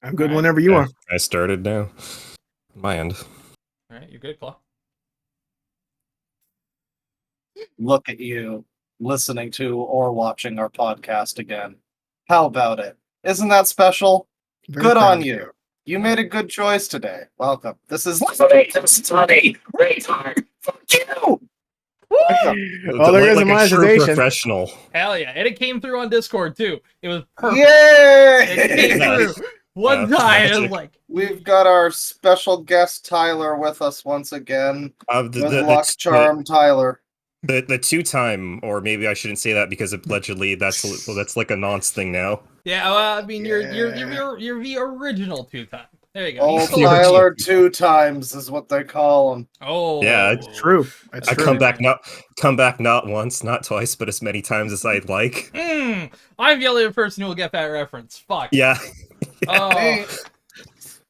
I'm good whenever you are. I started now. My end. All right, you're good, Claw. Look at you, listening to or watching our podcast again. How about it? Isn't that special? Very Good proud on of you. You made a good choice today. Welcome. This is Study retard. Fuck you. Well, there is a true monetization. professional. Hell yeah, and it came through on Discord too. It was perfect. Yay! It came Yeah. through one Yeah, time. magic. It was like, We've got our special guest Tyler with us once again. Good luck, charm, Tyler. The 2-time, or maybe I shouldn't say that because allegedly that's like a nonce thing now. yeah. Well, I mean, you're the original 2-time. There you go. Oh, You still- Tyler 2 times is what they call him. Oh, Yeah, It's true. It's I true. come back not once, not twice, but as many times as I'd like. I'm the only person who will get that reference. Fuck. Yeah. Oh, Hey.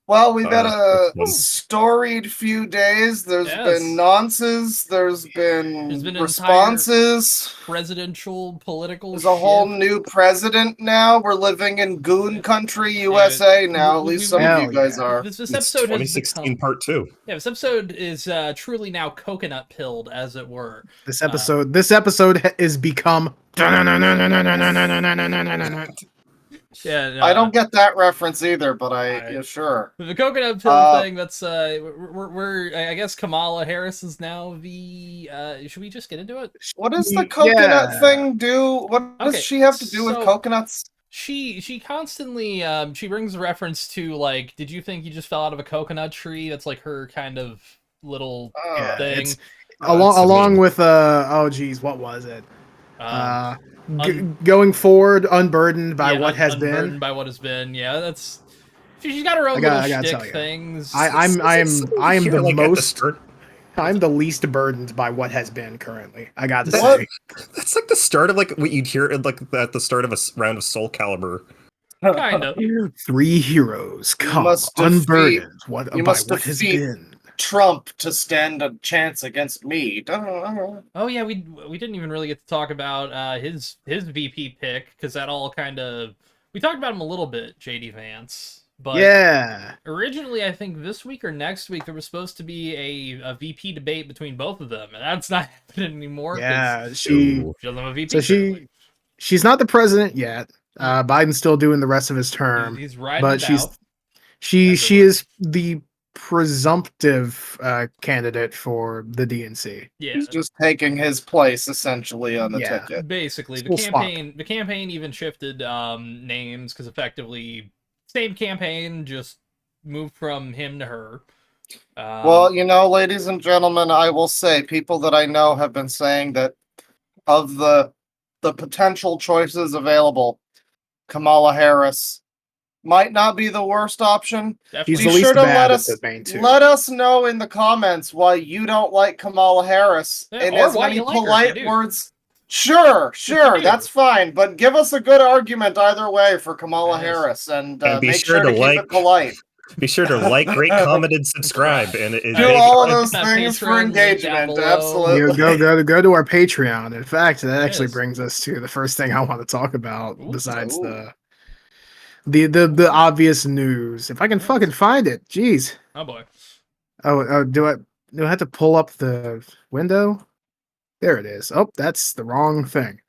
Well, we've had a that's storied few days. There's Yes. been nonces. There's been an responses. presidential political. There's a whole shit. new president now. We're living in Goon Country, USA now. At least some of you guys are. This It's episode has 2016 become. part 2. Yeah, this episode is truly now coconut pilled, as it were. This episode is become. Yeah, no, I don't get that reference either, but yeah, sure. the coconut pill thing. That's we're I guess Kamala Harris is now the. Should we just get into it? What does the coconut thing do? What does Okay, she have to do with so- coconuts? She constantly she brings a reference to like, did you think you just fell out of a coconut tree? That's like her kind of little Yeah, thing. it's- along with oh geez, what was it? Going forward, unburdened by what has been. By what has been. Yeah, that's. She's got her own I little gotta tell shtick you. things. I'm Here, the like, at the most. start- I'm the least burdened by what has been currently. I got to What? say. That's like the start of like what you'd hear like at the start of a round of Soul Calibur. Kind of. 3 heroes come must defeat- unburdened you by must what has defeat- been. Trump to stand a chance against me. Oh yeah, we didn't even really get to talk about his VP pick, because that all kind of, we talked about him a little bit, JD Vance. But Yeah. originally, I think this week or next week there was supposed to be a VP debate between both of them, and that's not happening anymore. 'cause Yeah, she doesn't have a VP. So she's not the president yet. Biden's still doing the rest of his term, He's riding but it out. she is the presumptive candidate for the DNC. Yeah, He's just taking his place essentially on the Yeah. ticket. basically Full swap. the campaign even shifted names, because effectively same campaign, just moved from him to her. Well, you know, ladies and gentlemen, I will say people that I know have been saying that of the potential choices available, Kamala Harris might not be the worst option. definitely. He's Be the least sure to bad let of us the main two. let us know in the comments why you don't like Kamala Harris Yeah, in or as why many you like her if polite you do. words. Sure, do. that's fine, but give us a good argument either way for Kamala Yes. Harris, and And be make sure sure to to keep like- it polite. Be sure to like, rate, comment, and subscribe. And Do all of those That things for Patreon link down engagement. below. Absolutely. Go to our Patreon. In fact, that actually Yes. brings us to the first thing I want to talk about, Ooh. besides Ooh. the obvious news. If I can fucking find it, jeez. Oh boy. Oh, do I have to pull up the window? There it is. Oh, that's the wrong thing.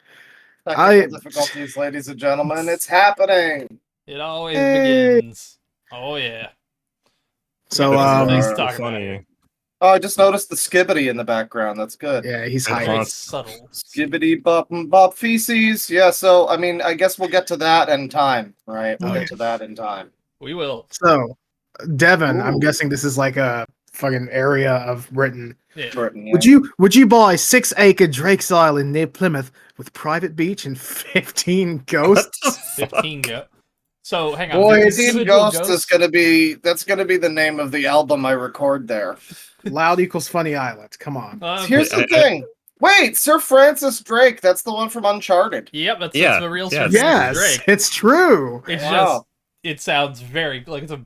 Technical difficulties, ladies and gentlemen. It's happening. It always Hey. begins. Oh yeah. So Got things to are talk about funny. here. Oh, I just noticed the Skibidi in the background. That's good. yeah, he's And hiding. Very subtle. Skibidi bop and bop feces. Yeah, so I mean, I guess we'll get to that in time, right? We'll Okay. get to that in time. We will. So, Devin, I'm Ooh. guessing this is like a fucking area of Britain. Yeah. Britain, yeah. Would you buy 6-acre Drake's Island near Plymouth with private beach and 15 ghosts? 15 go. So hang on. Boy, the 15 individual Ghosts is gonna be the name of the album I record there. Loud equals funny island. Come on. Here's the thing. Wait, Sir Francis Drake, that's the one from Uncharted. Yep, that's Yeah, the real yeah, Sir Yes, Francis Drake. it's true. It's Wow. just, it sounds very like it's a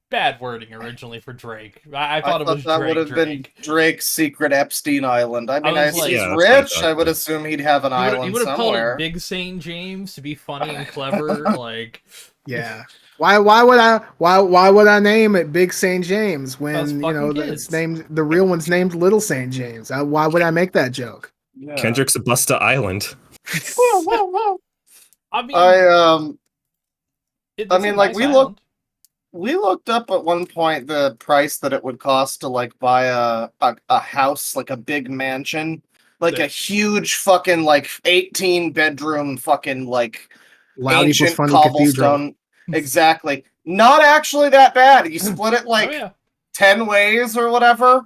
bad wording originally for Drake. I thought it was that Drake. would have been Drake's secret Epstein Island. I mean, was if like- he's Yeah, that's what I rich, thought, I would too. assume he'd have an He island would have called somewhere. it Big St. James to be funny and clever. Like, Yeah. Why would I name it Big St. James Those when fucking it's kids. named the real one's named Little St. James? Why would I make that joke? Yeah. Kendrick's Busta Island. I mean, I it's I a mean, like, nice we island. we looked up at one point the price that it would cost to like buy a house, like a big mansion, like Yeah. a huge fucking like 18 bedroom fucking like Loud equals ancient funny cathedral. cobblestone. Exactly. Not actually that bad. You split it like Oh yeah. 10 ways or whatever.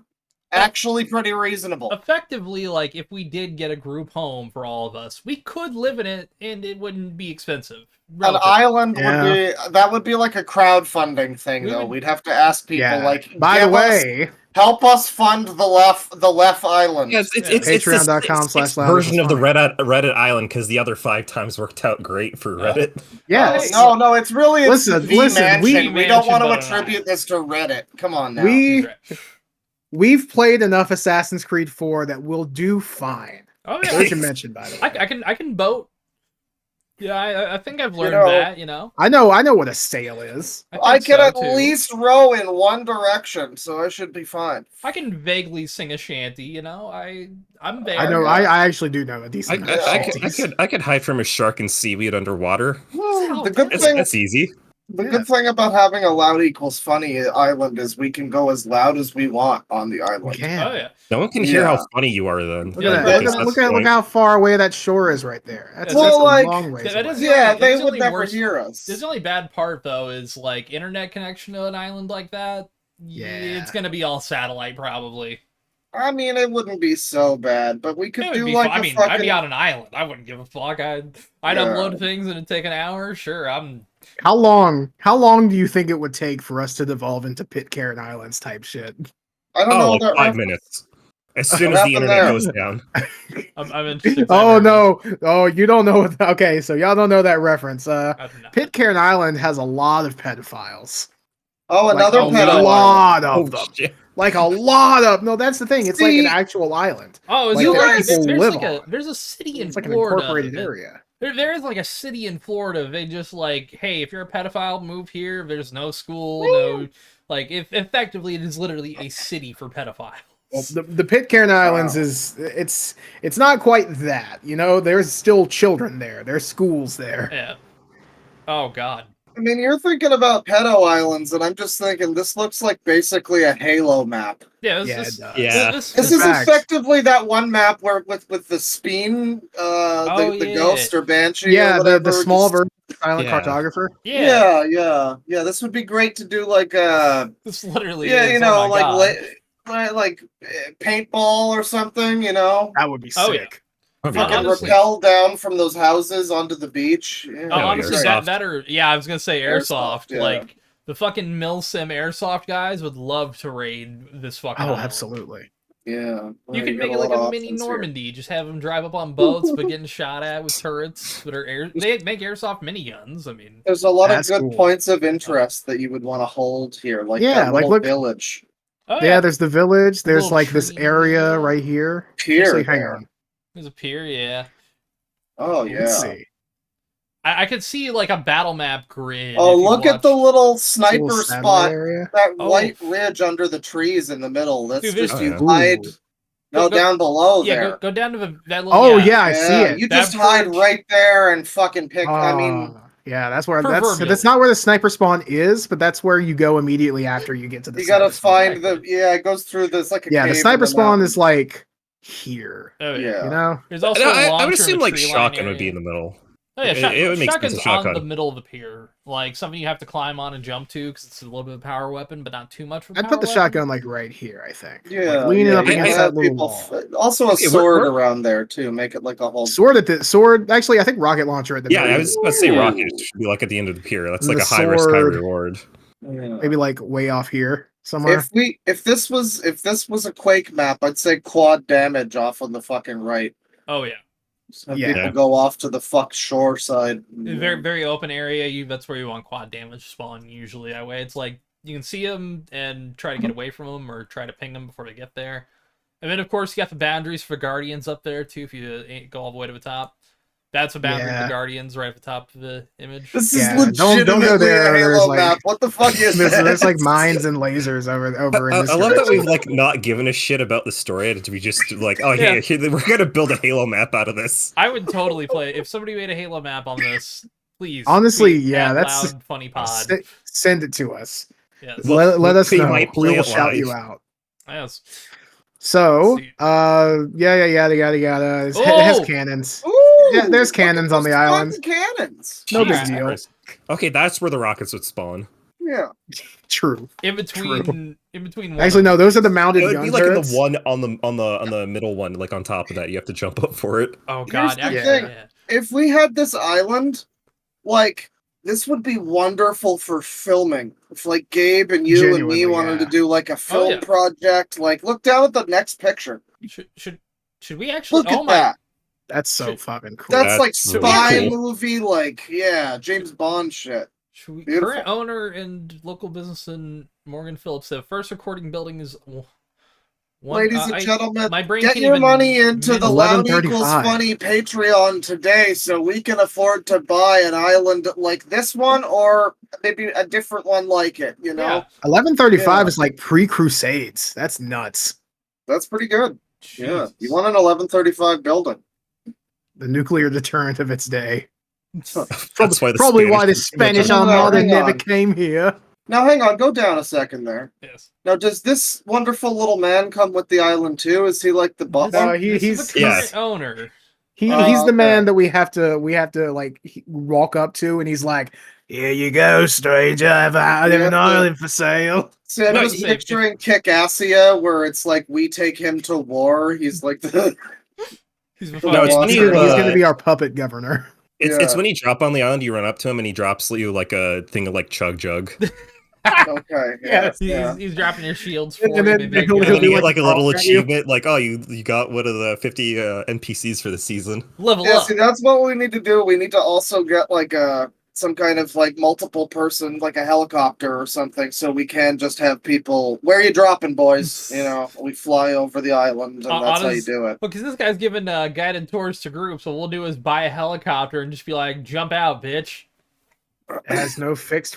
Actually pretty reasonable. Effectively, like if we did get a group home for all of us, we could live in it and it wouldn't be expensive. An relatively. island Yeah. would be like a crowdfunding thing, We though. would- We'd have to ask people Yeah. like, By the "Give us- way, help us fund the left island." Yeah, it's this Patreon.com/loudest version of the funny. Reddit island because the other 5 times worked out great for Yeah. Reddit. yes, No, it's really Listen, the mansion. We don't mansion, want to but an attribute this to Reddit. Come on now. He's right. we've played enough Assassin's Creed 4 that we'll do fine. Oh yeah. There's your mention, by the way. I can boat. Yeah, I think I've learned know- that. You know. I know what a sail is. I think can so, at too. least row in one direction, so I should be fine. I can vaguely sing a shanty. You know. I'm there. I know. Yeah. I actually do know a I, decent. I, amount of I, could, I shanties. could I could hide from a shark and seaweed underwater. The good It's, thing, that's easy. the good thing about having a loud equals funny island is we can go as loud as we want on the We island. can. Oh yeah. No one can hear Yeah. how funny you are then. Look Yeah, at that's that. the Look how far away that shore is right there. That's, Well, that's a like, long ways that away. is- Yeah, It's they only would never worse- hear us. The only bad part though is like internet connection to an island like that. Yeah. It's gonna be all satellite probably. I mean, it wouldn't be so bad, but we could It would do be like fun. a I mean, fucking. I'd be on an island. I wouldn't give a fuck. I'd Yeah. upload things and it'd take an hour. Sure, I'm. How long do you think it would take for us to devolve into Pitcairn Islands type shit? I don't Oh, know like that 5 minutes. As soon What as the happened internet there? goes down. I'm interested. Oh no! Oh, you don't know. Okay, so y'all don't know that reference. I don't know. Pitcairn Island has a lot of pedophiles. Oh, Like, another a pedo island. lot of Oh, them. shit. Like a lot of. No, that's the thing. It's like See- an actual island. Oh, is Like, there, there people there's live like on. there's a city in It's like an Florida. incorporated that- area. There is like a city in Florida. They just like, hey, if you're a pedophile, move here. There's no school, no like. If effectively, it is literally a city for pedophiles. Well, the Pitcairn Islands is it's not quite that. You know, there's still children there. There's schools there. Yeah. Oh God. I mean, you're thinking about pedo islands, and I'm just thinking this looks like basically a Halo map. Yeah. Yeah, This, it does. Yeah. This is Facts. effectively that one map where with the Speen, Oh, the yeah. ghost or Banshee. Yeah, or whatever, the small just- version of Silent Yeah. Cartographer. yeah. Yeah. This would be great to do like This literally. yeah, is, you know, oh my God. paintball or something. You know, That would be Oh, yeah. sick. That'd be you Uh, can good. honestly- rappel down from those houses onto the beach. Yeah, Oh, Yeah, honestly, airsoft. that or yeah, I was gonna say airsoft. Airsoft, yeah. Like the fucking Milsim airsoft guys would love to raid this fucking. Oh, island. absolutely. yeah. You could got make it like lot a of mini options here. Normandy. Just have them drive up on boats, but getting shot at with turrets that are air. They make airsoft miniguns. I mean, There's a lot That's of good cool. points of interest that you would want to hold here, like Yeah, that like, little look- village. oh Yeah, there's the village. There's Little like this tree. area right here. Pier Actually, hang there. on. there's a pier. Yeah, Oh yeah. Let's see. I could see like a battle map grid. Oh, if you look at the watch- little This sniper little satellite spot. area. That Oh. white ridge under the trees in the middle. That's Dude, there's- just Oh, you yeah. hide. Ooh. No, Go- down below Yeah, there. go down to that little. Oh yeah, I see it. You That just hide perch- right there and fucking pick. I mean, yeah, that's where Proverbially. that's not where the sniper spawn is, but that's where you go immediately after you get to the. you gotta sniper spawn. find the. Yeah, it goes through this like a Yeah, the cave in sniper spawn mountain. is like here. Oh yeah. Yeah. You know. There's also. No, a I launcher would in assume the like tree line shotgun would be area. in the middle. Oh yeah, It would make sense shotgun's as shotgun. on the middle of the pier, like something you have to climb on and jump to because it's a little bit of a power weapon, but not too much of a I'd power put the weapon. shotgun like right here. I think. Yeah, like, leaning yeah, up you against can that have little people wall. Also, a Okay, sword we're- around there too. Make it like a whole. Sword. Actually, I think rocket launcher at the Yeah, very I was about to say Ooh. rocket should be like at the end of the pier. That's And like the a high risk, high sword- reward. Yeah. maybe like way off here somewhere. If this was a Quake map, I'd say quad damage off on the fucking right. Oh yeah, Just have Yeah. people go off to the fuck shore side. very very open area. That's where you want quad damage spawn usually. That way, it's like you can see them and try to get away from them or try to ping them before they get there. And then of course you got the boundaries for guardians up there too if you go all the way to the top. That's a boundary of Yeah. the Guardians right at the top of the image. This Yeah, is legitimately don't go there, a there's, Halo like- map. What the fuck is There's like this? mines and lasers over in this I love that direction. we've like not given a shit about the story, and we just like, oh Yeah. yeah, we're gonna build a Halo map out of this. I would totally play if somebody made a Halo map on this. Please, Honestly, tweet yeah, at that's- loud funny pod. Send it to us. Yes. Let us we know. might We play will it shout you live. out. Yes. So, See. yada. It has Oh! cannons. Ooh, Yeah, there's look at cannons on those the island. fucking Cannons. No big Jesus deal. Christ. Okay, that's where the rockets would spawn. Yeah. True. In between one Actually, of- no, those are the mounted It would gun be like in turrets. the one on the middle one, like on top of that. You have to jump up for it. Oh Here's god, the actually, thing. yeah. If we had this island, like, this would be wonderful for filming. If like Gabe and you and me Genuinely, wanted to yeah. do like a film yeah. project, like look down at the next picture. Should we actually? Look Oh at my! that. That's so Shit. fucking cool. That's like That's really spy cool. movie, like yeah, James Bond shit. Should we, Beautiful. current owner and local business in Morgan Phillips. The first recording building is. Ladies and gentlemen, my brain get can't your even money into the Loud 11:35. Equals Funny Patreon today so we can afford to buy an island like this one or maybe a different one like it, you know? Yeah. 1135 Yeah. is like pre-Crusades. That's nuts. That's pretty good. Yeah. Jesus. You want an 1135 building. The nuclear deterrent of its day. That's why the Probably why the Spanish Spanish No, no, Armada hang never on. came here. Now hang on, go down a second there. Yes. Now does this wonderful little man come with the island too? Is he like the butler? No, This he's is the current Yes. owner. he's Oh, the man okay. that we have to like walk up to, and he's like, "Here you go, stranger. I have We an have to- island for sale." See, I'm No, just you- picturing Kick-Assia where it's like we take him to war. He's like the He's No, fucking- it's He's funny, he's uh, gonna be our puppet governor. It's Yeah. when you drop on the island, you run up to him and he drops you like a thing of like chug jug. okay. Yeah, Yes. yeah. He's dropping your shields for And you. then my big he'll And guy. then do you like get like a little a frog at you. achievement, like oh you got one of the 50 NPCs for the season. Level Yeah, up. see, that's what we need to do. We need to also get like some kind of like multiple person, like a helicopter or something, so we can just have people. Where are you dropping, boys? You know, we fly over the island, and that's how you do it. Because this guy's giving guided tours to groups, so what we'll do is buy a helicopter and just be like, jump out, bitch. It has no fixed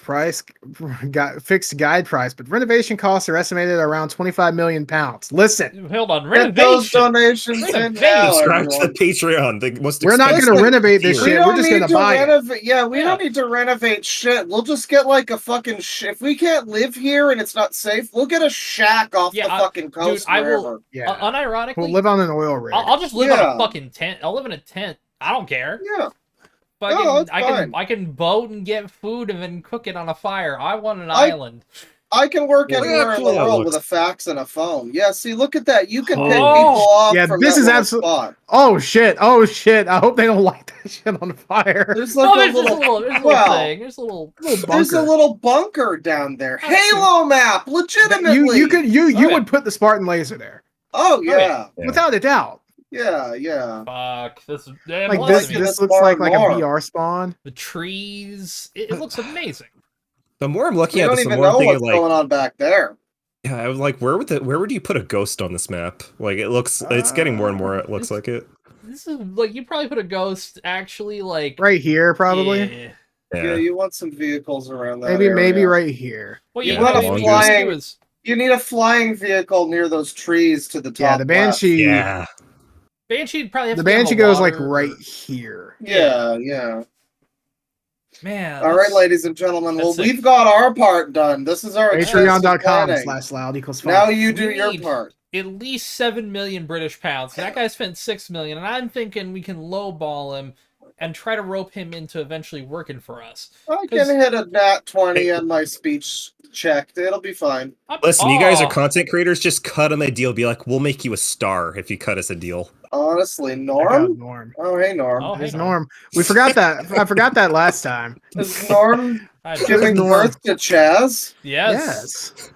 fixed guide price, but renovation costs are estimated at around 25 million pounds. Listen, Hold on, Get those renovation. donations in Renovation. now, Subscribe to the everyone. Patreon, the most we're not expensive going to renovate this tier. We shit. don't We're just need going to to buy it. renovate. Yeah, we Yeah. don't need to renovate shit. We'll just get like a fucking. If we can't live here and it's not safe, we'll get a shack off Yeah, the fucking coast. I will- wherever. Yeah, Unironically, we'll live on an oil rig. I'll just live on Yeah. a fucking tent. I'll live in a tent. I don't care. Yeah. Fucking, No, it's I fine. can boat and get food and then cook it on a fire. I want an I- island. I can work Well, anywhere in cool the that world looks. with a fax and a phone. Yeah, see, look at that. You can pick Oh. people off Yeah, from this that is little absolute- spot. Oh shit! Oh shit! I hope they don't light that shit on fire. There's like No, a there's just little, there's a little well, thing. There's a little. Little there's a bunker. little bunker down there. Oh, shit. Halo map, legitimately. You Oh, yeah. would put the Spartan laser there Oh yeah. yeah, Yeah. without a doubt. yeah. Fuck this. Damn, Like look this, at me. this This looks like far a more. VR spawn. The trees. It looks amazing. The more I'm We looking at don't this, the even more I'm know thinking what's like, going on back there. yeah, I was like, where would you put a ghost on this map? Like it looks, it's getting more and more. It looks like it. This is like you probably put a ghost actually like Right here, probably. Yeah. Yeah, Yeah, you want some vehicles around that Maybe area. right here. What You you, want what a you need to flying- do is You need a flying vehicle near those trees to the top. Yeah, the left. Banshee. yeah. Banshee would probably have The to have a Banshee goes like water- right here. Yeah. Man. All right, that's- ladies and gentlemen. Well, that's sick. we've got our part done. This is our extensive planning. Patreon.com/loud=5. Now you do We your need- part. At least 7 million British pounds. That guy spent 6 million, and I'm thinking we can lowball him and try to rope him into eventually working for us. I 'Cause- can hit a nat 20 on my speech check. It'll be fine. Listen, you guys are Oh, content creators. Just cut him a deal. Be like, we'll make you a star if you cut us a deal. Honestly, Norm. Norm. Oh, hey, Norm. Oh, hey, There's Norm. Norm. We forgot that. I forgot that last time. Is Norm I- giving Norm. birth to Chaz? Yes. Yes.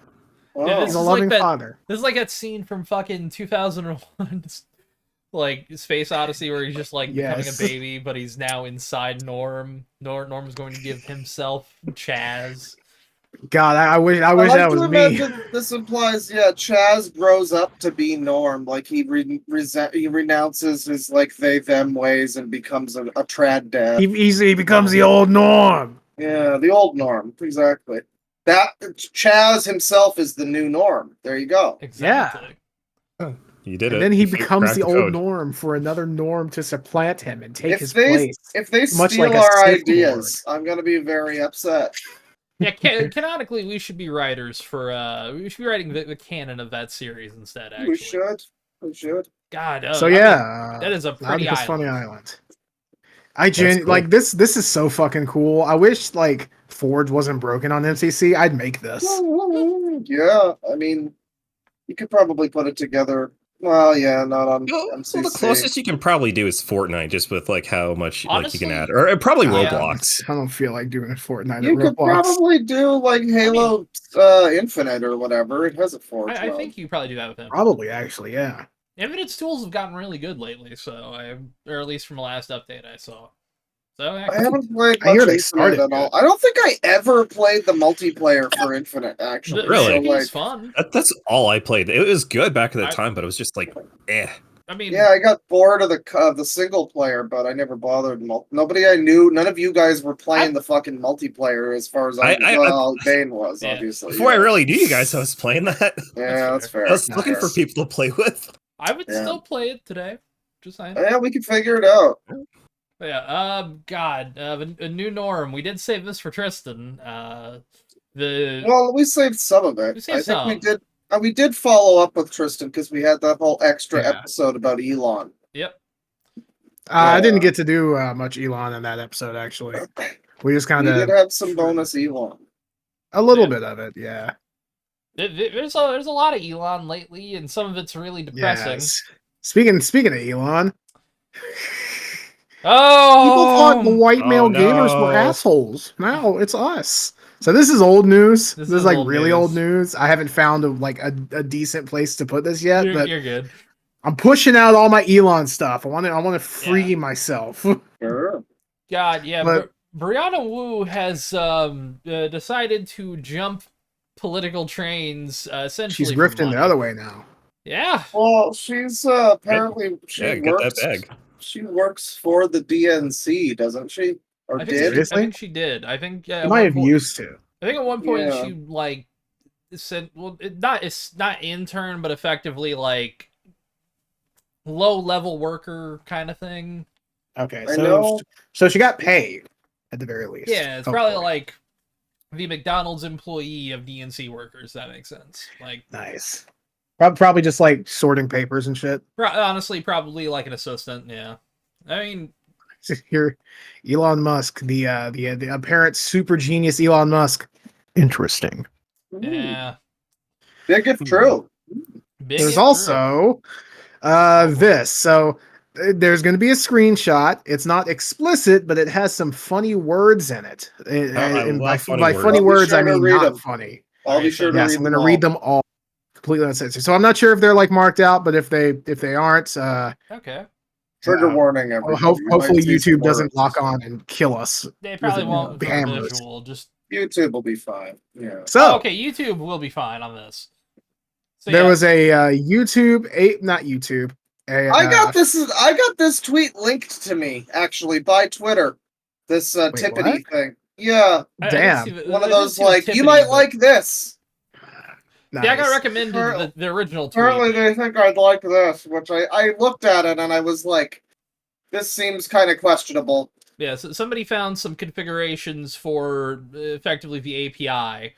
Wow. Yeah, He's This a is loving like that- father. This is like that scene from fucking 2001, like Space Odyssey, where he's just like becoming Yes. a baby, but he's now inside Norm. Norm is going to give himself Chaz. God, I wish I that like was to me. imagine this implies, yeah, Chaz grows up to be Norm. Like he he renounces his like they them ways and becomes a trad dad. He becomes the old Norm. Yeah, the old Norm, exactly. That Chaz himself is the new Norm. There you go. Exactly. You did it. And then he You becomes cracked the old code. Norm for another Norm to supplant him and take If his they place. if they Much steal like a our Sith ideas, I'm gonna be very upset. Yeah, canonically, we should be writers for. We should be writing the canon of that series instead. Actually, We should. We should. God. So I mean, yeah, that is a pretty Nauticus island. Funny Island. Cool. Like this is so fucking cool. I wish like Forge wasn't broken on MCC. I'd make this. Yeah, I mean, you could probably put it together. Well, yeah, not on MCC. Well, the closest you can probably do is Fortnite, just with like how much like you can add, Honestly, or probably yeah. Roblox. I don't feel like doing Fortnite. You at could Roblox. probably do like Halo Infinite or whatever. It has a Forge I mode. think you probably do that with him. Probably actually, yeah. Infinite's tools have gotten really good lately, or at least from the last update I saw. So I haven't played I hear much they Infinite started at all. good. I don't think I ever played the multiplayer for Infinite, actually. Really? The So, PvP's fun. That's all I played. It was good back at the I- time, but it was just like, eh. I mean, yeah, I got bored of the single player, but I never bothered. Nobody I knew, none of you guys were playing the fucking multiplayer as far as well, Dane was, Yeah. obviously. Before I really knew you guys, I was playing that. Yeah, that's fair. I was looking Fair. for people to play with. I would Yeah. still play it today. Just saying. Yeah, we can figure it out. But yeah. God. A new norm. We did save this for Tristan. Well, we saved some of it. We saved I think we some. did. We did follow up with Tristan because we had that whole extra Yeah. episode about Elon. Yep. I didn't get to do much Elon in that episode actually. We just kind We did of have some bonus Elon. a little Yeah. bit of it, yeah. There's a lot of Elon lately, and some of it's really depressing. Yes. Speaking of Elon, Oh, people thought the white male no. gamers were assholes. Now it's us. So this is old news. This is like old really news. old news. I haven't found a decent place to put this yet, but you're good. I'm pushing out all my Elon stuff. I want to free myself. Sure. God, yeah. But- Brianna Wu has decided to jump political trains. Essentially, She's for grifting money. the other way now. Yeah. Well, she's apparently Yeah, get that bag. She works for the DNC, doesn't she? Or I did? think, Seriously? I think she did. I think I might have used to. I think at one point Yeah. she like said, "Well, it's not intern, but effectively like low level worker kind of thing." Okay, I know. so she got paid at the very least. Yeah, it's probably Hopefully. like the McDonald's employee of DNC workers. That makes sense. Like, Nice. Probably just like sorting papers and shit. honestly, probably like an assistant. Yeah, I mean, Here, Elon Musk, the apparent super genius Elon Musk. Interesting. yeah. Big if true. Big There's if true. also this. So there's going to be a screenshot. It's not explicit, but it has some funny words in it. And by love funny by words. funny I'll be words, sure I to mean read not them. funny. I'll be Alright, sure to Yes, read I'm them going to read them all completely uncensored. So I'm not sure if they're like marked out, but if they aren't, Okay. Trigger uh, warning, everybody. You might hopefully see some YouTube doesn't words. lock on and kill us. They probably it, won't for the hammers. visual. Just YouTube will be fine. Yeah. So okay. YouTube will be fine on this. So, there yeah. was a not YouTube. I got this tweet linked to me actually by Twitter. This Tippity thing. Yeah, I didn't Damn. see the- one I of didn't those see the like you Tiffany, might but- like this. Nice. Yeah, I got recommended the original tweet. Apparently they think I'd like this, which I looked at it and I was like, this seems kind of questionable. Yeah, so somebody found some configurations for effectively the API,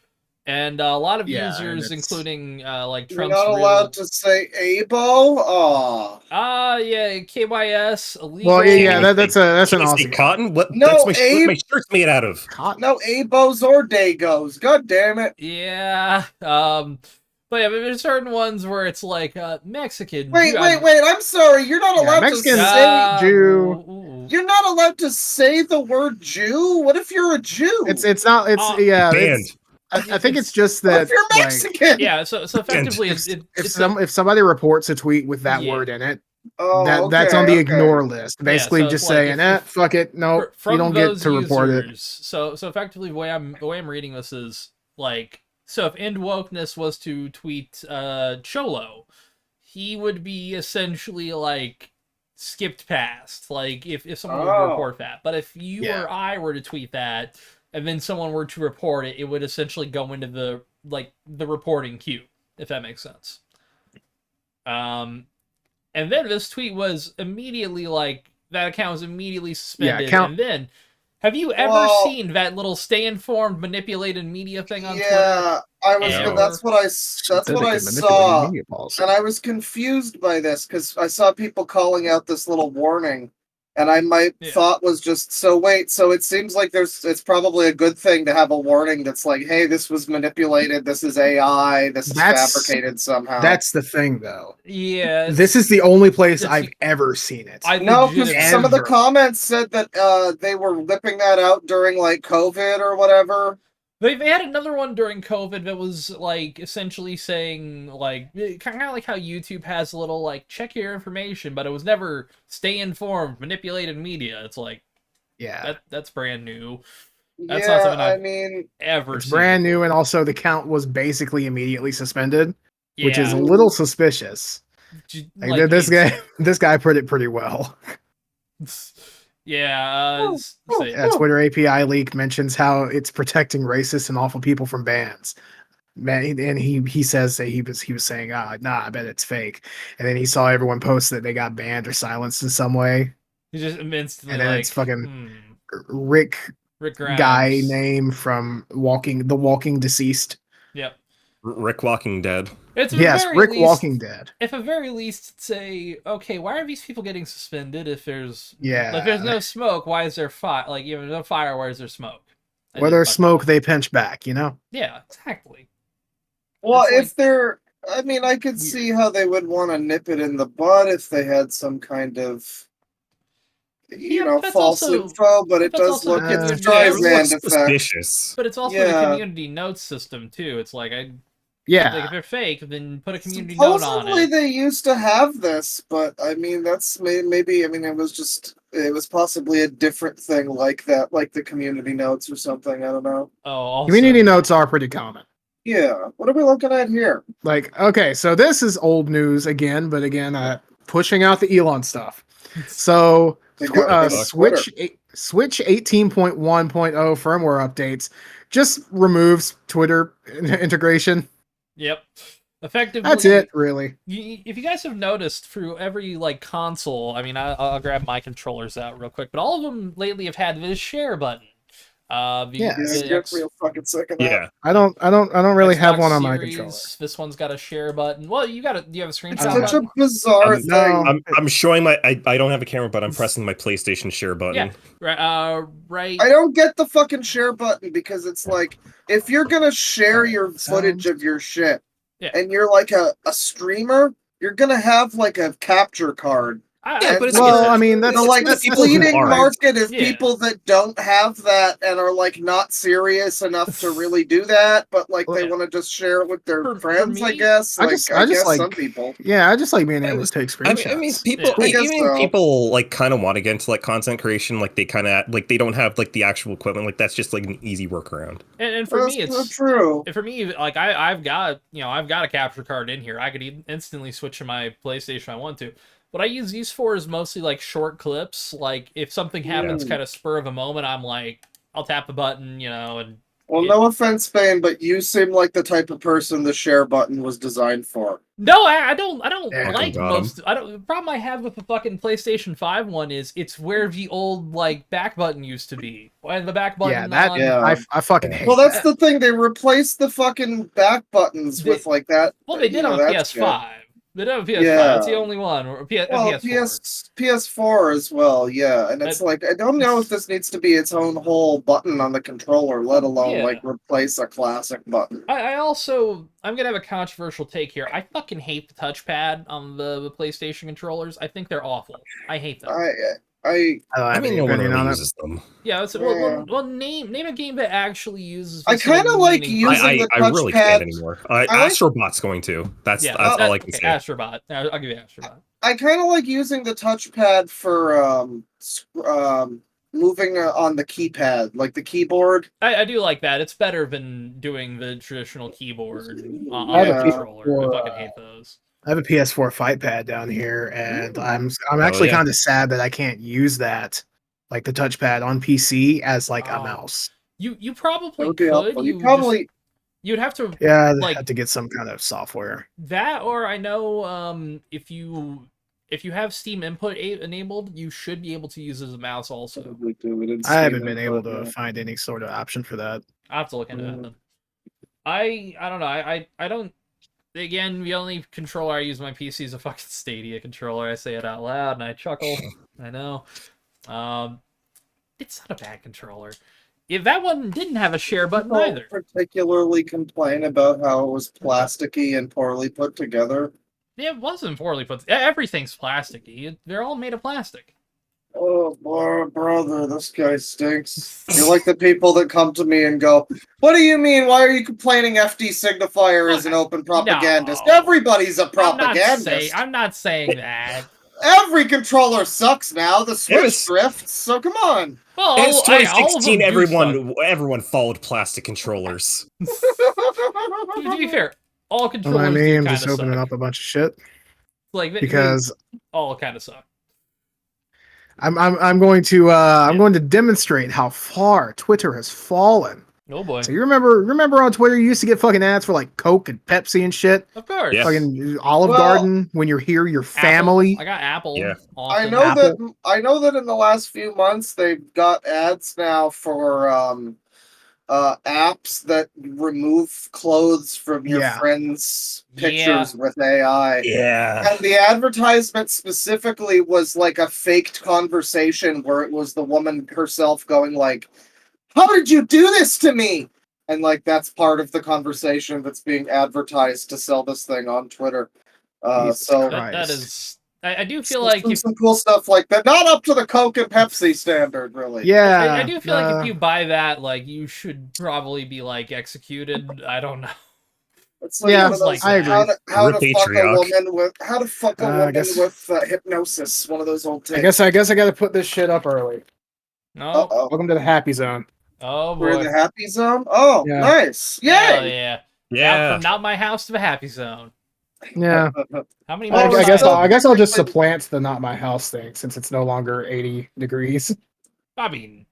and a lot of Yeah, users, and it's- including like You're Trump's not allowed to say abo. yeah, KYS illegal. Well, yeah, that's an Can you say Aussie cotton? What? No, that's my Abe. my shirt's made out of. Cotton. No abos or dagos. God damn it. Yeah. But yeah, but there's certain ones where it's like Mexican. Wait. Jew- I'm sorry. You're not Yeah, allowed Mexican- to say. Jew. ooh. You're not allowed to say the word Jew. What if you're a Jew? It's not. It's yeah. Banned. I think it's just What that if you're like, Mexican? Yeah, so effectively, if, it's if somebody reports a tweet with that Yeah. word in it, Oh, that's okay, on the okay. ignore list. Basically, so it's just like saying, if- fuck it, no, from you don't get those to report it. users, So effectively, the way I'm reading this is Like, so if End Wokeness was to tweet Cholo, he would be essentially like skipped past. Like if someone were to report that. But if you or I were to tweet that, and then someone were to report it, it would essentially go into the reporting queue, if that makes sense. And then this tweet was immediately like, that account was immediately suspended. And then, have you ever seen that little stay informed manipulated media thing on Twitter? Yeah, that's what I saw, and I was confused by this because I saw people calling out this little warning, and I thought was just so it seems like it's probably a good thing to have a warning that's like, hey, this was manipulated, this is AI, this is fabricated somehow. That's the thing, though. Yeah, this is the only place I've ever seen it. No, because some of the comments said that they were whipping that out during like COVID or whatever. They had another one during COVID that was like essentially saying like kind of like how YouTube has a little like check your information, but it was never stay informed, manipulated media. It's like, that's brand new. That's not something I've ever it's seen. Brand new, and also the count was basically immediately suspended, which is a little suspicious. Like, this guy put it pretty well. A Twitter API leak mentions how it's protecting racist and awful people from bans. Man, and he says that he was saying, nah, I bet it's fake. And then he saw everyone post that they got banned or silenced in some way. He just instantly, and then like, it's fucking Rick Grimes. guy name from The Walking Deceased. Yep. Rick Walking Dead. Rick Walking Dead. If at very least say, okay, why are these people getting suspended if there's no smoke? Why is there fire? Like, no fire, why is there smoke? Where there's smoke, they pinch back. Yeah, exactly. Well, if they're, I could see how they would want to nip it in the bud if they had some kind of, false info, but it does look it's suspicious. But it's also the community notes system too. It's like like if they're fake, then put a community note on it. Supposedly they used to have this, but that's maybe it was possibly a different thing like that, like the community notes or something. I don't know. Community notes are pretty common. Yeah. What are we looking at here? Like, okay, so this is old news again, but again, pushing out the Elon stuff. So Switch 18.1.0 firmware updates just removes Twitter integration. Yep. Effectively, that's it, really. If you guys have noticed through every console, I'll grab my controllers out real quick, but all of them lately have had this share button. Get real fucking sick of that. Yeah. I don't really Xbox have one on Series, my controller. This one's got a share button. Well, do you have a screenshot? It's such a bizarre thing. I'm showing I don't have a camera, but I'm pressing my PlayStation share button. Yeah. Right. I don't get the fucking share button because it's like, if you're gonna share your footage of your shit and you're like a streamer, you're gonna have like a capture card. But it's that's the fleeting market is people that don't have that and are not serious enough to really do that, but they want to just share it with their friends. Me, I guess. I guess some people. Yeah, I just like being able to take screenshots. People kind of want to get into content creation. They kind of they don't have the actual equipment. That's just an easy workaround. And for me, it's true. For me, I've got a capture card in here. I could instantly switch to my PlayStation if I want to. What I use these for is mostly short clips. If something happens kind of spur of a moment, I'm I'll tap a button, and... Well, no offense, Spain, but you seem like the type of person the share button was designed for. No, I don't like most... The problem I have with the fucking PlayStation 5 one is it's where the old, back button used to be. And the back button I fucking hate that's the thing. They replaced the fucking back buttons with that. Well, they did on PS5. They don't have PS5. It's the only one. Or PS4 as well, and it's I don't know if this needs to be its own whole button on the controller, let alone replace a classic button. I'm gonna have a controversial take here. I fucking hate the touchpad on the PlayStation controllers. I think they're awful. I hate them. No one really uses them. Yeah, well, name a game that actually uses. I kind of like using the touchpad. I really can't anymore. Astrobot's going to. That's all I can say. Astrobot. I'll give you Astrobot. I kind of like using the touchpad for moving on the keypad, like the keyboard. I do like that. It's better than doing the traditional keyboard on I have a a controller. PS4, I fucking hate those. I have a PS4 fight pad down here, and I'm Oh, actually yeah. kind of sad that I can't use that, like the touchpad on PC as like a Oh. mouse. You That probably would be could. helpful. You You probably you'd have to Yeah, I like have to get some kind of software. that, or I know if you have Steam input enabled, you should be able to use it as a mouse also. probably do it in I haven't Steam been Input, able to yeah. find any sort of option for that. I have to look into that then. I don't know. I don't. Again, the only controller I use on my PC is a fucking Stadia controller. I say it out loud and I chuckle. I know. It's not a bad controller. If that one didn't have a share button People either. particularly complain about how it was plasticky and poorly put together. Yeah, it wasn't poorly put. Everything's plasticky. They're all made of plastic. Oh, boy, brother, this guy stinks. You're like the people that come to me and go, "What do you mean? Why are you complaining FD Signifier is an open propagandist? No. Everybody's a propagandist. I'm not saying that. Every controller sucks now. The Switch drifts, so come on." Well, It's all of them 2016. do suck. Everyone followed plastic controllers. To be fair, all controllers I'm do just kinda opening suck. up a bunch of shit Like because they all kind of suck. I'm going to demonstrate how far Twitter has fallen. Oh boy. So you remember on Twitter you used to get fucking ads for like Coke and Pepsi and shit. Of course. Yeah. Fucking Olive Well, Garden when you're here, your family. Apple. I got Apple. Yeah. I often. know that in the last few months they've got ads now for apps that remove clothes from your Yeah. friends' pictures with AI. Yeah. And the advertisement specifically was like a faked conversation where it was the woman herself going like, "How did you do this to me?" And like that's part of the conversation that's being advertised to sell this thing on Twitter. Jesus So That Christ. is. I do feel like if some cool stuff like that. Not up to the Coke and Pepsi standard, really. Yeah, I do feel like if you buy that, like you should probably be like executed. I don't know. It's like Yeah, one of those, I agree. how to fuck a Patriarch. woman with I guess- with hypnosis. One of those old I tapes. guess I got to put this shit up early. No. Uh-oh. Welcome to the happy zone. Oh We're in boy. the happy zone. Oh, Yeah. nice! Hell Yay! yeah. Yeah. From not my house to the happy zone. Yeah, How many Well, more? I guess still- I guess I'll just supplant the not my house thing since it's no longer 80 degrees. I mean,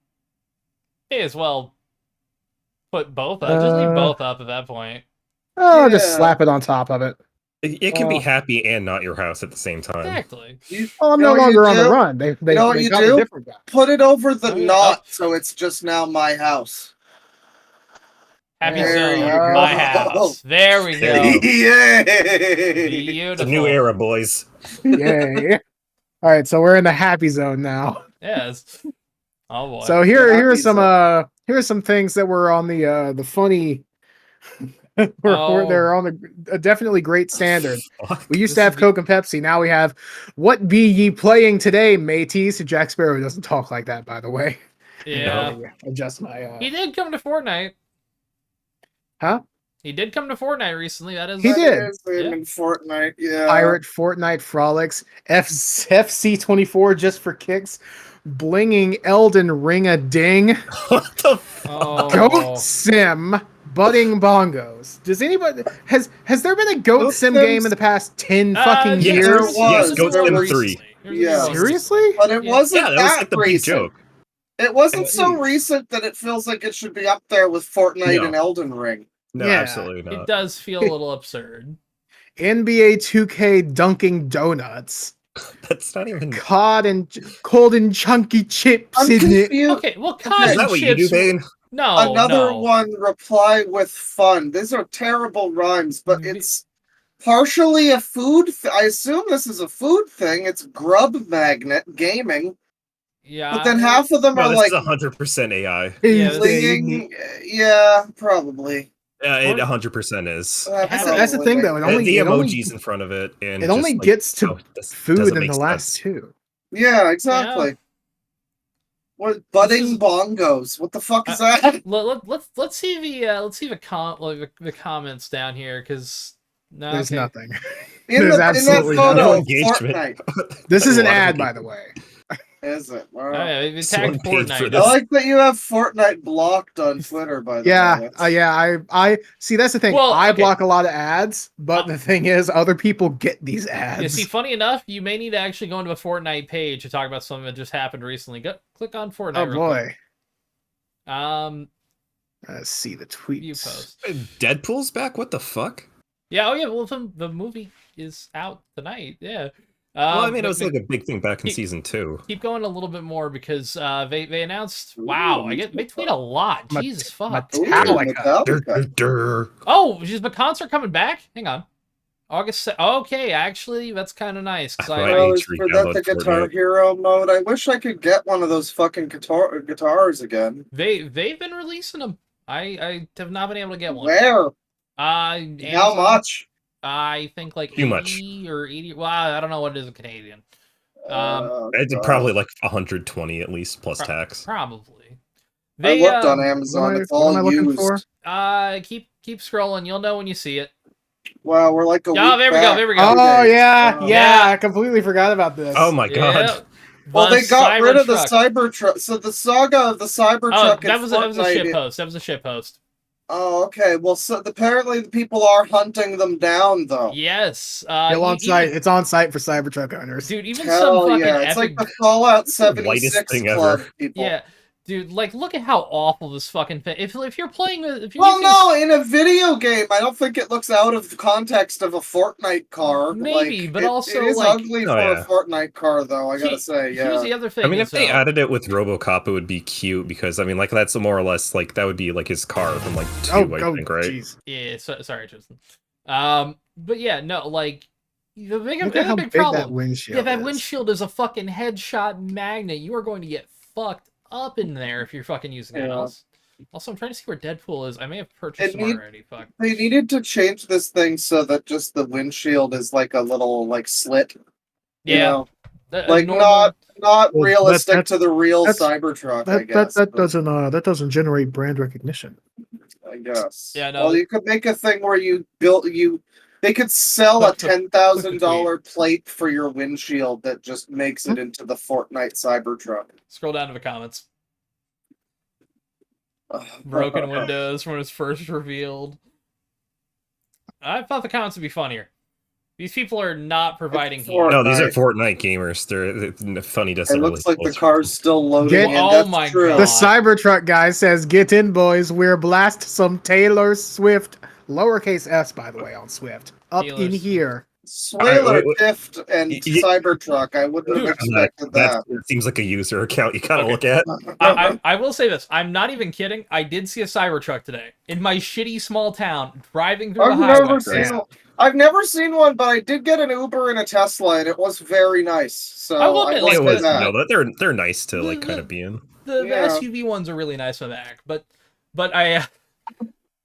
may as well put both up. Just leave both up at that point. Oh, just Yeah. slap it on top of it. It can be happy and not your house at the same time. Exactly. Oh, I'm You no know what longer you on the do? run. They know what you got do? a different guy. Put it over the Oh, yeah. knot, so it's just now my house. Happy There you zone. My go. house. There we There go. you go. Yay! Beautiful. It's a new era, boys. Yay! All right, so we're in the happy zone now. Yes. Oh boy. So here Happy are some things that were on the funny. where they're on a definitely great standard. Fuck. We used This to have is Coke and Pepsi. Now we have "What be ye playing today, mateys?" Jack Sparrow doesn't talk like that, by the way. yeah. Adjust my. He did come to Fortnite. Huh? He did come to Fortnite recently. That is. He did. Is him in Fortnite, yeah. Pirate Fortnite frolics. FC24 just for kicks. Blinging Elden Ring a ding. What the f- Oh. Goat Sim. Budding bongos. Does anybody has there been a Goat Goat Sim Sims? game in the past 10 fucking yes, years? there was. Yes, Goat There Sim was- 3. Yeah. Seriously? But it Yeah. wasn't Yeah, that was like the big recent. joke. It wasn't And- so recent that it feels like it should be up there with Fortnite No. and Elden Ring. No, Yeah. absolutely It not. does feel a little absurd. NBA 2K Dunking Donuts. That's not even. Cod and cold and chunky chips I'm in it. confused. Okay, well, Is Is cotton that what you do, chips. Bane? No, Another no. one, reply with fun. These are terrible rhymes, but Vi- it's partially a food. I assume this is a food thing. It's Grub Magnet Gaming, Yeah. but then half of them No, are this like is 100% AI. Yeah, this- flinging. Yeah, probably. It 100% is. That's the thing, though. It only The it only, emojis in front of it, and it just, only like, gets to oh, this food doesn't in make the last sense. two. Yeah, exactly. Yeah. What budding This is- bongos? What the fuck is that? Let's see the comments down here because no, There's okay. nothing. In There's that absolutely photo, no of engagement. Fortnite. This is an A lot of ad, by people. the way. Is it? Wow. It Someone tagged paid for Fortnite. I this. like that you have Fortnite blocked on Twitter, by the way. Yeah, That's- I see. That's the thing. Well, I okay. block a lot of ads, but the thing is, other people get these ads. Yeah, see, funny enough, you may need to actually go into a Fortnite page to talk about something that just happened recently. Click on Fortnite. Oh real quick. boy. Let's see the View tweets. post. Deadpool's back? What the fuck? Yeah, oh yeah, well, the movie is out tonight. Yeah. Well, I mean, it but- was like a big thing back in keep- season 2. Keep going a little bit more because they announced. Wow, they tweet a lot. Jesus fuck. Ooh, Metallica. Metallica. Oh, is the concert coming back? Hang on. August. Okay, actually, that's kind of nice. 'Cause Right. I, Oh, H is for that the re-download Guitar Fortnite. Hero mode? I wish I could get one of those fucking guitars again. they've been releasing them. I have not been able to get one. Where? How Amazon, much? I think like Too 80 or 80. Well, I don't know what it is in Canadian. It's probably like 120 at least plus tax. Probably. I looked on Amazon. It's all what am I looking for? used. Keep scrolling. You'll know when you see it. Wow, we're like a week Oh, there we go. back. There we go. Oh yeah, Oh. yeah. I completely forgot about this. Oh my god. Yep. Well, they got rid of the Cybertruck. Cybertruck. So the saga of the Oh, Cybertruck that and was a shit Fortnite. post. That was a shit post. Oh, okay. Well, so apparently the people are hunting them down, though. Yes. Still on site. It's on site for Cybertruck owners. Dude, even some Hell fucking yeah! It's epic. like the Fallout Whitest 76 thing club ever. people. Yeah, dude, like look at how awful this fucking thing. If you're playing, if you're Well, using no, in a video game, I don't think it looks out of the context of a Fortnite car. Maybe, Like, but also, it is like- ugly Oh, for yeah. a Fortnite car, though. I gotta say, Here's yeah. the other thing. I mean, is, if they added it with RoboCop, it would be cute because I mean, like that's more or less like that would be like his car from like 2, Oh, I think, right? jeez. yeah, sorry, Tristan. But yeah, no, like the big, Look at how big big problem. that windshield Yeah, that is. windshield is a fucking headshot magnet. You are going to get fucked up in there if you're fucking using it. Yeah. Also, I'm trying to see where Deadpool is. I may have purchased It them need- already. Fuck. They needed to change this thing so that just the windshield is like a little like slit. You Yeah. know? A Like normal- not Well, realistic that- to the real that's- Cybertruck. I That guess. that but- that doesn't generate brand recognition. I guess. Yeah, no. Well, you could make a thing where they could sell a Click the $10,000 plate for your windshield that just makes it into the Fortnite Cybertruck. Scroll down to the comments. Broken windows when it was first revealed. I thought the comments would be funnier. These people are not providing heat. Fortnite. No, these are Fortnite gamers. They're funny. It Doesn't looks really like the close. car's still loading Get- in. Oh That's my true. God. The Cybertruck guy says, "Get in, boys. We're blast some Taylor Swift, lowercase s, by the way, on Swift, up Taylor in Swift. here." Swaler, wait. Tift, and Cybertruck. I wouldn't have expected that. That seems like a user account you kind of Okay. look at. I will say this. I'm not even kidding. I did see a Cybertruck today in my shitty small town, driving through the highway. I've never seen one, but I did get an Uber and a Tesla, and it was very nice. So I will admit, will like, It say was, that. no, they're nice to like kind of be in. The Yeah. SUV ones are really nice on the back, but I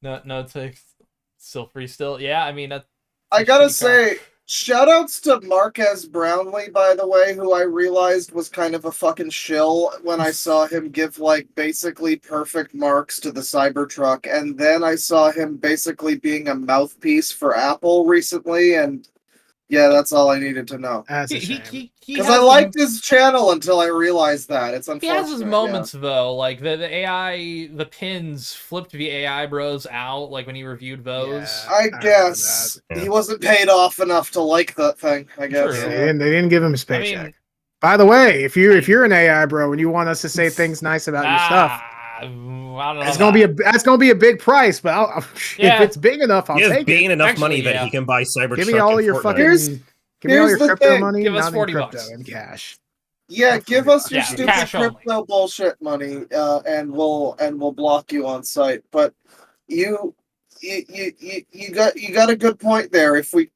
no, it's like still free still. Yeah, I mean that's I a gotta shitty car. say, shoutouts to Marquez Brownlee, by the way, who I realized was kind of a fucking shill when I saw him give like basically perfect marks to the Cybertruck, and then I saw him basically being a mouthpiece for Apple recently, and yeah, that's all I needed to know. That's a He shame. Because has I liked his channel until I realized that. It's He unfortunate. has his moments though, like the AI, the pins flipped the AI bros out, like when he reviewed those. Yeah. I remember guess that. he wasn't paid off enough to like that thing. I guess. True. Yeah, they didn't give him his I paycheck. mean, By the way, if you're an AI bro and you want us to say things nice about your stuff, I don't know. it's gonna be a big price. But Yeah. if it's big enough, I'll He has take gained it. enough Actually, money that yeah. he can buy Cybertruck. Give me all and your Fortnite. fucking. Here's- Give me all here's your the crypto thing. money, Give us not in 40 crypto, bucks. in cash. Yeah, give us your Yeah, stupid cash only. crypto bullshit money, and we'll block you on site. But you got a good point there. If we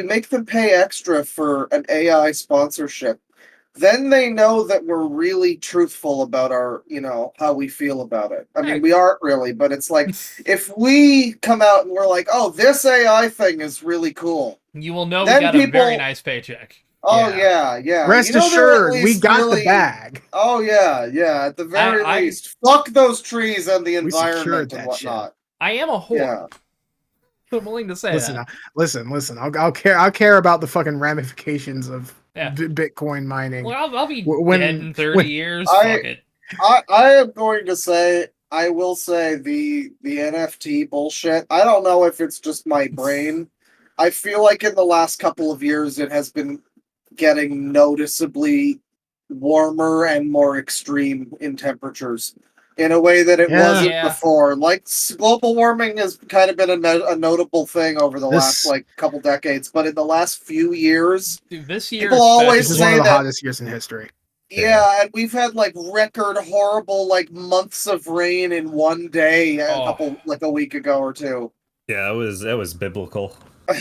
make them pay extra for an AI sponsorship, then they know that we're really truthful about our, how we feel about it. I mean, Right. we aren't really, but it's like if we come out and we're like, "Oh, this AI thing is really cool." You will know we Then got a very people- nice paycheck. Oh Yeah. yeah. Rest You know, they're at assured, we least got the really- bag. Oh yeah. At the very I- least, fuck those trees and the We secured environment that and whatnot. I am a whore. Yeah. I'm willing to say Listen, that. listen. I'll care about the fucking ramifications of Yeah. Bitcoin mining. Well, I'll be When- dead in 30 when- years. I- Fuck it. I am going to say, I will say the NFT bullshit. I don't know if it's just my brain. I feel like in the last couple of years it has been getting noticeably warmer and more extreme in temperatures in a way that it wasn't Yeah. before. Like global warming has kind of been a notable thing over the last This- couple decades, but in the last few years, Dude, this year people always This is especially- one of say the that- hottest years in history. yeah, and we've had like record horrible months of rain in one day a week ago or two. Yeah, that was biblical.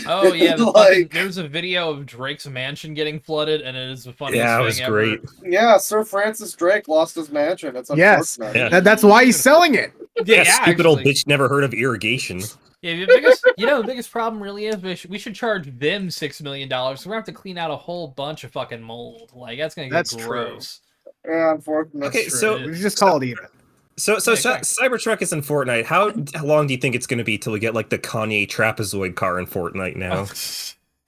Oh yeah, Like- there was a video of Drake's mansion getting flooded, and it is the funniest Yeah, it thing was ever. great. Yeah, Sir Francis Drake lost his mansion. It's Yes. unfortunate. Yeah. That's why he's selling it. Yeah, That stupid old actually. bitch never heard of irrigation. Yeah, the biggest problem really is we should charge them $6 million. So we're gonna have to clean out a whole bunch of fucking mold. Like that's gonna get That's true. gross. Yeah, unfortunately. Okay, True. so- we just call it even. So Yeah, exactly. Cybertruck is in Fortnite. How long do you think it's going to be till we get like the Kanye trapezoid car in Fortnite now?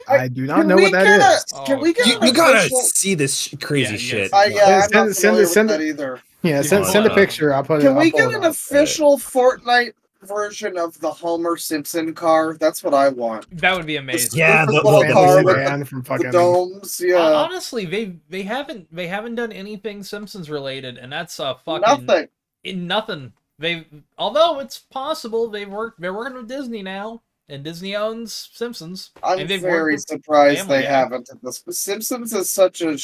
I do not know what that is. Can we get Oh, an You gotta official- see this crazy Yeah, shit. yes. Yeah, I'm Send- not send- familiar send- with that either. Yeah, Come send a on. picture. I'll put it. Can we I'll pull get it an up. official Fortnite version of the Homer Simpson car? That's what I want. That would be amazing. Yeah, The the little Family car with Man from the fucking. domes. Yeah, Honestly, they haven't done anything Simpsons related, and that's a fucking nothing. nothing. Although it's possible they're working with Disney now, and Disney owns Simpsons. I'm and they've very worked with surprised Family they Guy. haven't. Simpsons is such a. It's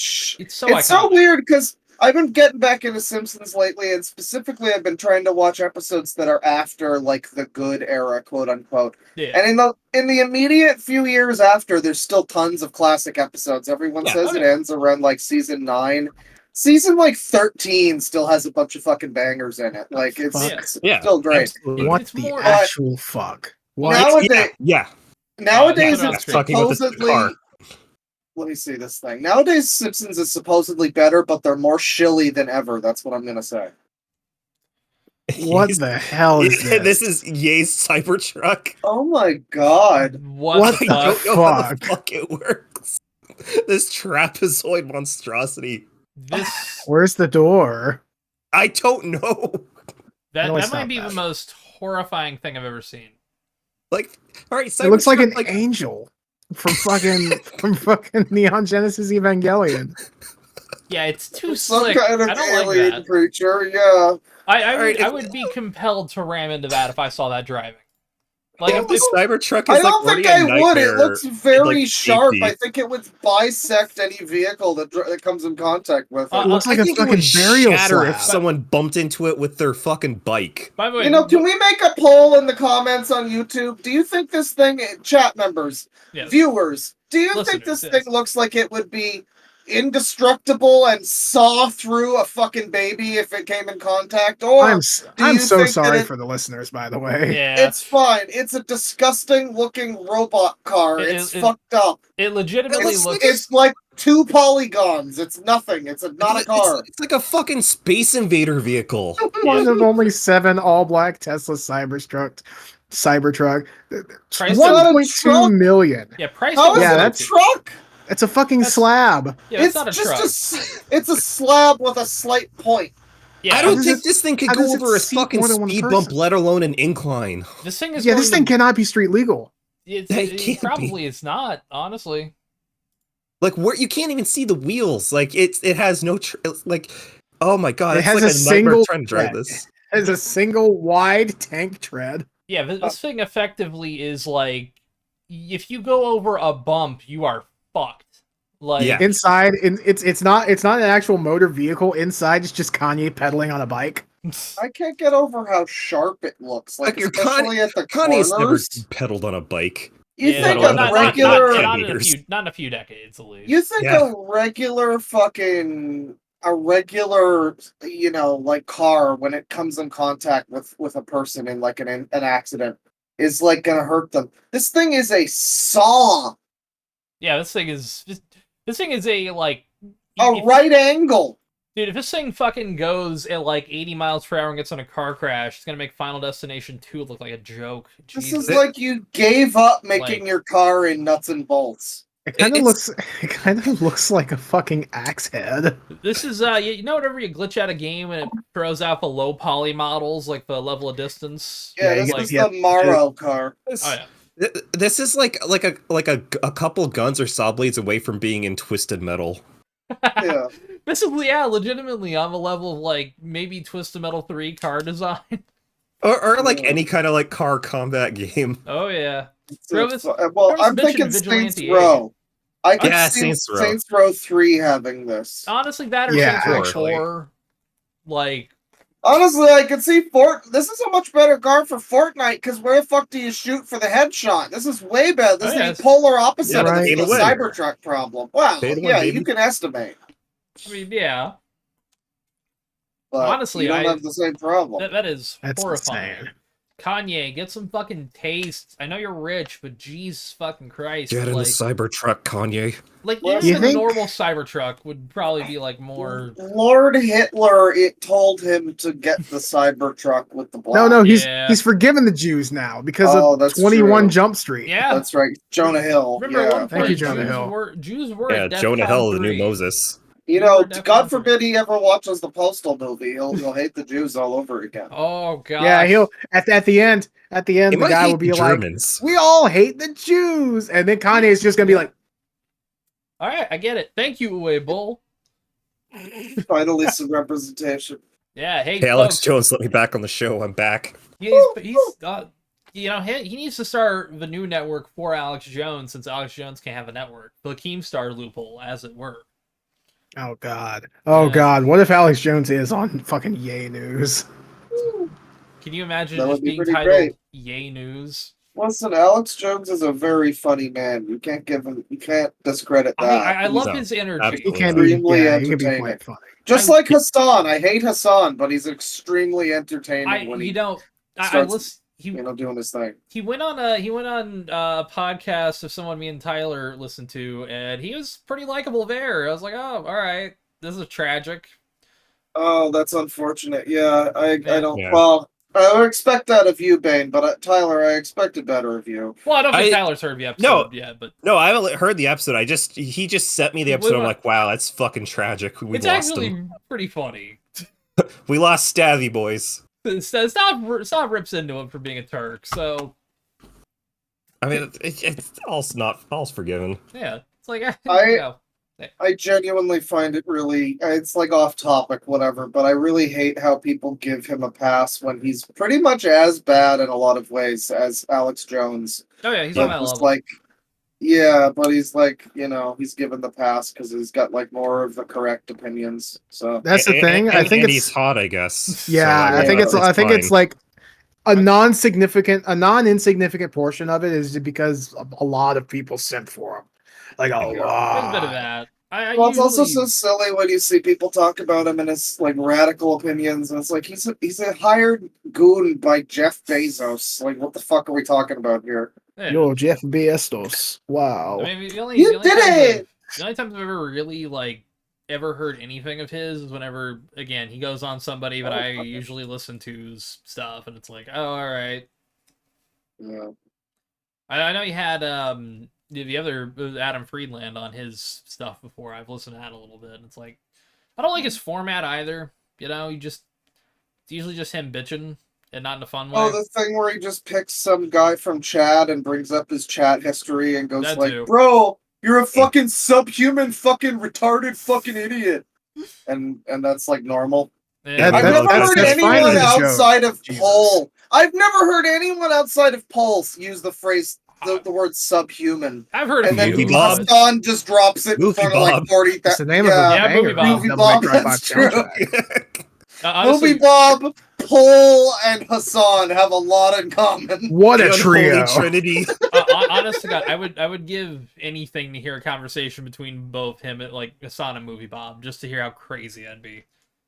so It's so iconic. weird because I've been getting back into Simpsons lately, and specifically, I've been trying to watch episodes that are after the good era, quote unquote. Yeah. And in the immediate few years after, there's still tons of classic episodes. Everyone Yeah, says okay. it ends around season 9. Season 13 still has a bunch of fucking bangers in it. It's Yeah, still great. absolutely. What It's the more- actual fuck? What? Nowadays, Yeah, nowadays Yeah, it's fucking with the supposedly. car. Let me see this thing. Nowadays, Simpsons is supposedly better, but they're more shilly than ever. That's what I'm gonna say. What the hell is this? This is Ye's Cybertruck. Oh my god! What What the the I fuck? don't know how the fuck? fuck it works. This trapezoid monstrosity. This Where's the door? I don't know. that No, it's that might not be that. the most horrifying thing I've ever seen. Like, all right, It looks like an Cybertruck, angel from fucking Neon Genesis Evangelion. Yeah, it's too Some slick. kind of I don't like alien that. creature. Yeah. I Alright, would be compelled to ram into that if I saw that driving. Like Yeah, if this Cybertruck I is don't like think already a I would. It nightmare looks in, very sharp. safety. I think it would bisect any vehicle that comes in contact with it. It looks like I a think it fucking would burial shatter slab. if someone bumped into it with their fucking bike. by the way, Can we make a poll in the comments on YouTube? Do you think this thing, chat members, Yes. viewers, do you think Listeners, this yes. thing looks like it would be indestructible and saw through a fucking baby if it came in contact? Or I'm you so think that sorry it- for the listeners, by the way. Yeah, it's fine. It's a disgusting looking robot car. It's It- fucked up. it legitimately It's looks. It's like 2 polygons. It's nothing. It's not a car. It's like a fucking Space Invader vehicle. One of only 7 all-black Tesla Cybertruck. Price not a 1.2 truck. million. Yeah, price. How is Yeah, it a that's- truck? It's a fucking That's- slab. Yeah, it's It's not a just truck. it's a slab with a slight point. Yeah, I don't does think it- this thing could how go does it over a seat fucking more than one speed person? bump, let alone an incline. this thing is. Yeah, going this thing to- cannot be street legal. It's, It it can't probably be. it's not. Honestly, Like, where you can't even see the wheels. Like, it has no like. Oh my god, It it's has like a a nightmare single trying to drive tread. this. It has a single wide tank tread. yeah. This thing effectively is like, if you go over a bump, you are fucked. Like, Yeah. Inside, it's not an actual motor vehicle. Inside, it's just Kanye pedaling on a bike. I can't get over how sharp it looks. Like Like, especially at the Kanye's never corners. pedaled on a bike. You yeah, think not- a not- regular not- not in a few decades at least. you think Yeah. a regular fucking car when it comes in contact with a person in an accident is gonna hurt them. This thing is a saw. Yeah, this thing is a like A if- right angle. Dude, if this thing fucking goes at 80 miles per hour and gets on a car crash, it's gonna make Final Destination 2 look like a joke. This Jesus. is like you gave up making Like- your car in nuts and bolts. It kind of looks like a fucking axe head. This is you know, whenever you glitch out a game and it throws out the low poly models, like the level of distance. Yeah, Yeah, this you is get- the Morrow car. Oh yeah. This is like a couple guns or saw blades away from being in Twisted Metal. Yeah. This is legitimately on the level of like maybe Twisted Metal 3 car design. Or like any kind of like car combat game. Oh yeah. Well, throw this I'm bitch thinking in Saints Vigilante Row. I could Yeah, see Saints Row. Saints Row 3 having this. Honestly, that or Yeah, Saints Row actually. 4. Like, Honestly, I could see This is a much better car for Fortnite, because where the fuck do you shoot for the headshot? This is way better. This Oh, is yes. the polar opposite Yeah, of right. the Pay to win. Cybertruck problem. Wow, Pay to win, yeah, baby. you can estimate. I mean, yeah. But Honestly, you don't I- have the same problem. That is That's horrifying. insane. Kanye, get some fucking taste. I know you're rich, but jeez fucking Christ. Get in like, the Cybertruck, Kanye. like Well, even you a think- normal Cybertruck would probably be like more. Lord Hitler, it told him to get the Cybertruck with the black. No, Yeah. he's forgiven the Jews now because Oh, of that's 21 true. Jump Street. Yeah. That's right, Jonah Hill. Remember, at yeah. one Thank point, you, Jonah Hill. Jews were Yeah, at DEF Jonah CON Hill, the new 3. Moses. You We know, were definitely God forbid he ever watches the Postal movie. He'll hate the Jews all over again. Oh god. Yeah, he'll at the end, He the might guy hate will be the like, Germans. "We all hate the Jews," and then Kanye's just gonna be like, All right, I get it. Thank you, Uwe Bull. Finally, some representation. Yeah, hey, Hey, Alex folks, Jones, let me back on the show. I'm back. he's you know, he needs to start the new network for Alex Jones, since Alex Jones can't have a network. The Keemstar loophole, as it were. "Oh God, Yeah. God, what if Alex Jones is on fucking Yay News?" Can you imagine That it would just be being pretty titled great. Yay News? Listen, Alex Jones is a very funny man. You can't discredit that. I love No, his energy. He absolutely. can be, Extremely yeah, he can be entertaining. quite funny. Just like Hassan. I hate Hassan, but he's extremely entertaining when he I starts, listen. doing his thing. He went on a podcast of someone me and Tyler listened to, and he was pretty likable there. I was like, oh, all right, this is tragic. Oh, that's unfortunate. Yeah, I don't. Yeah. Well, I would expect that of you, Bane, but Tyler, I expected better of you. Well, I don't think I- Tyler's heard the episode yet, but No, I haven't heard the episode. He just sent me the episode. I'm like, wow, that's fucking tragic. We it's lost actually him. pretty funny. We lost Stavy boys. Stop rips into him for being a Turk, so I mean, it's all's forgiven. yeah, it's like I- you know. I genuinely find it really, it's like off topic, whatever, but I really hate how people give him a pass when he's pretty much as bad in a lot of ways as Alex Jones. Oh yeah, he's But on that just level. like, yeah, but he's like, he's given the pass because he's got like more of the correct opinions. So That's the thing. I think and it's he's hot, I guess. yeah. So, I think it's fine. like a non-insignificant portion of it is because a lot of people sent for him, like a There's a bit of lot. that. I well, it's also so usually- silly when you see people talk about him and his like radical opinions, and it's like he's a hired goon by Jeff Bezos. Like, what the fuck are we talking about here? yeah. Yo, Jeff Bezos. Wow. I mean, the only You times did it! The only times I've ever really ever heard anything of his is whenever, again, he goes on somebody that I usually listen to's stuff, and it's like, oh, all right. Yeah. I know he had the other Adam Friedland on his stuff before. I've listened to that a little bit, and it's like, I don't like his format either. It's usually just him bitching and not in a fun way. Oh, the thing where he just picks some guy from Chad and brings up his chat history and goes That like, too. "Bro, you're a fucking subhuman, fucking retarded, fucking idiot," and that's like normal. Yeah. I've That's- never heard that's fine anyone as a joke. outside of Jesus. Paul. I've never heard anyone outside of Paul use the phrase, the word subhuman. I've heard of And then Movie you. Bob. Hassan just drops it in Movie front of like Bob. 40,000. It's the name Yeah, of a banger. Movie Bob. Double Movie Bob, Make Right that's Bob true. soundtrack. Honestly, Movie Bob, Paul, and Hassan have a lot in common. What a The trio. unholy Trinity. honest to God, I would give anything to hear a conversation between both him and like Hassan and Movie Bob, just to hear how crazy that'd be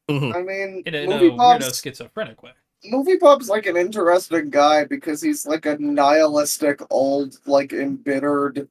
Mhm. I mean, in a Movie weirdo Bob's schizophrenic way. Movie Bob's like an interesting guy because he's like a nihilistic, old, like embittered.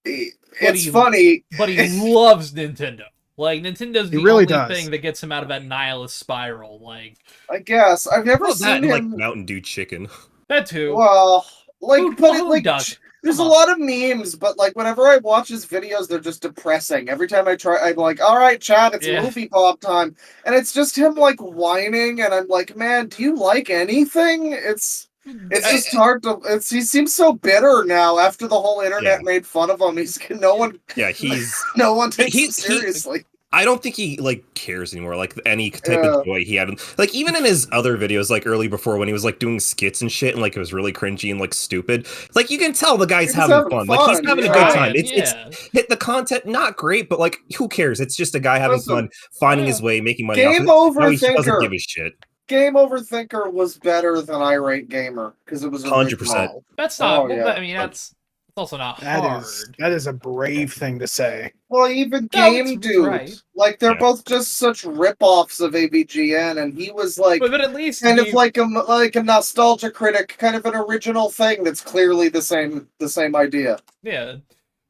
It's he- funny. But he loves Nintendo. Like Nintendo's the He really only does. thing that gets him out of that nihilist spiral. Like I guess I've never Well, that seen and, like him. Mountain Dew chicken. that too. Well, like, Who- but it, who like, doesn't? There's a lot of memes, but like whenever I watch his videos, they're just depressing. Every time I try, I'm like, all right, Chad, it's movie pop time. And it's just him like whining, and I'm like, man, do you like anything? It's just hard to. He seems so bitter now after the whole internet made fun of him. No one takes him seriously. I don't think he like cares anymore. Like any type of joy he had, like even in his other videos, like early before when he was like doing skits and shit, and like it was really cringy and like stupid. Like you can tell the guy's having fun. Like he's having a good time. It's the content not great, but like who cares? It's just a guy having fun, finding his way, making money. Game Over he Thinker doesn't give a shit. Game Over Thinker was better than Irate Gamer because it was 100%. That's not. I mean, that's also not hard. That is a brave thing to say. Well, even Game Dude, like they're both just such rip-offs of AVGN, and he was like, but at least kind of like a nostalgia critic, kind of an original thing that's clearly the same idea. Yeah,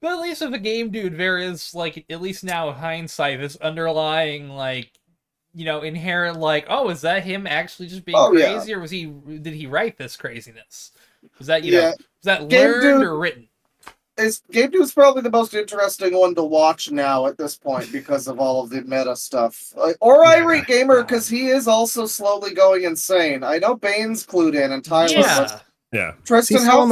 but at least with a Game Dude, there is like at least now hindsight, this underlying like, you know, inherent like, oh, is that him actually just being crazy, or did he write this craziness? Was that know, was that learned or written? Game Dude's probably the most interesting one to watch now at this point because of all of the meta stuff. Or Irate Gamer, because he is also slowly going insane. I know Bane's clued in and Tyler. Yeah. Tristan, how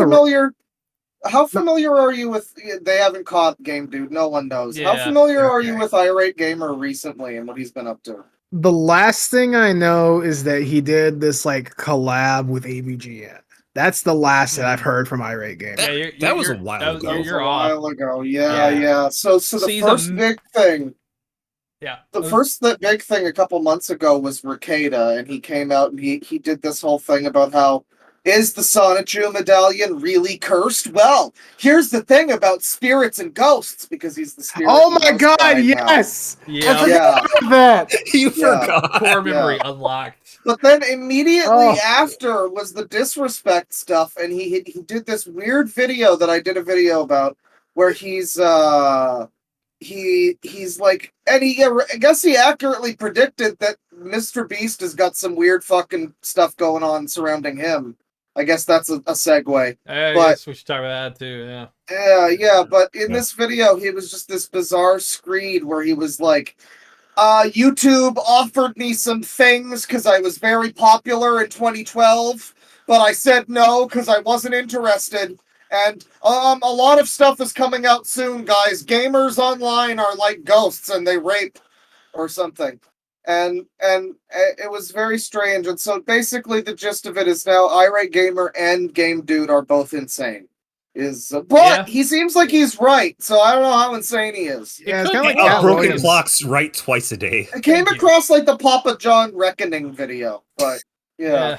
familiar are you with... They haven't caught Game Dude. No one knows. How familiar are you with Irate Gamer recently and what he's been up to? The last thing I know is that he did this like collab with AVGN. That's the last that I've heard from Irate Gamer. That was a while ago. That was a while ago. Yeah. So the first big thing. Yeah. The first big thing a couple months ago was Ricada, and he came out and he did this whole thing about how is the Sonichu medallion really cursed? Well, here's the thing about spirits and ghosts, because he's the spirit. Oh my god, yes! Yeah. I forgot about that. You forgot. Core memory unlocked. But then immediately after was the disrespect stuff, and he did this weird video that I did a video about, where he's like, and I guess he accurately predicted that MrBeast has got some weird fucking stuff going on surrounding him. I guess that's a segue. I guess we should talk about that too, Yeah, but in this video, he was just this bizarre screed where he was like, YouTube offered me some things because I was very popular in 2012, but I said no because I wasn't interested. And a lot of stuff is coming out soon, guys. Gamers online are like ghosts and they rape or something. And it was very strange. And so basically the gist of it is now Irate Gamer and Game Dude are both insane. But he seems like he's right, so I don't know how insane he is. Yeah, it's kind of like broken clocks right twice a day. I came across like the Papa John Reckoning video, but well,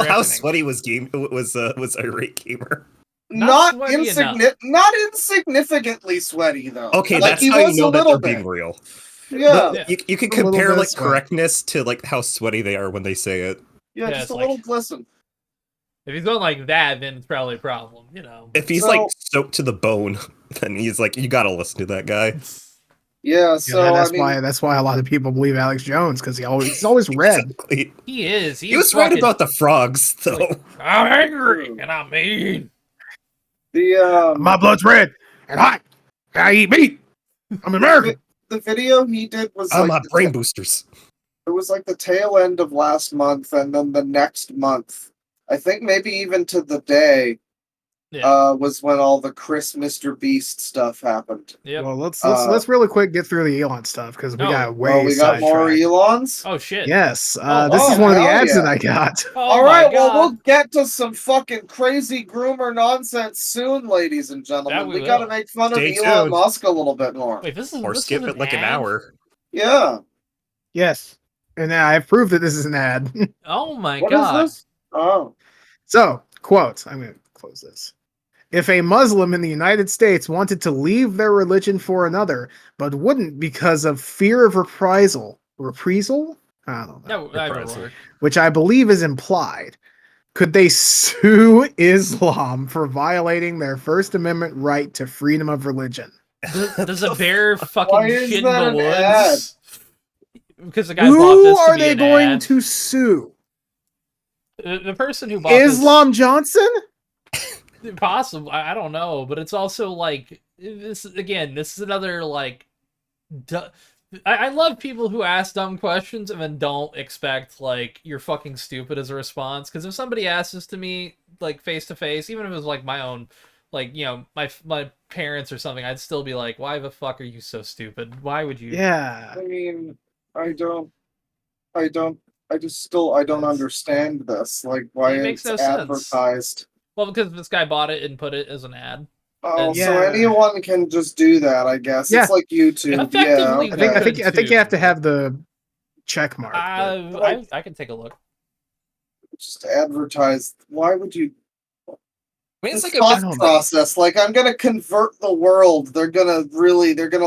how sweaty was Irate Gamer? Not insignificantly sweaty though. Okay, like, that's how you know that they're being real. Yeah, you can compare like correctness to like how sweaty they are when they say it. Yeah, just a little glisten. If he's going like that, then it's probably a problem, you know. If he's like soaked to the bone, then he's like, you gotta listen to that guy. Yeah, so that's why a lot of people believe Alex Jones, because he's always red. Exactly. He is. He was right about the frogs, though. Like, I'm angry and I'm mean. My blood's red and hot. I eat meat. I'm American. The video he did was like brain boosters. It was like the tail end of last month, and then the next month, I think maybe even to the day, was when all the MrBeast stuff happened. Yeah. Well, let's really quick get through the Elon stuff because we got we got more Elons. Oh shit! Yes, this is one of the ads that I got. All right, well we'll get to some fucking crazy groomer nonsense soon, ladies and gentlemen. We got to make fun of Elon Musk a little bit more. Wait, or skip it like an hour. Yeah. Yes, and I've proved that this is an ad. Oh my god! What is this? Oh. So, quote. I'm going to close this. If a Muslim in the United States wanted to leave their religion for another, but wouldn't because of fear of reprisal? I don't know. Which I believe is implied. Could they sue Islam for violating their First Amendment right to freedom of religion? Does a bear fucking shit in the woods? Because the guy Who bought this are they going to sue? The person who bought Islam Johnson? Possible. I don't know, but it's also like this again. This is another like. I love people who ask dumb questions and then don't expect like you're fucking stupid as a response. Because if somebody asks this to me like face to face, even if it was like my own, like my parents or something, I'd still be like, why the fuck are you so stupid? Why would you? Yeah. I mean, I don't understand this. Like, why It makes it's no sense. advertised. Well, because this guy bought it and put it as an ad. Oh, And- so Yeah. anyone can just do that, I guess. Yeah. It's like YouTube. Effectively, Yeah, I think okay. I think you have to have the check mark. but- I can take a look. Just advertise. Why would you? I mean, it's This like a I thought don't know. process. Like, I'm gonna convert the world. They're gonna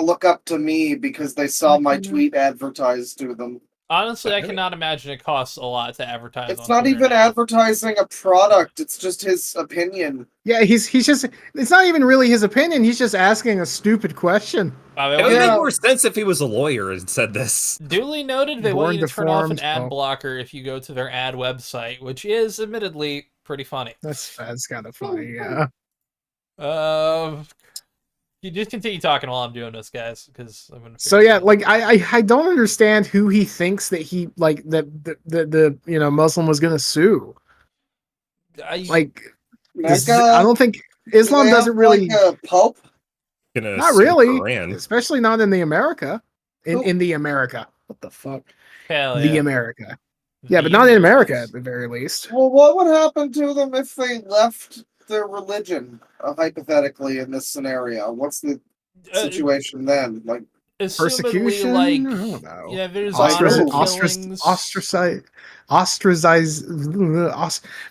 look up to me because they saw my tweet advertised to them. Honestly, I cannot imagine it costs a lot to advertise. It's on not Twitter even now. advertising a product. It's just his opinion. Yeah, he's just. It's not even really his opinion. He's just asking a stupid question. Wow, they It want would you- make more sense if he was a lawyer and said this. Duly noted, they Born want you to turn off an deformed. ad Oh. blocker if you go to their ad website, which is admittedly pretty funny. That's kind of funny. Yeah. You just continue talking while I'm doing this, guys, because I'm gonna. So yeah, like I don't understand who he thinks that he like the Muslim was gonna sue. Like I don't think Islam doesn't really. Like a pope. Gonna Not sue really, Iran. especially not in the America. Who- In the America. What the fuck? Hell The yeah. America. Yeah, but not in America at the very least. Well, what would happen to them if they left their religion, hypothetically, in this scenario? What's the situation then? Like, Assumedly, Persecution? like, I don't know. yeah, there's Ostraciz- honor ostracized.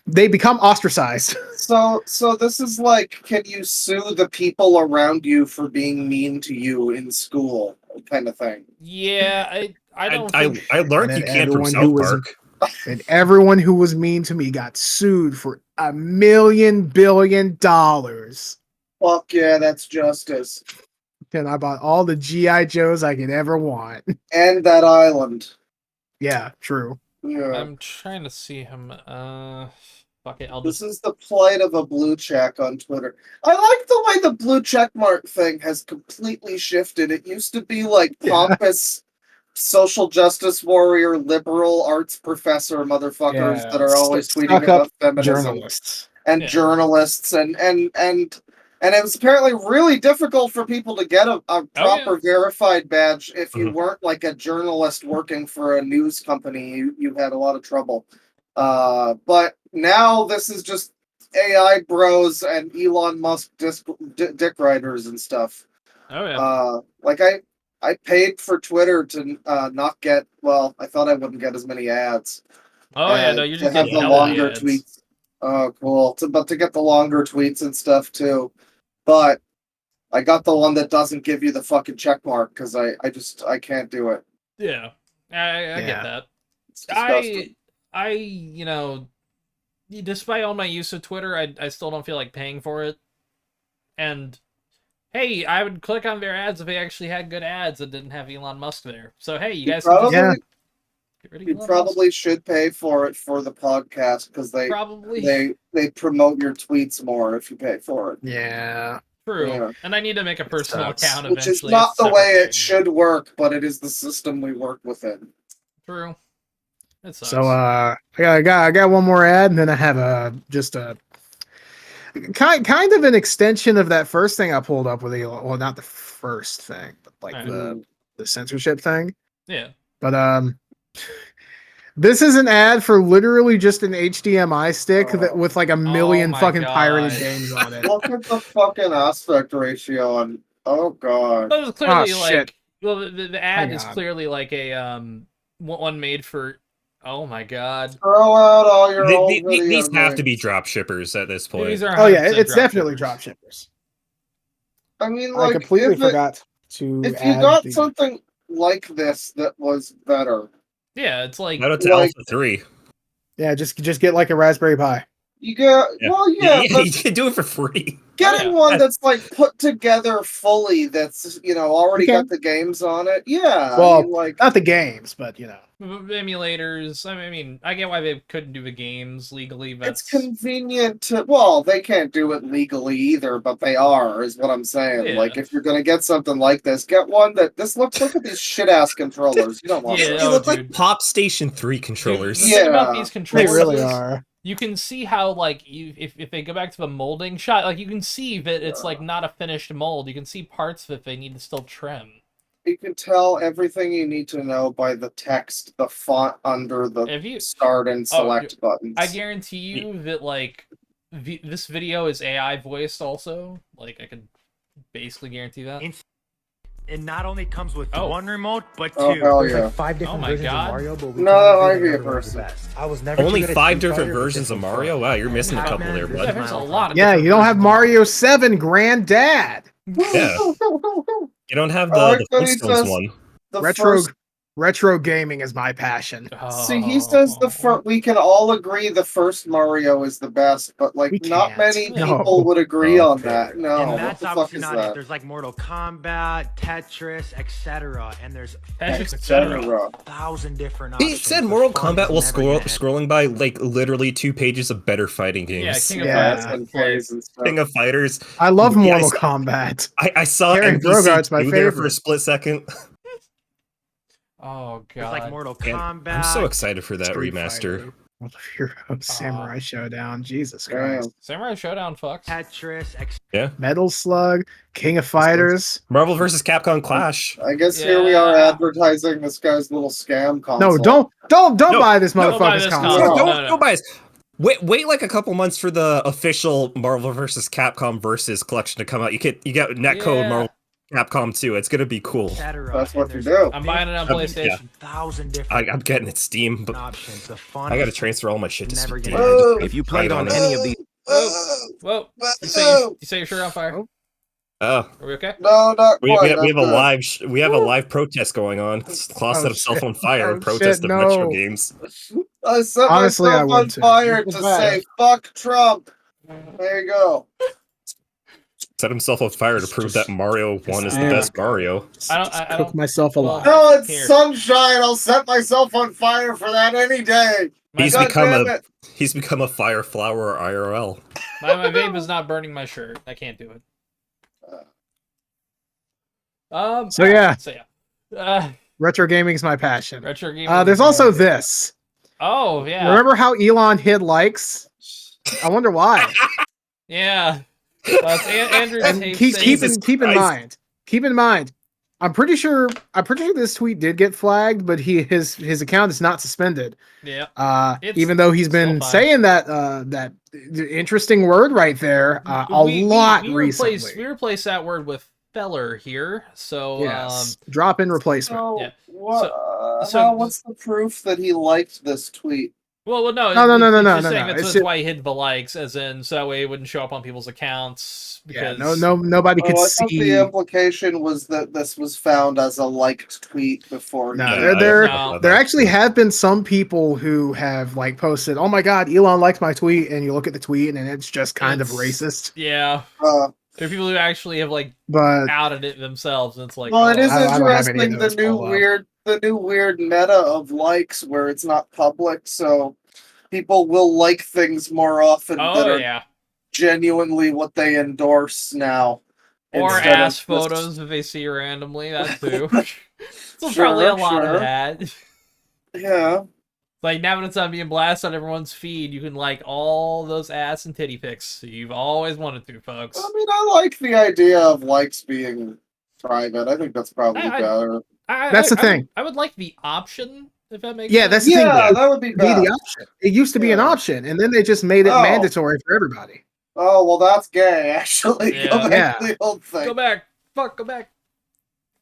They become ostracized. so this is like, can you sue the people around you for being mean to you in school, kind of thing? Yeah, I don't I think. learned And you then can't from everyone South who was- Park. And everyone who was mean to me got sued for $1 billion. Fuck yeah, that's justice. And I bought all the GI Joes I could ever want. And that island. Yeah, true. Yeah. I'm trying to see him. Fuck it, I'll This just. is the plight of a blue check on Twitter. I like the way the blue check mark thing has completely shifted. It used to be like Yeah. pompous social justice warrior, liberal arts professor motherfuckers Yeah, that are always tweeting stuck-up about feminism Journalists. and Yeah. journalists and it was apparently really difficult for people to get a proper verified badge if you weren't like a journalist working for a news company. You had a lot of trouble. But now this is just AI bros and Elon Musk dick riders and stuff. Oh yeah. Like I paid for Twitter to not get. Well, I thought I wouldn't get as many ads. Oh yeah. No, you're to just have getting the hella longer ads. tweets. Oh, cool. But to get the longer tweets and stuff too. But I got the one that doesn't give you the fucking check mark because I can't do it. Yeah, I Yeah. get that. It's disgusting. Despite all my use of Twitter, I still don't feel like paying for it. And hey, I would click on their ads if they actually had good ads that didn't have Elon Musk there. So hey, you guys can Probably, just Yeah. get rid of you Elon probably should pay for it for the podcast because Musk. they Probably promote your tweets more if you pay for it. Yeah. true. Yeah. And I need to make a personal sucks. account Which is eventually. not It's a the separate way it thing. should work, but it is the system we work within. True. It sucks. So I got one more ad, and then I have a kind of an extension of that first thing I pulled up with Elon. Well, not the first thing, but like Alright. the censorship thing. Yeah. But this is an ad for literally just an HDMI stick that with like a million my fucking God. pirated games on it. Look at the fucking aspect ratio on. Oh god. But it was clearly Oh, like, shit. well, the ad Hang is on. clearly like a one made for. Oh my God. Throw out all your old These video have to be games. drop shippers at this point. These are Oh yeah, 100% it's definitely dropshippers. drop shippers. I mean, I like, completely if it- forgot to. If you add got the- something like this that was better, Yeah, it's like Shout out to like- Alpha 3. Yeah, just get like a Raspberry Pi. You get but you can do it for free. getting one that's like put together fully, that's already got the games on it. Yeah, well, not the games, but emulators. I mean, I get why they couldn't do the games legally. But it's convenient to. Well, they can't do it legally either, but they are, is what I'm saying. Yeah. Like, if you're gonna get something like this, get one that look at these shit ass controllers. You don't want Yeah, those. They look like Pop Station 3 controllers. The thing about these controllers, they really are. You can see how, like, if they go back to the molding shot, like, you can see that it's like not a finished mold. You can see parts that they need to still trim. You can tell everything you need to know by the text, the font under the start and select buttons. I guarantee you that, like, this video is AI voiced also. Like, I can basically guarantee that. It not only comes with one remote, but two. Oh, hell There's yeah. like 5 different versions of Mario, but we that might be a person. I was never Only too good at 5 Street different Fighter, but versions this of was Mario? fun. Wow, you're missing a couple there, bud. Yeah, there's a lot of Yeah, different you don't have versions. Mario 7 Granddad. Yeah. You don't have I like the that he Flintstones says one. Retro gaming is my passion. See, he says we can all agree the first Mario is the best, but like not many people would agree on that. No, And what that's the fuck obviously is not that? it. There's like Mortal Kombat, Tetris, etc. And there's Etc. 1,000 different options. He said Mortal Kombat while scrolling by like literally 2 pages of better fighting games. King of Fighters. I love Mortal Kombat. I saw Karen NBC Brogart's my there for favorite. a split second. Oh god! It's like Mortal And Kombat. I'm so excited for that Street remaster. Hero Samurai Showdown. Jesus Christ. Samurai Showdown fucks. Tetris, Yeah. Metal Slug, King of Fighters. Marvel vs. Capcom Clash. I guess here we are advertising this guy's little scam console. No, don't buy this motherfucker's console. Don't buy this. Wait like a couple months for the official Marvel vs. Capcom versus collection to come out. You get netcode Marvel Capcom 2. It's gonna be cool. That's what you do. I'm buying it on PlayStation. 1,000 different I'm getting it Steam, but options. The I gotta transfer all my shit to Steam. If you played on any of these, Whoa! You say your shirt on fire? Oh, are we okay? No, not quite. We have a live protest going on. Klaus set himself on fire in protest of Metro games. I set myself on fire to say fuck Trump. There you go. Set himself on fire to prove that Mario 1 is the best Mario. I cook myself alive. No, it's sunshine. I'll set myself on fire for that any day. He's become a fire flower IRL. My vape is not burning my shirt. I can't do it. Retro gaming is my passion. Retro gaming. There's also this. Oh yeah. Remember how Elon hid likes? I wonder why. Yeah. Andrew and keep in mind. I'm pretty sure this tweet did get flagged, but his account is not suspended. Yeah. Even though he's been saying that interesting word right there recently. We replaced that word with feller here. So yes. Drop in replacement. So, what's the proof that he liked this tweet? Well, no. That's why he hid the likes, as in so that way it wouldn't show up on people's accounts. Because nobody could see. I thought the implication was that this was found as a liked tweet before. There actually have been some people who have like posted, "Oh my God, Elon liked my tweet," and you look at the tweet and it's just kind of racist. Yeah. There are people who actually have outed it themselves, and it's like, well, it is interesting the new weird meta of likes where it's not public, so people will like things more often that are genuinely what they endorse now. Or ass photos if they see randomly, that too. There's probably a lot of that. Yeah. Like now when it's on being blasted on everyone's feed, you can like all those ass and titty pics you've always wanted to, folks. I mean, I like the idea of likes being private. I think that's probably better. That's the thing. I would like the option, if that makes sense. That's the thing. That would be the option. It used to be an option, and then they just made it mandatory for everybody. Oh, well, that's gay, actually. Go back to the old thing. Go back. Fuck, go back.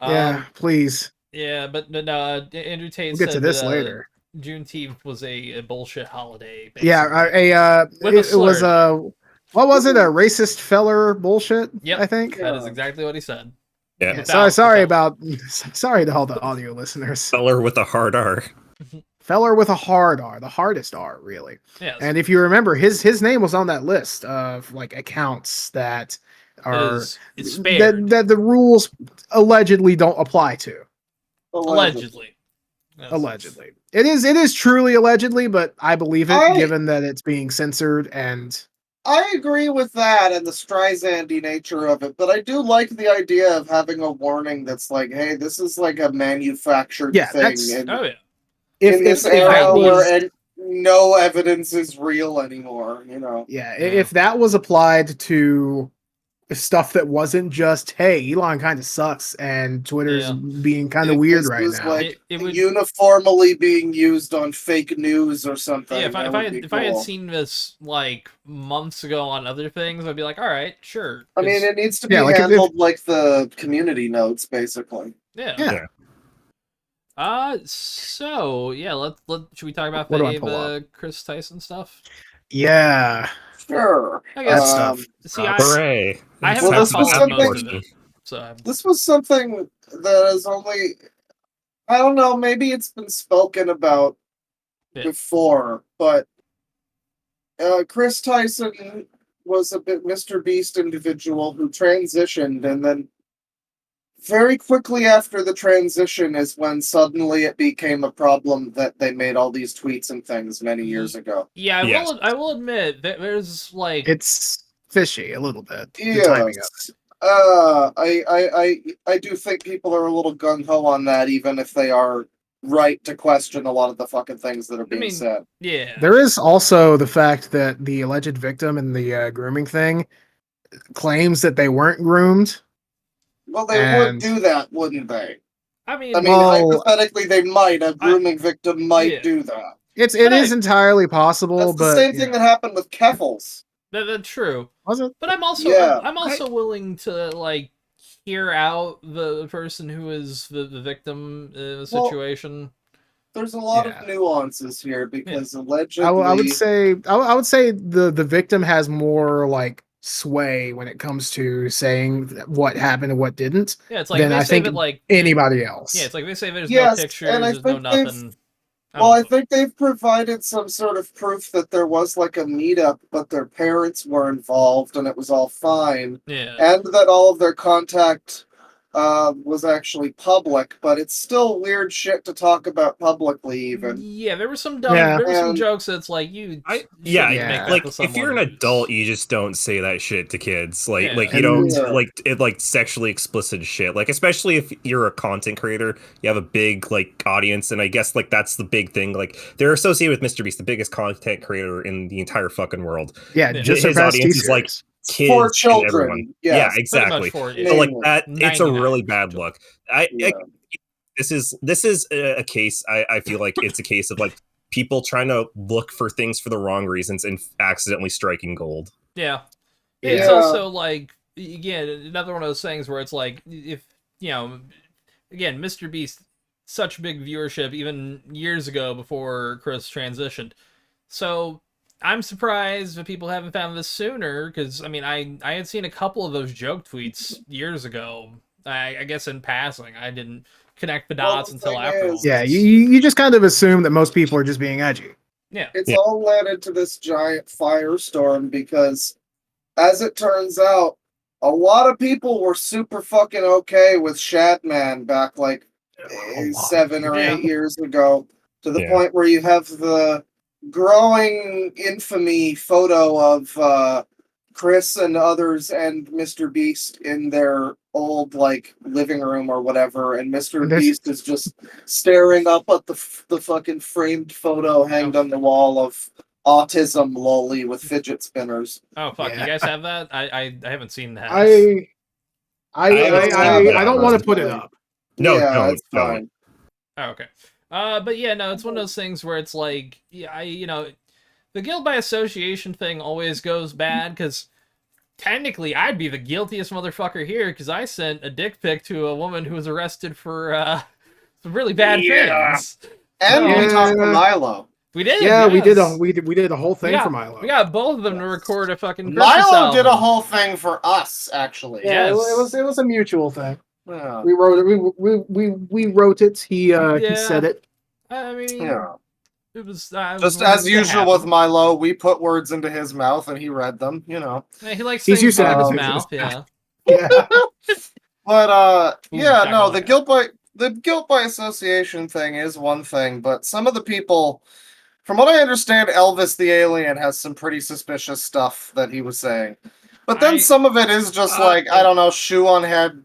Yeah, please. Yeah, but no, Andrew Tate we'll get to this later. Juneteenth was a bullshit holiday. Basically. Yeah, it was what was it? A racist feller bullshit? Yep, I think that is exactly what he said. Yeah. Sorry to all the audio listeners. Feller with a hard R. feller with a hard R, the hardest R, really. Yes. And if you remember, his name was on that list of like accounts that are it's spared. that the rules allegedly don't apply to. Allegedly. Yes. Allegedly. It is truly allegedly, but I believe it given that it's being censored. And I agree with that and the Streisand-y nature of it, but I do like the idea of having a warning that's like, hey, this is like a manufactured thing. Oh yeah. In this era where no evidence is real anymore, you know. Yeah, if that was applied to stuff that wasn't just, hey, Elon kind of sucks and Twitter's being kind of weird right now. Like it would uniformly being used on fake news or something. Yeah, if I had seen this like months ago on other things, I'd be like, all right, sure. I mean, it needs to be handled like the community notes, basically. Yeah. So yeah, let should we talk about the Chris Tyson stuff? Yeah. Sure. I guess stuff. See, hooray. I haven't this was something. So this was something that is only, I don't know, maybe it's been spoken about before, but Chris Tyson was a bit MrBeast individual who transitioned, and then very quickly after the transition is when suddenly it became a problem that they made all these tweets and things many years ago. Yeah, I will admit that there's like it's fishy a little bit. Yes. I do think people are a little gung ho on that, even if they are right to question a lot of the fucking things that are being said. Yeah. There is also the fact that the alleged victim in the grooming thing claims that they weren't groomed. Well, they would do that, wouldn't they? I mean, hypothetically, they might. A grooming victim might do that. It is entirely possible. That's but the same thing that happened with Keffels. That's true. Was it? But I'm also willing to like hear out the person who is the victim in the situation. Well, there's a lot of nuances here because allegedly, I would say the victim has more like sway when it comes to saying what happened and what didn't. Yeah, it's like than I think anybody else. Yeah, it's like they say there's no pictures, there's no nothing. I think they've provided some sort of proof that there was like a meetup, but their parents were involved and it was all fine. Yeah. And that all of their contact was actually public, but it's still weird shit to talk about publicly even. Yeah, there were some some jokes that's like make like if you're an adult, you just don't say that shit to kids. Like you don't like sexually explicit shit. Like especially if you're a content creator, you have a big like audience, and I guess like that's the big thing. Like they're associated with MrBeast, the biggest content creator in the entire fucking world. Yeah, just his audience is like kids for children. And everyone. Yeah, exactly. So like that, it's a really bad look. This is a case. I feel like it's a case of like people trying to look for things for the wrong reasons and accidentally striking gold. Yeah, it's also like again another one of those things where it's like if again MrBeast such big viewership even years ago before Chris transitioned, so. I'm surprised that people haven't found this sooner, because, I mean, I had seen a couple of those joke tweets years ago. I guess in passing. I didn't connect the dots until afterwards. Yeah, you just kind of assume that most people are just being edgy. Yeah. It's all led into this giant firestorm because, as it turns out, a lot of people were super fucking okay with Shadman back like 7 or 8 years ago, to the point where you have the growing infamy photo of Chris and others and MrBeast in their old like living room or whatever, and MrBeast is just staring up at the fucking framed photo hanged on the wall of autism lolly with fidget spinners. Oh fuck! You guys have that? I haven't seen that. I don't want to put it up. No, it's fine. Oh, okay. But yeah, no, it's one of those things where it's like, the guilt by association thing always goes bad, because technically I'd be the guiltiest motherfucker here, because I sent a dick pic to a woman who was arrested for some really bad things. And we talked to Milo. We did. Yeah, we did a whole thing for Milo. We got both of them to record a fucking Milo did a whole thing for us, actually. Yeah, it was a mutual thing. Yeah. We wrote it. We wrote it. He said it. I mean, It was just as usual with Milo. We put words into his mouth and he read them. You know, Yeah, he likes He's things used to out of his that. mouth. Yeah. Yeah. but Ooh, yeah, no, shakalaka. the guilt by association thing is one thing, but some of the people, from what I understand, Elvis the alien has some pretty suspicious stuff that he was saying. But then some of it is just like, I don't know, Shoe on Head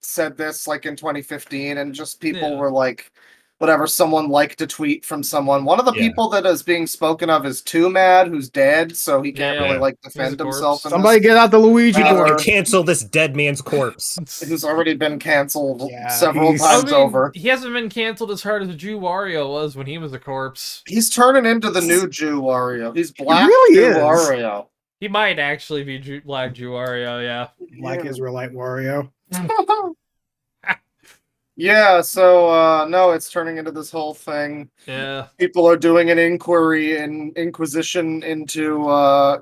said this like in 2015, and just people were like, whatever, someone liked a tweet from someone. One of the people that is being spoken of is Too Mad, who's dead, so he can't really like defend himself. Somebody get out the Luigi board. Cancel this dead man's corpse. Who's already been canceled several times over. He hasn't been canceled as hard as Jew Wario was when he was a corpse. He's turning into the new Jew Wario. He's Black really Jew is. Wario. He might actually be Black Jew Wario, yeah. Like Israelite Wario. Yeah, so no, it's turning into this whole thing. Yeah. People are doing an inquiry and inquisition into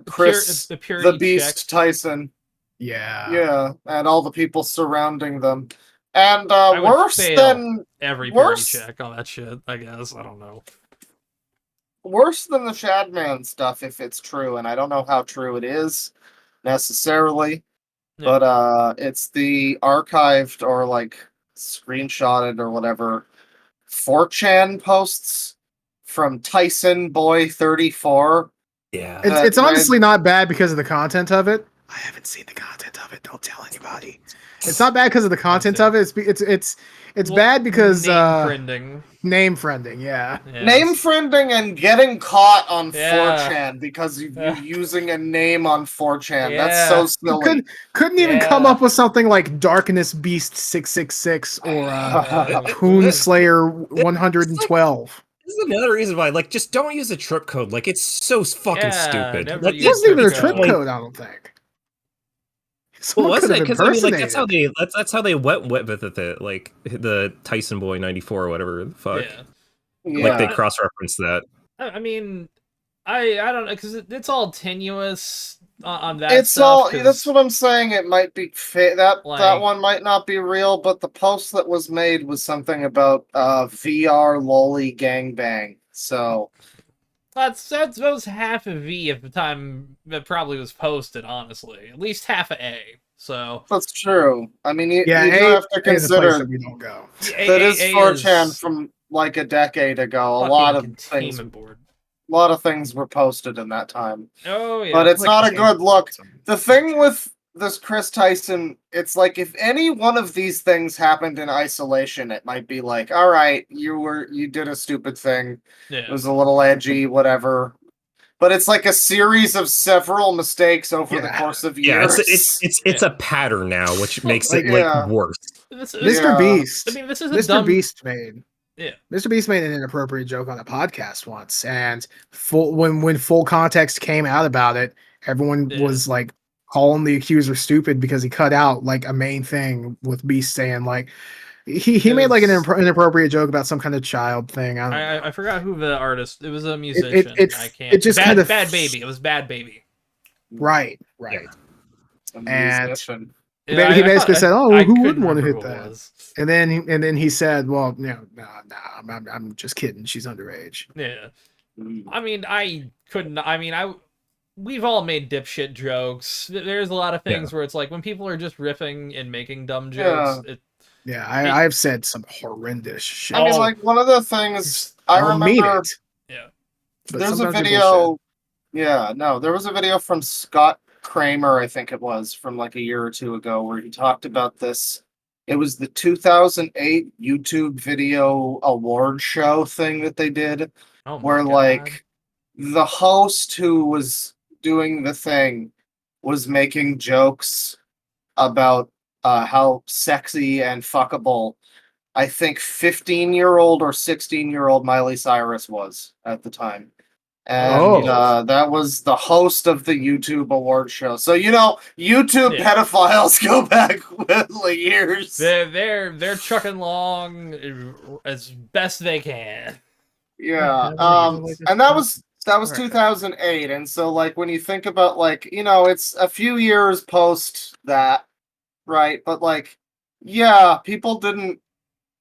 Chris the Beast Tyson. Yeah. Yeah, and all the people surrounding them. And I would worse fail than every parity check on that shit, I guess. I don't know. Worse than the Shadman stuff if it's true, and I don't know how true it is necessarily. Yeah. But it's the archived or like screenshotted or whatever 4chan posts from Tyson Boy 34. Yeah. It's honestly not bad because of the content of it. I haven't seen the content of it. Don't tell anybody. It's not bad because of the content of it. It's bad because name friending, yeah. Name friending and getting caught on 4chan because you're using a name on 4chan. That's so silly. Couldn't even come up with something like Darkness Beast 666 or Hoon Slayer 112. This is another reason why, like, just don't use a trip code. Like, it's so fucking stupid. It wasn't even a trip code, I don't think. Well, wasn't it? Because I mean, like, that's how they went with it, like the Tyson Boy 94 or whatever the fuck. Like they cross-reference that. I mean, I don't know, because it's all tenuous on that. It's all. That's what I'm saying. It might be that one might not be real, but the post that was made was something about VR lolly gangbang. So. That was half a V at the time that probably was posted, honestly. At least half a A. So that's true. I mean, you A have to consider we don't go. That is 4chan from like a decade ago. A lot of things were posted in that time. Oh yeah. But it's not a good look. The thing with this Chris Tyson, it's like if any one of these things happened in isolation, it might be like, all right, you did a stupid thing. It was a little edgy, whatever. But it's like a series of several mistakes over the course of years. Yeah, it's a pattern now, which makes it like worse. Mr. Beast. I mean, this is Mr. Beast made. Yeah. Mr. Beast made an inappropriate joke on a podcast once, and when full context came out about it, everyone was like calling the accuser stupid because he cut out like a main thing with Beast saying like he made like an inappropriate joke about some kind of child thing. I forgot who the artist. It was a musician. I can't. It just kind of Bad Baby. It was Bad Baby. Right. Yeah. And he basically said, "Oh, who wouldn't want to hit that?" And then he said, "Well, no, I'm just kidding. She's underage." Yeah. I mean, I couldn't. I mean, we've all made dipshit jokes. There's a lot of things where it's like when people are just riffing and making dumb jokes. I've said some horrendous shit. I mean, like one of the things I remember. Yeah. There's a video. Yeah, no, there was a video from Scott Kramer, I think it was, from like a year or two ago, where he talked about this. It was the 2008 YouTube video award show thing that they did, where like the host who was doing the thing was making jokes about how sexy and fuckable I think 15-year-old or 16-year-old Miley Cyrus was at the time. And that was the host of the YouTube award show. So, you know, YouTube pedophiles go back like years. They're chucking along as best they can. Yeah. And that was 2008. And so, like, when you think about, like, you know, it's a few years post that, right? But, like, yeah, people didn't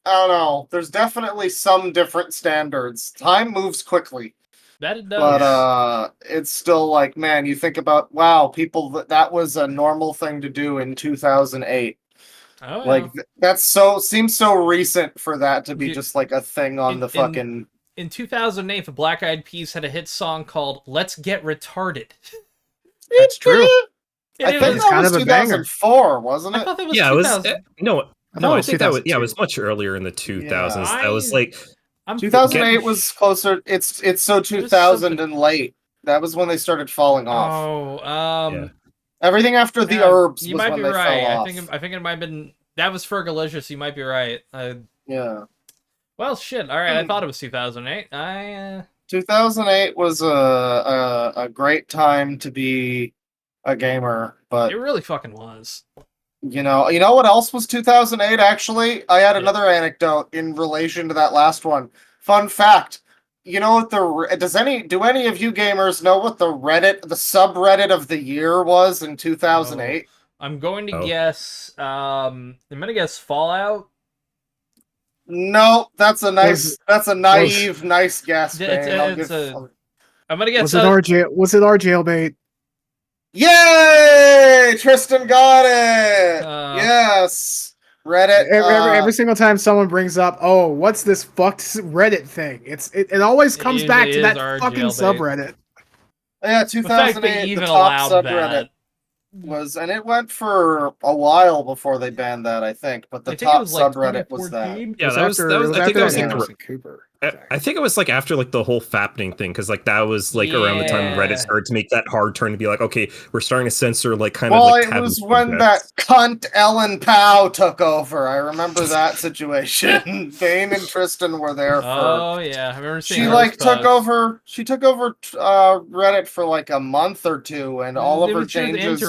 I don't know. There's definitely some different standards. Time moves quickly. That it does. But it's still like, man, you think about, wow, people, that was a normal thing to do in 2008. Oh, yeah. Like, seems so recent for that to be just like a thing on the fucking... In 2008, the Black Eyed Peas had a hit song called "Let's Get Retarded." That's true. I think that was 2004, wasn't it? I thought that was yeah, 2000. it was no. I think that was it was much earlier in the 2000s. Yeah. That was like 2008 was closer. It's so 2000 and late. That was when they started falling off. Oh, everything after the herbs. You was might when be they right. fell off. I think it might have been that was Fergalicious. You might be right. Yeah. Well, shit. All right, I thought it was 2008. 2008 was a great time to be a gamer, but it really fucking was. You know what else was 2008? Actually, I had another anecdote in relation to that last one. Fun fact: you know what do any of you gamers know what the subreddit of the year was in 2008? I'm going to guess. I'm gonna guess Fallout. No, that's a nice guess. I'm gonna guess. Was it our jailbait? Yay! Tristan got it. Yes, Reddit. Every single time someone brings up, oh, what's this fucked Reddit thing? It always comes back to that fucking subreddit. Yeah, 2008. The top subreddit was, and it went for a while before they banned that, I think. But the top subreddit was that. Yeah, that was I think that was like Cooper. I think it was like after like the whole fappening thing, because like that was like around the time Reddit started to make that hard turn to be like, okay, we're starting to censor like kind of. Well, it was when that cunt Ellen Powell took over. I remember that situation. Dane and Tristan were there for. Oh yeah, I remember seeing. She like took over. She took over Reddit for like a month or two, and all of her changes.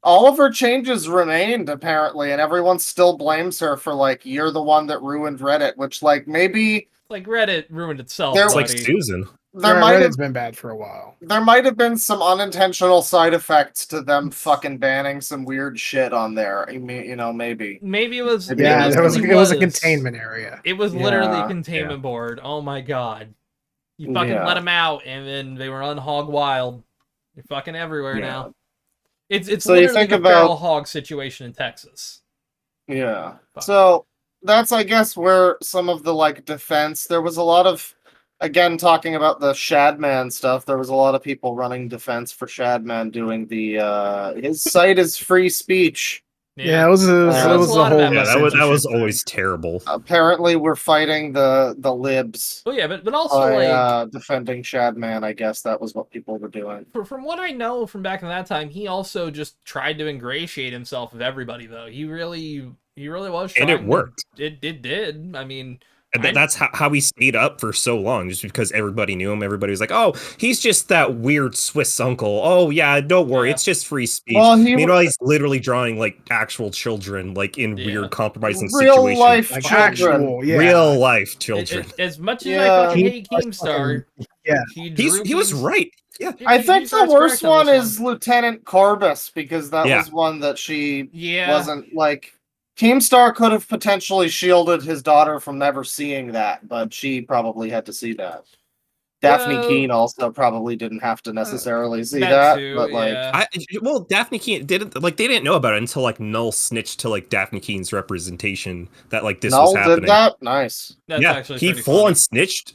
All of her changes remained apparently, and everyone still blames her for like, you're the one that ruined Reddit, which like maybe. Like Reddit ruined itself. It's like Susan. Reddit's been bad for a while. There might have been some unintentional side effects to them fucking banning some weird shit on there. Maybe. Maybe it was. Yeah, it was a containment area. It was literally a containment board. Oh my god. You fucking let them out, and then they run hog wild. They're fucking everywhere now. It's so literally the feral hog situation in Texas. Yeah. So that's, I guess, where some of the like defense. There was a lot of, again, talking about the Shadman stuff. There was a lot of people running defense for Shadman, doing the his site is free speech. Yeah, it was the whole. That was always terrible. Apparently, we're fighting the libs. Oh yeah, but also defending Shadman. I guess that was what people were doing. From what I know from back in that time, he also just tried to ingratiate himself with everybody. Though he really was trying. And it worked. It did. I mean. And that's how he stayed up for so long, just because everybody knew him. Everybody was like, "Oh, he's just that weird Swiss uncle." Oh yeah, don't worry, it's just free speech. Well, meanwhile, he's literally drawing like actual children, like in weird compromising real situations. Life like, children. Real life children. As much as I fucking hate Keemstar, he was right. Yeah, I think the worst one is Lieutenant Corbus, because that was one that she wasn't like. Keemstar could have potentially shielded his daughter from never seeing that, but she probably had to see that. Daphne Keene also probably didn't have to necessarily see that, too, but like, Daphne Keene didn't they didn't know about it until like Null snitched to like Daphne Keene's representation that like this was happening. Did that? Nice. That's he full on snitched.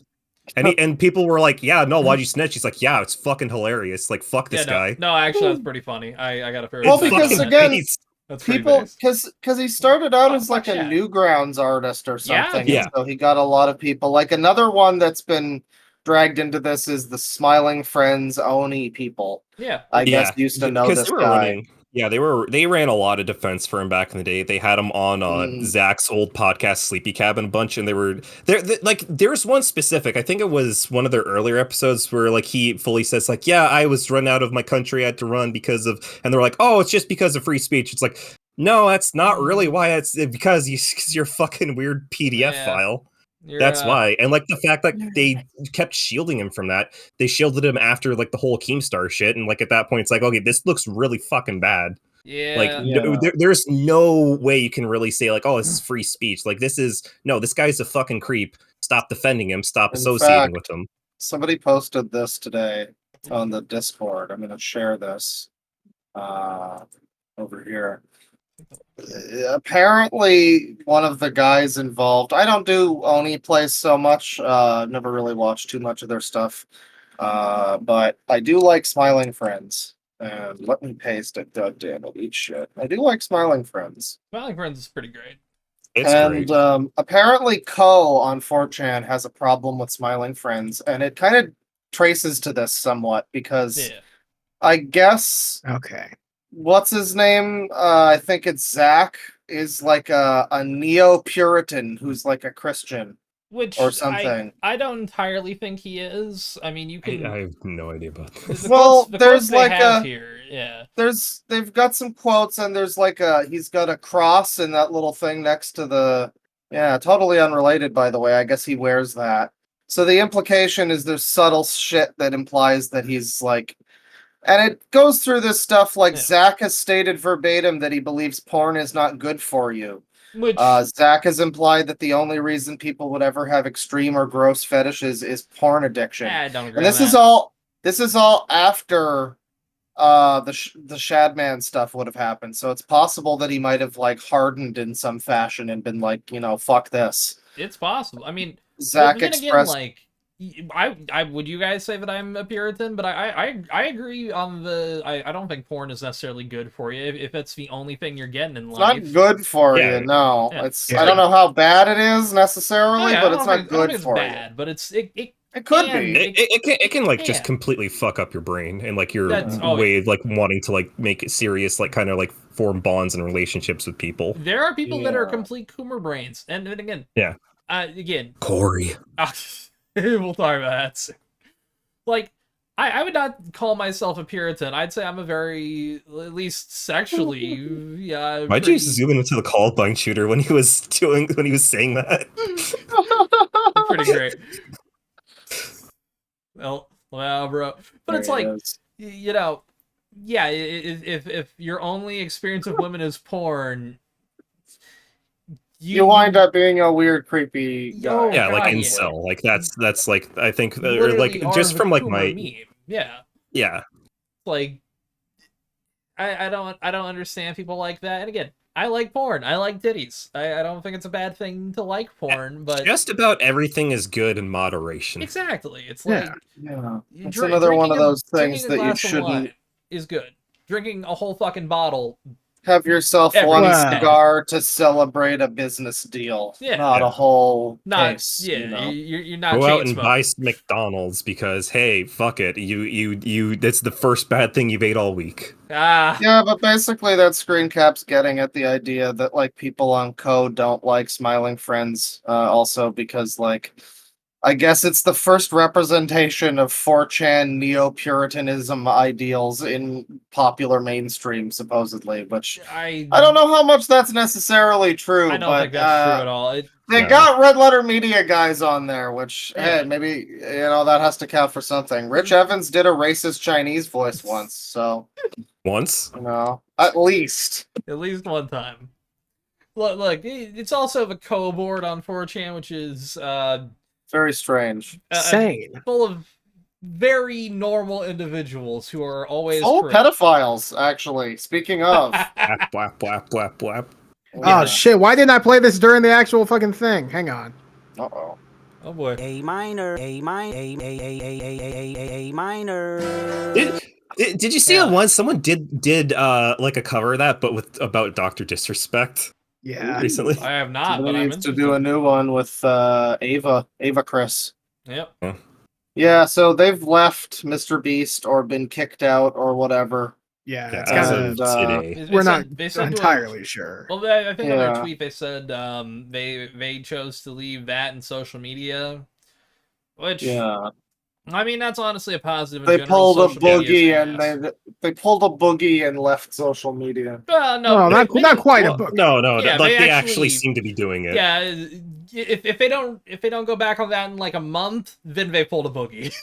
And people were like, "Yeah, no, why'd you snitch?" He's like, "Yeah, it's fucking hilarious. Like, fuck this guy." No, actually, that's pretty funny. I got a fair. Well, because again. That's people, because he started out as like a Newgrounds artist or something, and so he got a lot of people. Like another one that's been dragged into this is the Smiling Friends Oni people. Yeah, I guess used to know this guy. They ran a lot of defense for him back in the day. They had him on Zach's old podcast Sleepy Cabin a bunch, and they were like there's one specific, I think it was one of their earlier episodes where like he fully says like, yeah, I was run out of my country, I had to run because of, and they're like, oh, it's just because of free speech. It's like, no, that's not really why. It's because your fucking weird PDF file. That's why. And like the fact that they kept shielding him from that, they shielded him after like the whole Keemstar shit, and like at that point it's like, okay, this looks really fucking bad. Yeah. Like, there's no way you can really say, like, oh, this is free speech. Like, this guy's a fucking creep. Stop defending him. Stop associating with him. Somebody posted this today on the Discord. I'm going to share this over here. Apparently, one of the guys involved. I don't do Oni plays so much. Never really watched too much of their stuff. But I do like Smiling Friends. And let me paste it. God damn it, eat shit. I do like Smiling Friends. Smiling Friends is pretty great. It's great. Apparently, Co on 4chan has a problem with Smiling Friends, and it kind of traces to this somewhat because I guess what's his name? I think it's Zach, is like a neo-Puritan who's like a Christian. Which or something. I don't entirely think he is. I mean, you can. I have no idea about this. There's like they've got some quotes, and there's like he's got a cross in that little thing next to the. Yeah, totally unrelated, by the way. I guess he wears that. So the implication is there's subtle shit that implies that he's like. And it goes through this stuff like Zach has stated verbatim that he believes porn is not good for you. Which Zach has implied that the only reason people would ever have extreme or gross fetishes is porn addiction. I don't agree. And this is all after the Shadman stuff would have happened. So it's possible that he might have like hardened in some fashion and been like, fuck this. It's possible. I mean, Zach expressed I would you guys say that I'm a Puritan, but I agree on the I don't think porn is necessarily good for you if it's the only thing you're getting in life. It's not good for you, no. Yeah. It's I don't know how bad it is necessarily, but it's not good for you. But it could be. It can like just completely fuck up your brain and like your way of like wanting to like make it serious, like kind of like form bonds and relationships with people. There are people that are complete Coomer brains, and again, again, Corey. We'll talk about that soon. Like, I would not call myself a Puritan. I'd say I'm a very, at least sexually, Why'd you zoom into the Columbine shooter when he was saying that? Pretty great. Well, bro. But it's like, if your only experience with women is porn, you wind up being a weird, creepy guy. Yeah, like incel. Like that's like I think or like just from like my meme. Yeah. Like I don't understand people like that. And again, I like porn. I like titties. I don't think it's a bad thing to like porn, but just about everything is good in moderation. Exactly. It's like it's another one of those things that you shouldn't is good. Drinking a whole fucking bottle. Have yourself one cigar to celebrate a business deal, not a whole case. You're not go out and buy some McDonald's because hey, fuck it, you that's the first bad thing you've ate all week. Yeah, but basically that screen cap's getting at the idea that like people on code don't like Smiling Friends, also because like I guess it's the first representation of 4chan neo-Puritanism ideals in popular mainstream, supposedly, which I don't know how much that's necessarily true. I don't think that's true at all. They got Red Letter Media guys on there, which, hey, maybe, that has to count for something. Rich Evans did a racist Chinese voice once, so... Once? At least. At least one time. Look, it's also the co-board on 4chan, which is... very strange. Sane. Full of very normal individuals who are always pedophiles, actually. Speaking of. Blap, blap, blap, blap. Oh, shit. Why didn't I play this during the actual fucking thing? Hang on. Uh-oh. Oh, boy. A minor. A minor. Did you see it once? Someone did like a cover of that, but about Dr. Disrespect. Yeah, recently. I have not, but I'm to do a new one with Ava Chris. Yep. Yeah, so they've left MrBeast or been kicked out or whatever. Yeah, it's kind of we're not entirely sure. Well, I think on their tweet they said they chose to leave that in social media, which I mean that's honestly a positive. They pulled a boogie and they pulled a boogie and left social media. No, not quite a boogie. No, they actually seem to be doing it. Yeah, if they don't go back on that in like a month, then they pulled a boogie.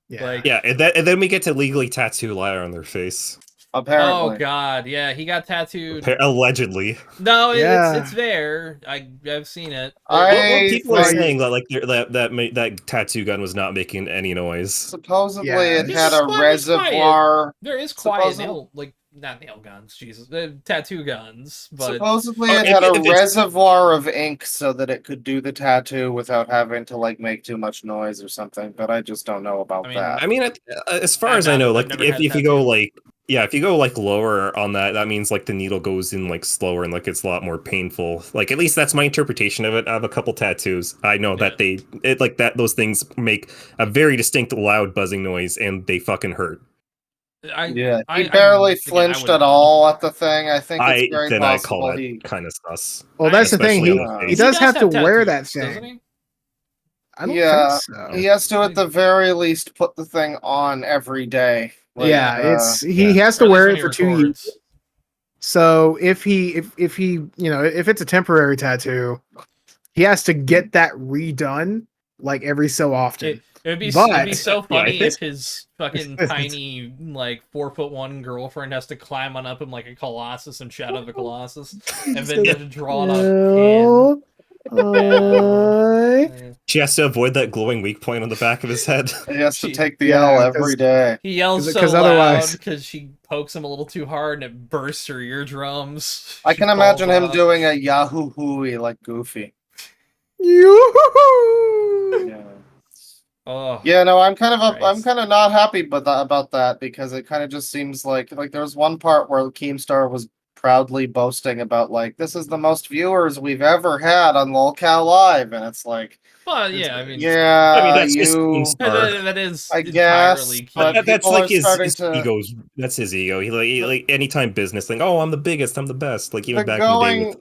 And then we get to legally tattoo liar on their face. Apparently. Oh God, yeah, he got tattooed. Allegedly. No, Yeah. it's there. I've seen it. What people are think- saying that like that tattoo gun was not making any noise. Supposedly Yeah, it it's had a quiet, it's quiet. reservoir. There is quiet Supposedly- nail, like not nail guns, Jesus, tattoo guns, but Supposedly Oh, it had if a it's- reservoir of ink so that it could do the tattoo without having to like make too much noise or something, but I just don't know about I mean, that. I mean, as far I've as I know, I've like never if had you go tattoo. like if you go like lower on that, that means like the needle goes in like slower and like it's a lot more painful. Like at least that's my interpretation of it. I have a couple tattoos. I know that those things make a very distinct loud buzzing noise and they fucking hurt. Yeah, he I barely again, I flinched wouldn't at know. all at the thing. I think it's very I call possible that he. kind of sus. Well, that's the thing. Especially He on the he face. does have to wear tattoos, that doesn't thing. he? I don't Yeah, think so. he has to at the very least put the thing on every day. Like, Yeah, he has Or to at least wear when it he for 2 years. records. So if he if it's a temporary tattoo, he has to get that redone like every so often. It'd be But- so funny Yeah, if his fucking tiny like 4'1" girlfriend has to climb on up him like a colossus and Shadow of the Colossus, and then to draw it on pin. She has to avoid that glowing weak point on the back of his head. he has to She- take the Yeah, L every day. He yells 'Cause- so 'cause loud otherwise- because she pokes him a little too hard and it bursts her eardrums. I She can imagine falls him off. doing a Yahoo hooey like Goofy. Yoo-hoo-hoo! Yeah. Oh, Yeah, no, I'm kind of I'm Christ. kind of not happy about that because it kind of just seems like there was one part where Keemstar was proudly boasting about like this is the most viewers we've ever had on LolCal Live, and it's like, well, yeah, I mean, yeah, I mean, that's just you. Keemstar. that is I entirely guess, key. but That's people like are his starting to- ego's. That's his ego. He like anytime business thing. Oh, I'm the biggest. I'm the best. Like even The back in the day going with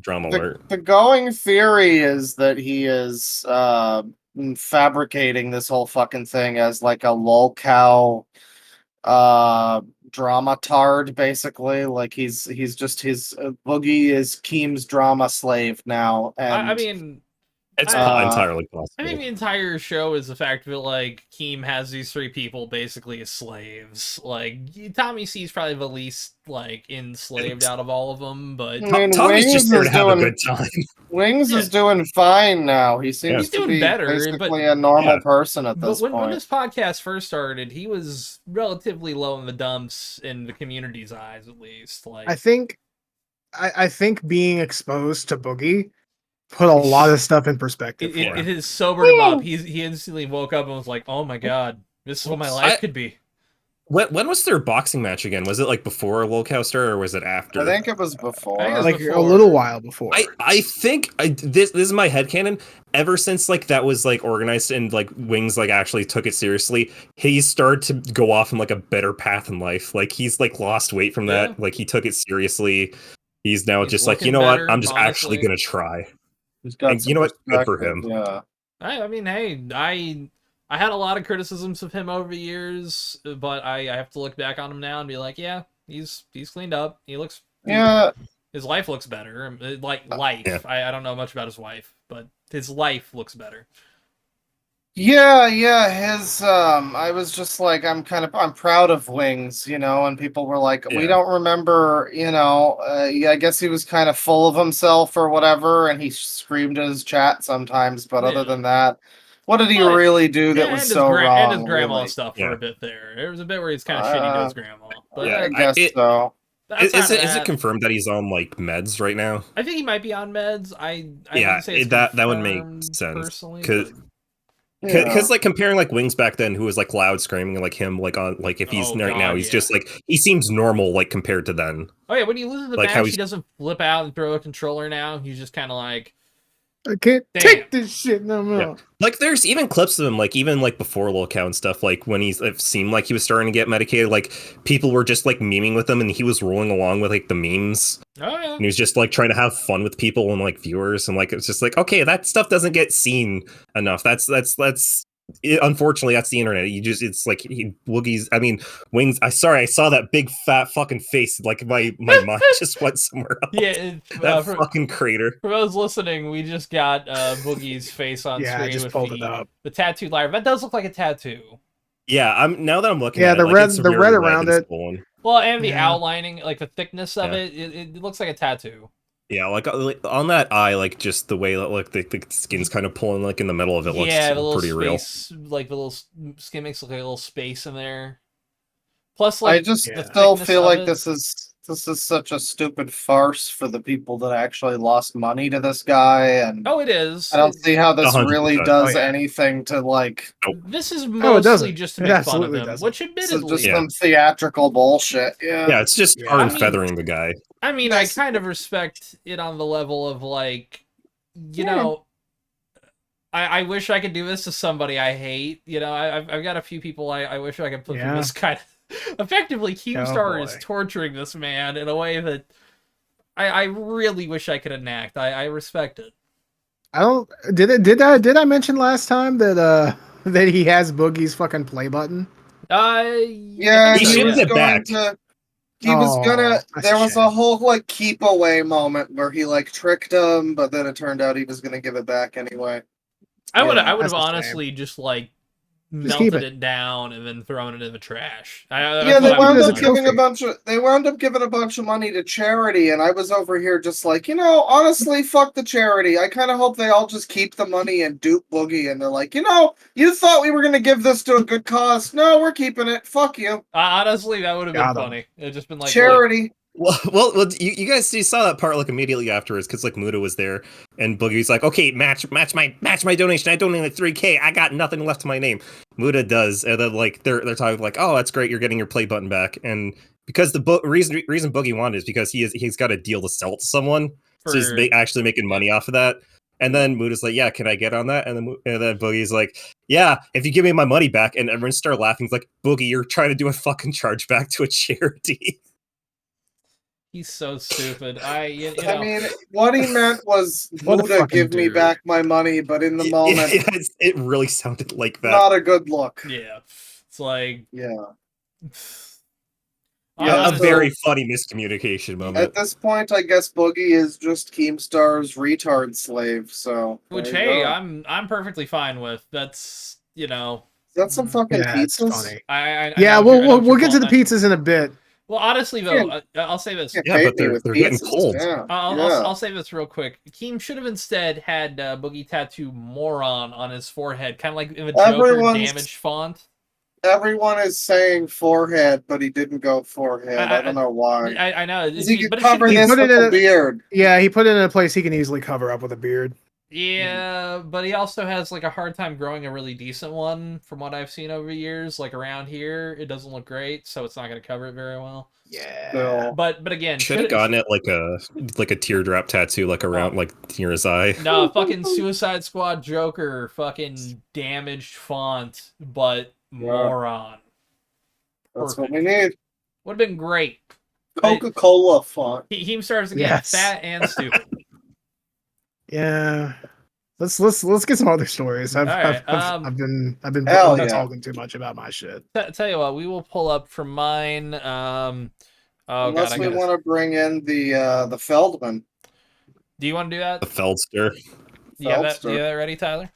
Drama the, Alert. the going theory is that he is fabricating this whole fucking thing as like a LolCal drama tard, basically. Like he's just his Boogie is Keem's drama slave now, and I mean, It's I- entirely possible. I think the entire show is the fact that like Keem has these three people basically as slaves. Like Tommy C's probably the least like enslaved out of all of them, but I mean, Tommy's Wings just there to is have a doing- good time. Wings Yeah. is doing fine now. He seems He's to doing be better, but- basically a normal Yeah. person at But this when point. this podcast first started, he was relatively low in the dumps in the community's eyes, at least. Like, I think being exposed to Boogie put a lot of stuff in perspective for it him. has sobered him up. He instantly woke up and was like, "Oh my god, this is what my life could be." When was their boxing match again? Was it like before LolCal started or was it after? I think it was before. I think it was Like before. a little while before. I think this is my headcanon. Ever since like that was like organized and like Wings like actually took it seriously, he started to go off in like a better path in life. Like he's like lost weight from that. Yeah. Like he took it seriously. He's now He's just like, looking you know what? better, I'm just actually honestly. gonna try. He's got And some you know what? Good for perspective, him. Yeah. I mean, hey, I had a lot of criticisms of him over the years, but I have to look back on him now and be like, yeah, he's cleaned up. He looks Yeah. His life looks better. Like life. Yeah. I don't know much about his wife, but his life looks better. Yeah, his I was just like I'm proud of Wings, and people were like, we Yeah. don't remember, I guess he was kind of full of himself or whatever, and he screamed in his chat sometimes, but other Yeah. than that, what did he Well, really do that Yeah, was and so his wrong? and his grandma really? stuff Yeah. for a bit there. There was a bit where he's kind of shitty to his grandma. But Yeah, I guess it- so. outside Is of it that, confirmed that he's on like meds right now? I think he might be on meds. I Yeah, wouldn't say it's that would make confirmed sense, personally. 'cause- but- Because like comparing like Wings back then, who was like loud screaming, and like him like on like if he's Oh, right now, God, he's yeah. just like he seems normal like compared to then. Oh yeah, when he loses the Like how match, he he's- doesn't flip out and throw a controller now. He's just kind of like, I can't Damn. take this shit no more. Yeah. Like there's even clips of him like even like before LolCal and stuff, like when it seemed like he was starting to get medicated, like people were just like memeing with him and he was rolling along with like the memes. oh yeah. And he was just like trying to have fun with people and like viewers, and like it's just like, okay, that stuff doesn't get seen enough. Unfortunately, that's the internet. It's like Wings. I saw that big fat fucking face. Like my mind just went somewhere else. Yeah, That for fucking crater. those listening, we just got Boogie's face on Yeah, I screen just with pulled it up. the tattooed liar. That does look like a tattoo. Yeah, now that I'm looking Yeah, at the it, like, red- it's the very red red around and it. swollen. Well, and the Yeah. outlining, like the thickness of Yeah. it looks like a tattoo. Yeah, like on that eye, like just the way that like the skin's kind of pulling like in the middle of it looks Yeah, the little pretty real. space, like the little skin makes look like a little space in there. Plus, like I just Yeah. still thickness feel of like it. this is such a stupid farce for the people that actually lost money to this guy, and Oh, it is. I don't see how this 100%. really does Oh, yeah. anything to like. This is Oh, it mostly doesn't. just to It make fun of absolutely him, doesn't. which This is admittedly, just Yeah. some theatrical bullshit. Yeah, it's just Yeah. tar and I mean- feathering the guy. I mean, That's- I kind of respect it on the level of like, you know, I wish I could do this to somebody I hate. You know, I've got a few people I wish I could put through Yeah. this kind of. Effectively, Keemstar is boy. torturing this man in a way that I really wish I could enact. I respect it. I don't. Did I mention last time that that he has Boogie's fucking play button? Yeah, He he should was get going back. to. He was Oh, gonna. that's There a was a shame. whole like keep away moment where he like tricked him, but then it turned out he was gonna give it back anyway. I would Yeah, have that's a shame. honestly just like Just keep melted it down and then thrown it in the trash. That's Yeah, what they I wound would've up as a done. giving a trophy. bunch of. They wound up giving a bunch of money to charity, and I was over here just like, honestly, fuck the charity. I kind of hope they all just keep the money and dupe Boogie, and they're like, you thought we were gonna give this to a good cause. No, we're keeping it. Fuck you, Honestly, that would have been Got him. funny. It just been like, look, charity. Well, you guys saw that part like immediately afterwards because like Muda was there and Boogie's like, okay, match my donation. I donated 3K. I got nothing left to my name. Muda does, and then like they're talking like, oh, that's great. You're getting your play button back, and because the reason Boogie wanted is because he's got a deal to sell to someone, so he's actually making money off of that. And then Muda's like, yeah, can I get on that? And then Boogie's like, yeah, if you give me my money back. And everyone started laughing. He's like, Boogie, you're trying to do a fucking chargeback to a charity. he's so stupid. You know, I mean, what he meant was, What a Muda, fucking give me dude. back my money, but in the moment, It really sounded like that. not a good look. yeah, it's like Yeah. A honestly, very funny miscommunication moment. At this point, I guess Boogie is just Keemstar's retard slave. So, which there you hey, go. I'm perfectly fine with. That's Is that some fucking Yeah, it's pizzas? funny. I Yeah, know what you're- I know what we'll you're get to the calling- pizzas in a bit. Well, honestly though, I'll say this. Can't Yeah, pay but me they're with getting pizzas. cold. Yeah. I'll say this real quick. Keem should have instead had Boogie tattoo moron on his forehead, kind of like in the Joker Everyone's- damage font. Everyone is saying forehead, but he didn't go forehead. I don't know why. I know, Because he could but it cover should be- this put it with in a a- beard. Yeah, he put it in a place he can easily cover up with a beard. Yeah, but he also has like a hard time growing a really decent one from what I've seen over years. Like around here, it doesn't look great, so it's not going to cover it very well. Yeah. So, But again, Should have gotten it like a teardrop tattoo, like around like near his eye. No, fucking Suicide Squad Joker, fucking damaged font, but moron. that's what we need. Would have been great. Coca-Cola font. Keemstar is again Yes. fat and stupid. Yeah. Let's get some other stories. I've been Hell yeah. talking too much about my shit. Tell you what, we will pull up from mine. Oh Unless god, we want to bring in the Feldman. Do you want to do that? The Feldster. Do you have that ready, Tyler?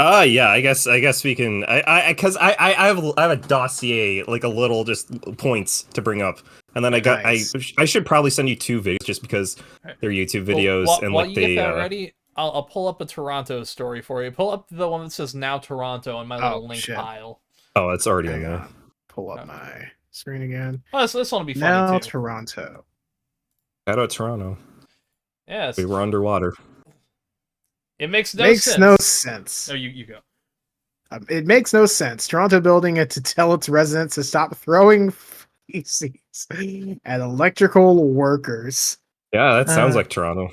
Yeah, I guess we can. Because I have a dossier, like a little just points to bring up, and then Nice. I should probably send you two videos just because they're YouTube videos and while like you get that ready, I'll pull up a Toronto story for you. Pull up the one that says "Now Toronto" in my little link shit. pile. Oh, it's already in Hang there. on. Pull up my screen again. Oh, so this one will be funny Now too. Toronto. Shout out Toronto. Yes, We were underwater. it makes no Makes sense. no sense. Oh, you go. It makes no sense. Toronto building it to tell its residents to stop throwing feces at electrical workers. Yeah, that sounds Uh, like Toronto.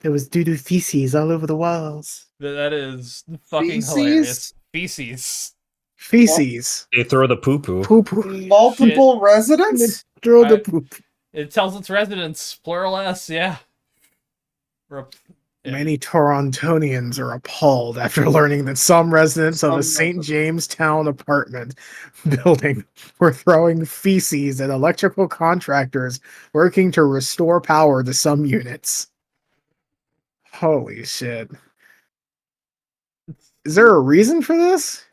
There was doo-doo feces all over the walls. That is fucking Feces? hilarious. Feces. Feces. They throw the poo poo. Poo poo. Multiple residents? Throw the I- poop. It tells its residents, plural S, yeah. Yeah. Many Torontonians are appalled after learning that some residents of Some the St. residents. Jamestown apartment building were throwing feces at electrical contractors working to restore power to some units. Holy shit. Is there a reason for this?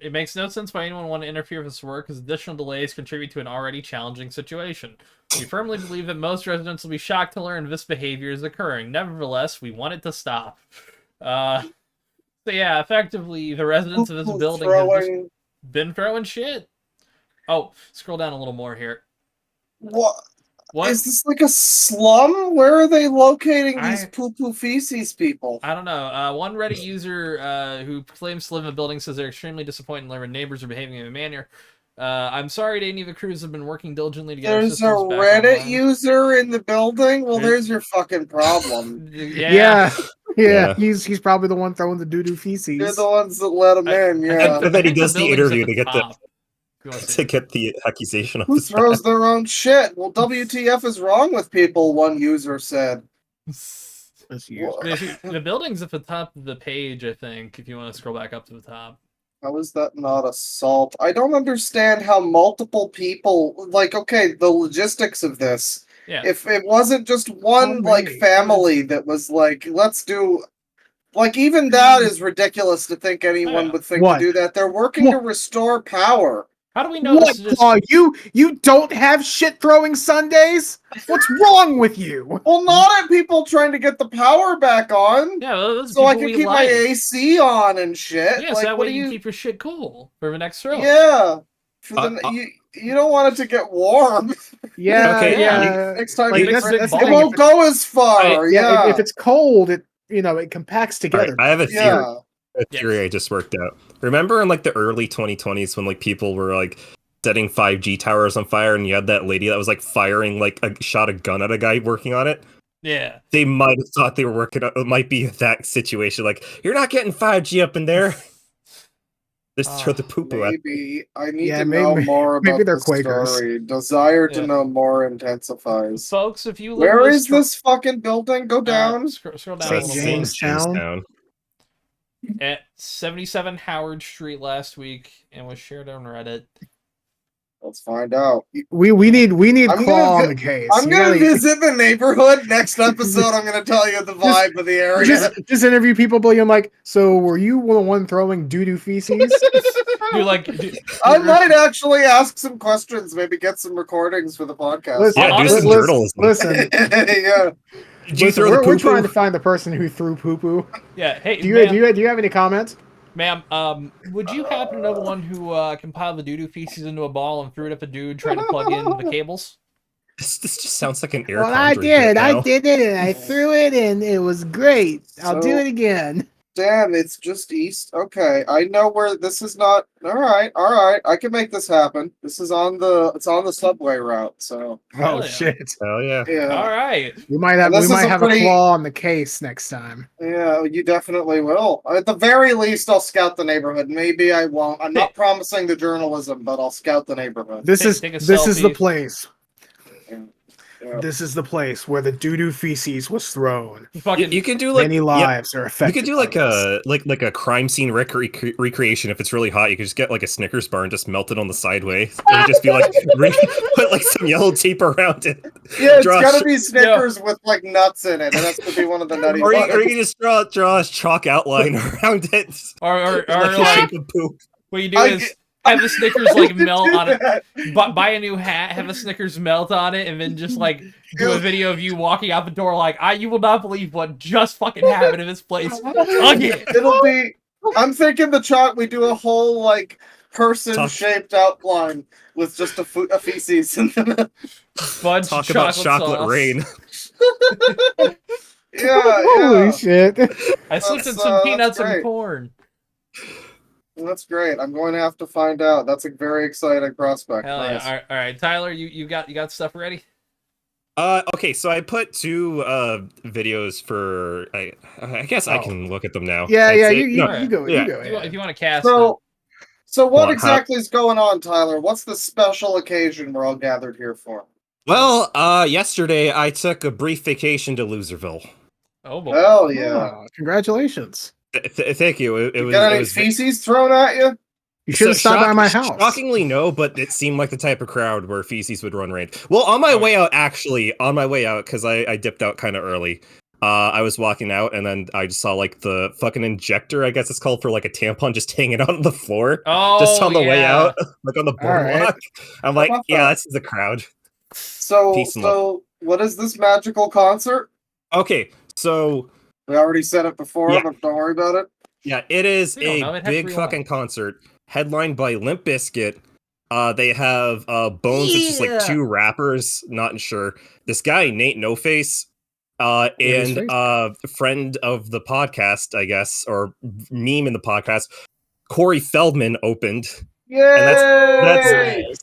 It makes no sense why anyone would want to interfere with this work, as additional delays contribute to an already challenging situation. We firmly believe that most residents will be shocked to learn this behavior is occurring. Nevertheless, we want it to stop. So yeah, effectively, the residents of this building have just been throwing shit. Oh, scroll down a little more here. What? What? Is this like a slum? Where are they locating these poo-poo feces people? I don't know. One Reddit user who claims to live in the building says they're extremely disappointed in learning neighbors are behaving in a manner. I'm sorry that any of the crews have been working diligently to get our There's a systems back Reddit online. user in the building? Well, there's your fucking problem. Yeah. He's probably the one throwing the doo-doo feces. They're the ones that let him in, yeah. And then he does the interview to get the the accusation of Who throws their own shit? Well, WTF is wrong with people, one user said. The building's at the top of the page, I think, if you want to scroll back up to the top. How is that not assault? I don't understand how multiple people, like, okay, the logistics of this. Yeah. If it wasn't just one, family that was like, let's do... Like, even that is ridiculous to think anyone would think to do that. They're working to restore power. How do we know this is just... you don't have shit throwing Sundays? What's wrong with you? Well, not at people trying to get the power back on. Yeah, those so I can keep my AC on and shit. Yeah, so that way you can keep your shit cool for the next throw. Yeah. You don't want it to get warm. Yeah. Next time it won't go as far. If it's cold, it compacts together. Right, I have a theory. A theory I just worked out. Remember in like the early 2020s when like people were like setting 5G towers on fire and you had that lady that was like firing like a gun at a guy working on it? Yeah. They might have thought they were working on it. Might be that situation. Like, you're not getting 5G up in there. Just throw the poo-poo at. Maybe I need to know more about the story. Desire to know more intensifies. Folks, if you where is this fucking building? Go down. Scroll down. St. Jamestown. At 77 Howard Street last week, and was shared on Reddit. Let's find out. We need Claw on the case. I'm gonna visit the neighborhood next episode. I'm gonna tell you the vibe of the area. Just interview people, being like, "So, were you the one throwing doo-doo feces?" I might actually ask some questions. Maybe get some recordings for the podcast. Listen. Yeah. We're trying to find the person who threw poo-poo. Yeah. Hey, do you have any comments? Ma'am, would you happen to know the one who compiled the doo-doo feces into a ball and threw it up a dude trying to plug in the cables? This just sounds like an air. Well, I did it, and I threw it, and it was great. I'll do it again. Damn, it's just east. Okay, I know where this is not. All right. I can make this happen. This is on the subway route. So. Oh shit! Hell yeah! All right. We might have a claw on the case next time. Yeah, you definitely will. At the very least, I'll scout the neighborhood. Maybe I won't. I'm not promising the journalism, but I'll scout the neighborhood. This is the place. Yeah. This is the place where the doo-doo feces was thrown. You can do like many lives are affected. You can do like a crime scene recreation. If it's really hot, you can just get like a Snickers bar and just melt it on the sideway, and just be like put like some yellow tape around it. Yeah, it's gotta be Snickers with like nuts in it. It has to be one of the nutty. Or you can just draw a chalk outline around it, or like poop. What you do is. Have the Snickers like melt on it. Buy a new hat, have a Snickers melt on it, and then just like do a video of you walking out the door like, you will not believe what just fucking happened in this place. It'll be. I'm thinking the chalk. We do a whole like person-shaped outline with just a feces and then bunch talk about chocolate rain. Yeah. Holy shit! I slipped in some peanuts and corn. That's great. I'm going to have to find out. That's a very exciting prospect. Hell nice. Yeah. All right, Tyler, you got stuff ready? Okay, so I put two videos for. I guess I can look at them now. Yeah, you go. If you want to cast. So what exactly is going on, Tyler? What's the special occasion we're all gathered here for? Well, yesterday I took a brief vacation to Loserville. Oh boy! Hell yeah! Oh, congratulations. Thank you. It was. Got any feces thrown at you? You should have stopped by my house. Shockingly, no, but it seemed like the type of crowd where feces would run rain. Well, on my way out, because I dipped out kind of early. I was walking out, and then I just saw like the fucking injector, I guess it's called, for like a tampon just hanging out on the floor, just on the way out, like on the boardwalk. I'm like, yeah, that's the crowd. So what is this magical concert? Okay, so we already said it before, but don't worry about it. Yeah, it is a big fucking concert headlined by Limp Bizkit. They have Bones, which is like 2 rappers, not sure. This guy, Nate No Face, and a friend of the podcast, I guess, or meme in the podcast, Corey Feldman opened. Yay! And that's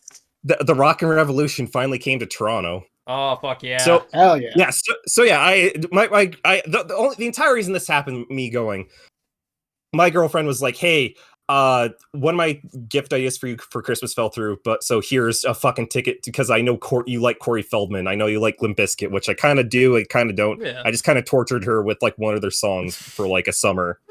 the Rockin' Revolution finally came to Toronto. Oh fuck yeah! So hell yeah! Yeah, so yeah, the entire reason this happened, me going, my girlfriend was like, "Hey, one of my gift ideas for you for Christmas fell through, but so here's a fucking ticket because I know you like Corey Feldman. I know you like Limp Bizkit, which I kind of do, I kind of don't. Yeah. I just kind of tortured her with like one of their songs for like a summer.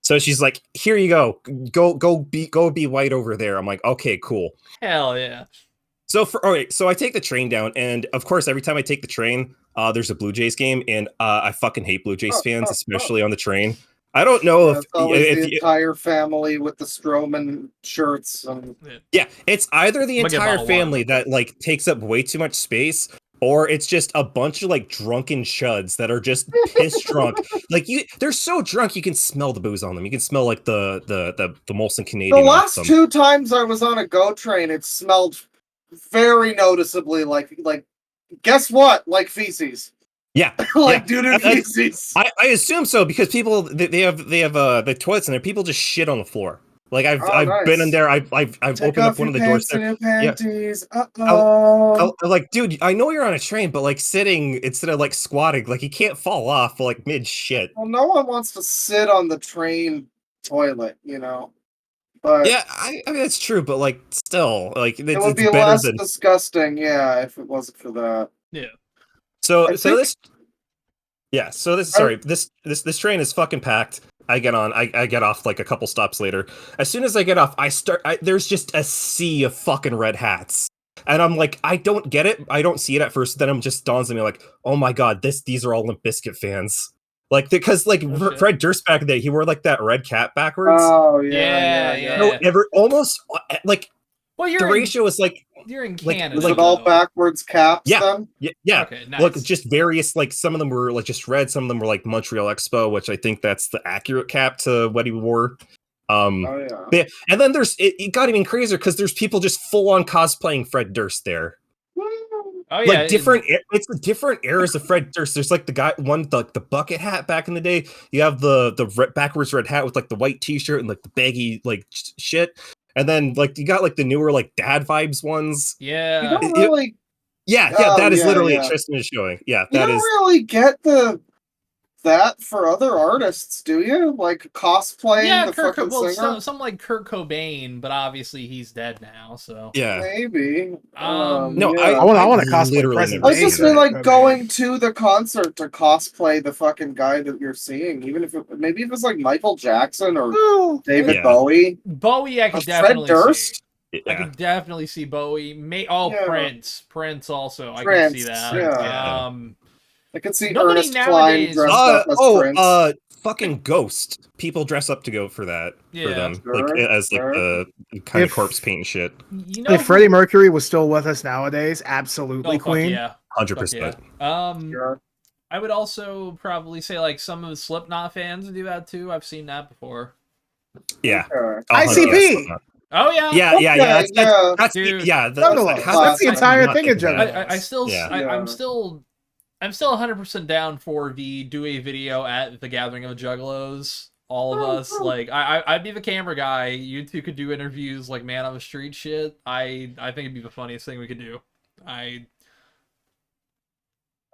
So she's like, "Here you go, go be white over there." I'm like, "Okay, cool." Hell yeah. So so I take the train down, and of course, every time I take the train, there's a Blue Jays game, and I fucking hate Blue Jays fans, especially on the train. I don't know if the entire family with the Stroman shirts. Yeah, it's either the entire family that like takes up way too much space, or it's just a bunch of like drunken chuds that are just piss drunk. Like they're so drunk you can smell the booze on them. You can smell like the Molson Canadian. The last 2 times I was on a GO train, it smelled very noticeably like guess what? Like feces. Yeah, like doo-doo feces. I assume so because people they have the toilets in there. People just shit on the floor. Like I've been in there. I've opened up one of the doors there. Panties. Yeah. Like, dude, I know you're on a train, but like sitting instead of like squatting, like you can't fall off like mid shit. Well, no one wants to sit on the train toilet, you know. But yeah, I mean that's true, but like still, like it would be less disgusting, yeah, if it wasn't for that. Yeah. So this train is fucking packed. I get on, I get off like a couple stops later. As soon as I get off, there's just a sea of fucking red hats. And I'm like, I don't get it. I don't see it at first. Then I'm just dawns on me like, oh my god, these are all Limp Bizkit fans. Like, because like Fred Durst back in the day, he wore like that red cap backwards. Oh yeah. No, almost like. Well, the ratio is like you're in Canada. Was it all backwards caps? Yeah, then? yeah. Okay, nice. Look, just various. Like some of them were like just red. Some of them were like Montreal Expo, which I think that's the accurate cap to what he wore. Yeah. And then it got even crazier because there's people just full on cosplaying Fred Durst there. Oh yeah, like it's the different eras of Fred Durst. There's like the guy the bucket hat back in the day. You have the backwards red hat with like the white t-shirt and like the baggy like shit. And then, like, you got, like, the newer, like, dad vibes ones. Yeah. You don't really... that is literally what Tristan is showing. Yeah, you don't really get that for other artists, do you? Like, cosplaying the fucking singer? Some like Kurt Cobain, but obviously he's dead now, so... Yeah. Maybe. No, I want to cosplay President. I just mean, like, going to the concert to cosplay the fucking guy that you're seeing, even if maybe if it's, like, Michael Jackson or David Bowie. Bowie, I could definitely Fred Durst? see. I could definitely see Bowie. Prince also. I Prince, can see that. Yeah. I can see Nobody Ernest Klein dressed up as Prince. Fucking Ghost. People dress up to go for that. Yeah. For them. Like as like the kind of corpse paint shit. You know, if Freddie Mercury was still with us nowadays, absolutely Queen. Yeah. 100%. Sure. I would also probably say like some of the Slipknot fans do that too. I've seen that before. Yeah. ICP. Oh yeah. Yeah. That's the entire thing in general. I'm still 100% down for do a video at the Gathering of the Juggalos. All of us, like, I'd be the camera guy. You two could do interviews, like man on the street shit. I think it'd be the funniest thing we could do. I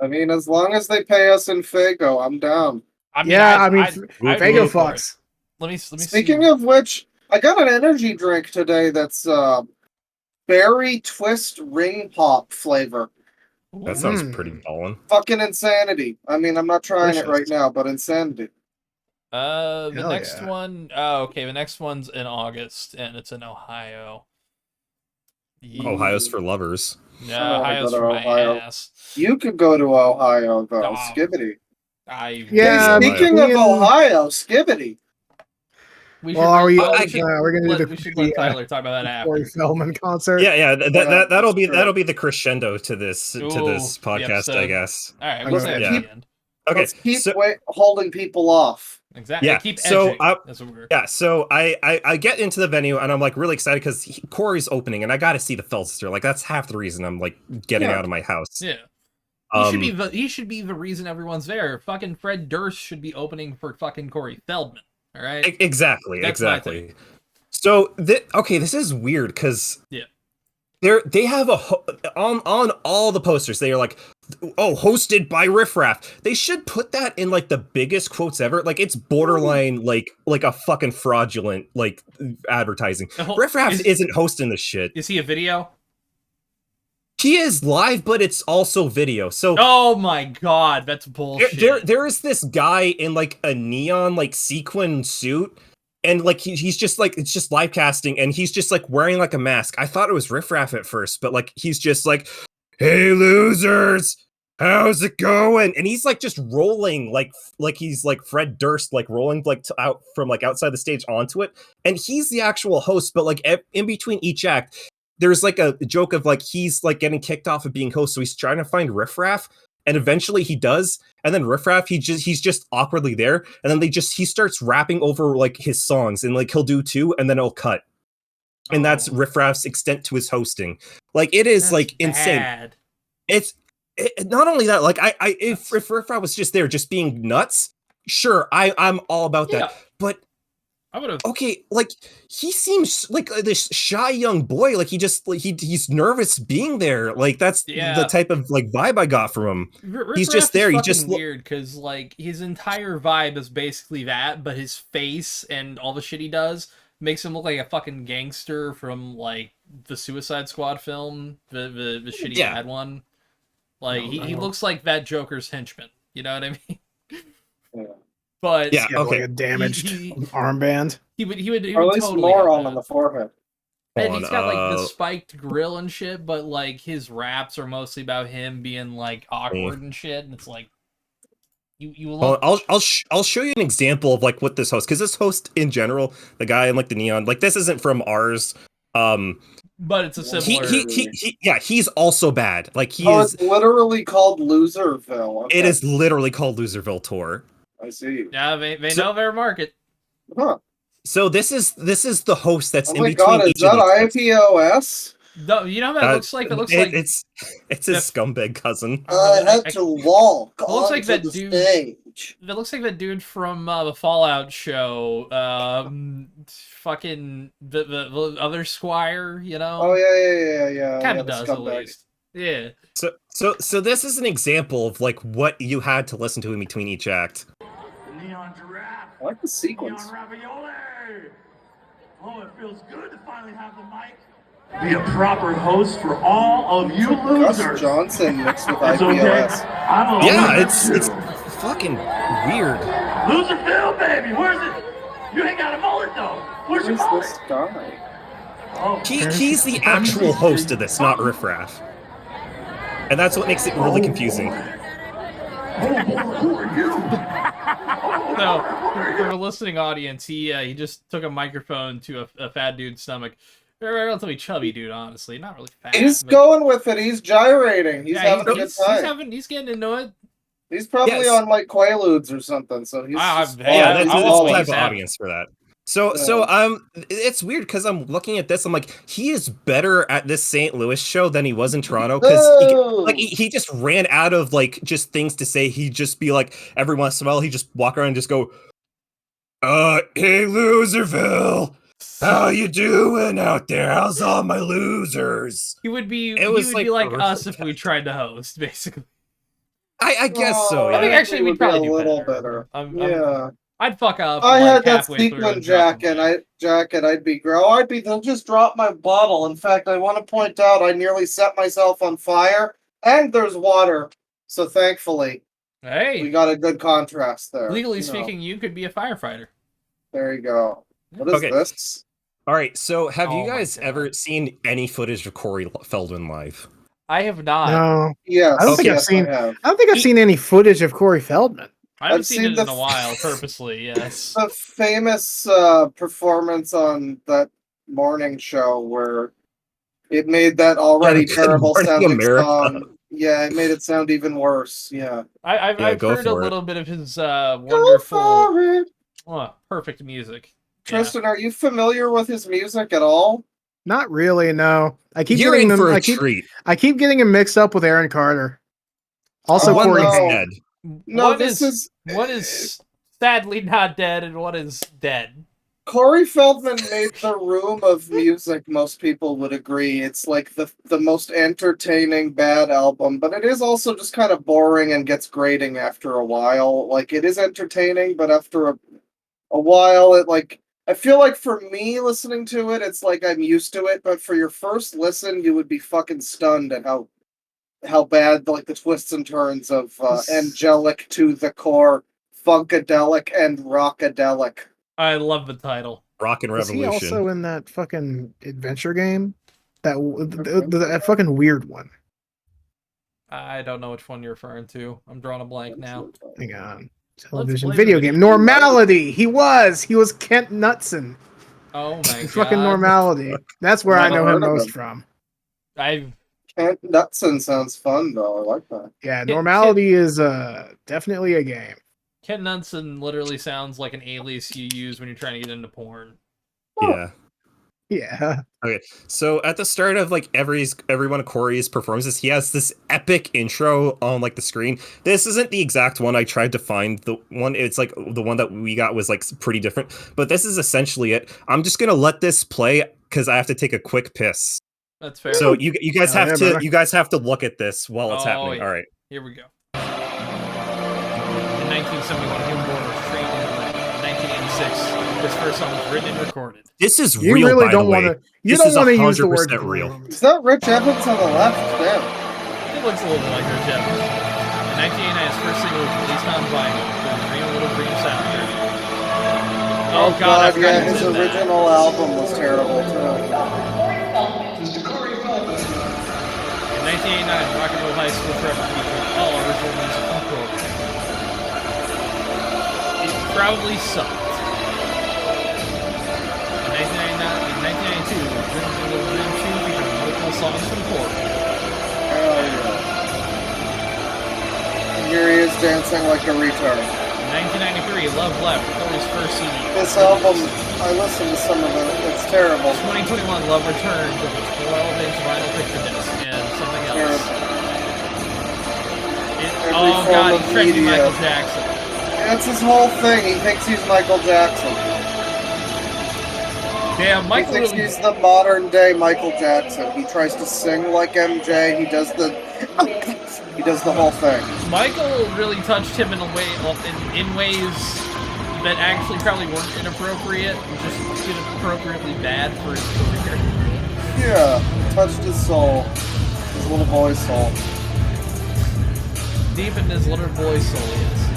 mean, as long as they pay us in Fago, I'm down. Fago fucks. Let me see. Speaking of which, I got an energy drink today that's berry twist ring pop flavor. That sounds pretty ballin'. Fucking insanity. I mean, I'm not trying it right now, but insanity. The next one. Oh, okay. The next one's in August, and it's in Ohio. Ohio's for lovers. No, I wanna Ohio's go to for my Ohio. ass. You could go to Ohio though, No. Skibidi. Yeah, Hey, speaking of me and- Ohio, Skibidi. We Well, are we? we We're gonna do we should the let Tyler talk about that after. Corey Feldman concert. Yeah, that'll be that's the crescendo to this Ooh, podcast, I episode. guess. All right, we'll Okay. say it Yeah. at the end. Okay, Let's keep so holding people off. Exactly. Yeah, Keep so edging. That's what we're. yeah, so I get into the venue and I'm like really excited because Corey's opening and I got to see the Felster. Like that's half the reason I'm like getting out of my house. Yeah. He should be the reason everyone's there. Fucking Fred Durst should be opening for fucking Corey Feldman. All right. Exactly. That's my thing. Exactly. So this is weird because they have on all the posters. They are like, oh, hosted by Riff Raff. They should put that in like the biggest quotes ever. Like it's borderline like a fucking fraudulent like advertising. Riff Raff isn't hosting this shit. Is he a video? He is live, but it's also video. So oh my god, that's bullshit. There is this guy in like a neon like sequin suit, and like he's just like it's just live casting, and he's just like wearing like a mask. I thought it was Riff Raff at first, but like he's just like, "Hey losers, how's it going?" And he's like just rolling like he's like Fred Durst, like rolling like out from like outside the stage onto it, and he's the actual host. But like in between each act, there's like a joke of like he's like getting kicked off of being host, so he's trying to find Riff Raff, and eventually he does, and then Riff Raff he's just awkwardly there, and then he starts rapping over like his songs, and like he'll do two, and then it'll cut, and that's Riff Raff's extent to his hosting. Like it is That's like insane. bad. It's not only that, like if Riff Raff was just there just being nuts, sure, I'm all about that, but. I would have. Okay, like he seems like this shy young boy. Like he's nervous being there. Like that's the type of like vibe I got from him. He's just there. He's just weird because like his entire vibe is basically that, but his face and all the shit he does makes him look like a fucking gangster from like the Suicide Squad film, the shitty bad one. Like he looks like that Joker's henchman. You know what I mean? Yeah. But okay, like a damaged armband. He would or at least totally more on the forehead. And he's got like the spiked grill and shit, but like his raps are mostly about him being like awkward and shit, and it's like you look. I'll show you an example of like what this host, because this host in general, the guy in like the neon, like this isn't from ours. But it's a similar. He's also bad. Like it's literally called Loserville. Okay. It is literally called Loserville Tour. I see. Yeah, they know their market. Huh. So this is the host that's in between. Oh my god, is that IPOS? No, you know what that looks like? It looks like it's his scumbag cousin. I had to walk. It looks like that the dude. Stage. That looks like that dude from the Fallout show. Fucking the other Squire, you know? Oh yeah. Kind of does at least. Yeah. So this is an example of like what you had to listen to in between each act. Neon giraffe. I like the sequence. Neon ravioli. Oh, it feels good to finally have the mic. Be a proper host for all of you losers. Gus Johnson mixed with It's IPOS. okay. I'm a loser it's too. fucking weird. Loserville, baby. Where's it? You ain't got a mullet though. Where's your mullet? This guy? Oh, He's the actual host of this, not Riff Raff. And that's what makes it really confusing. Who are you? So, for the listening audience, he just took a microphone to a fat dude's stomach. They're a relatively chubby dude, honestly. Not really fat. He's going with it. He's gyrating. He's having a good time. He's getting into it. He's probably on like Quaaludes or something. So he's that's the type of audience for that. So it's weird because I'm looking at this. I'm like, he is better at this St. Louis show than he was in Toronto because he just ran out of like just things to say. He'd just be like every once in a while he just walk around and just go, "Hey Loserville, how you doing out there? How's all my losers?" He would be like us if we tried to host, basically. I guess so. Yeah. I think actually we'd probably be a do little better. Yeah. I'd fuck up. I like had that halfway sequin through jacket. They'll just drop my bottle. In fact, I want to point out I nearly set myself on fire, and there's water. So thankfully, we got a good contrast there. Legally speaking, you could be a firefighter. There you go. What is this? All right. So have you guys ever seen any footage of Corey Feldman live? I have not. No, Yes, I don't think yes, I've seen. I have. I don't think I've seen any footage of Corey Feldman. I haven't I've seen seen it the in a while, purposely, yes. The famous performance on that morning show where it made that already Good terrible Morning sounding America. song. Yeah, it made it sound even worse. Yeah. I've go heard a for it. little bit of his Go wonderful, for it. perfect music. Tristan, are you familiar with his music at all? Not really. No, I keep You're getting in them. for a I keep treat. getting him mixed up with Aaron Carter. Also, Oh, Corey no. Haim. Dead. No, One this is one is sadly not dead, and one is dead. Corey Feldman made the room of music. Most people would agree. It's like the most entertaining bad album, but it is also just kind of boring and gets grating after a while. Like it is entertaining, but after a while, it like I feel like for me listening to it, it's like I'm used to it. But for your first listen, you would be fucking stunned at how bad like the twists and turns of angelic to the core, funkadelic and rockadelic. I love the title. Rockin' Was he Revolution. also in that fucking adventure game? That fucking weird one. I don't know which one you're referring to. I'm drawing a blank now. Hang on. Television play video the game. video. Normality. He was Kent Knutson. Oh my god. Fucking Normality. That's where I Never know heard him of most him. from. I've Kent Knutson sounds fun though. I like that. Yeah, Normality is definitely a game. Ken Nunson literally sounds like an alias you use when you're trying to get into porn. Yeah. Yeah. Okay, so at the start of like every one of Corey's performances, he has this epic intro on like the screen. This isn't the exact one I tried to find. The one it's like the one that we got was like pretty different, but this is essentially it. I'm just gonna let this play because I have to take a quick piss. That's fair. So you guys Hell have yeah, to brother. you guys have to look at this while it's happening. Yeah. All right. Here we go. In 1971, Hillborn was trained in 1986. His first song was written and recorded. This is You real, really by don't the way. want to. You This don't is want to use the word 100% real. groomed. Is that Rich Evans on the left? Damn. It looks a little bit like Rich Evans. In 1989, his first single was released on vinyl, the Dream a Little Dream soundtrack. Oh god, I forgot yeah, he his did that. original album was terrible too. In 1989, Rock and Roll High School Forever featured all original music from Corey. It proudly sucked. In 1992, Dream a Little Dream 2 featured multiple songs from Corey. Hell yeah. Here he is dancing like a retard. In 1993, Love Left, Corey's first CD. This album, I listened to some of it. It's terrible. 2021, Love Returns with a 12-inch vinyl picture disc and something else. Terrible. Oh form god, of he's trying to be media. Michael Jackson. That's his whole thing. He thinks he's Michael Jackson. Damn, He Michael thinks really... he's the modern day Michael Jackson. He tries to sing like MJ. He does the whole thing. Michael really touched him in a way, in ways that actually probably weren't inappropriate, just inappropriately bad for his career. Yeah, touched his soul, his little boy's soul. Deep in his little boy's soul, yes.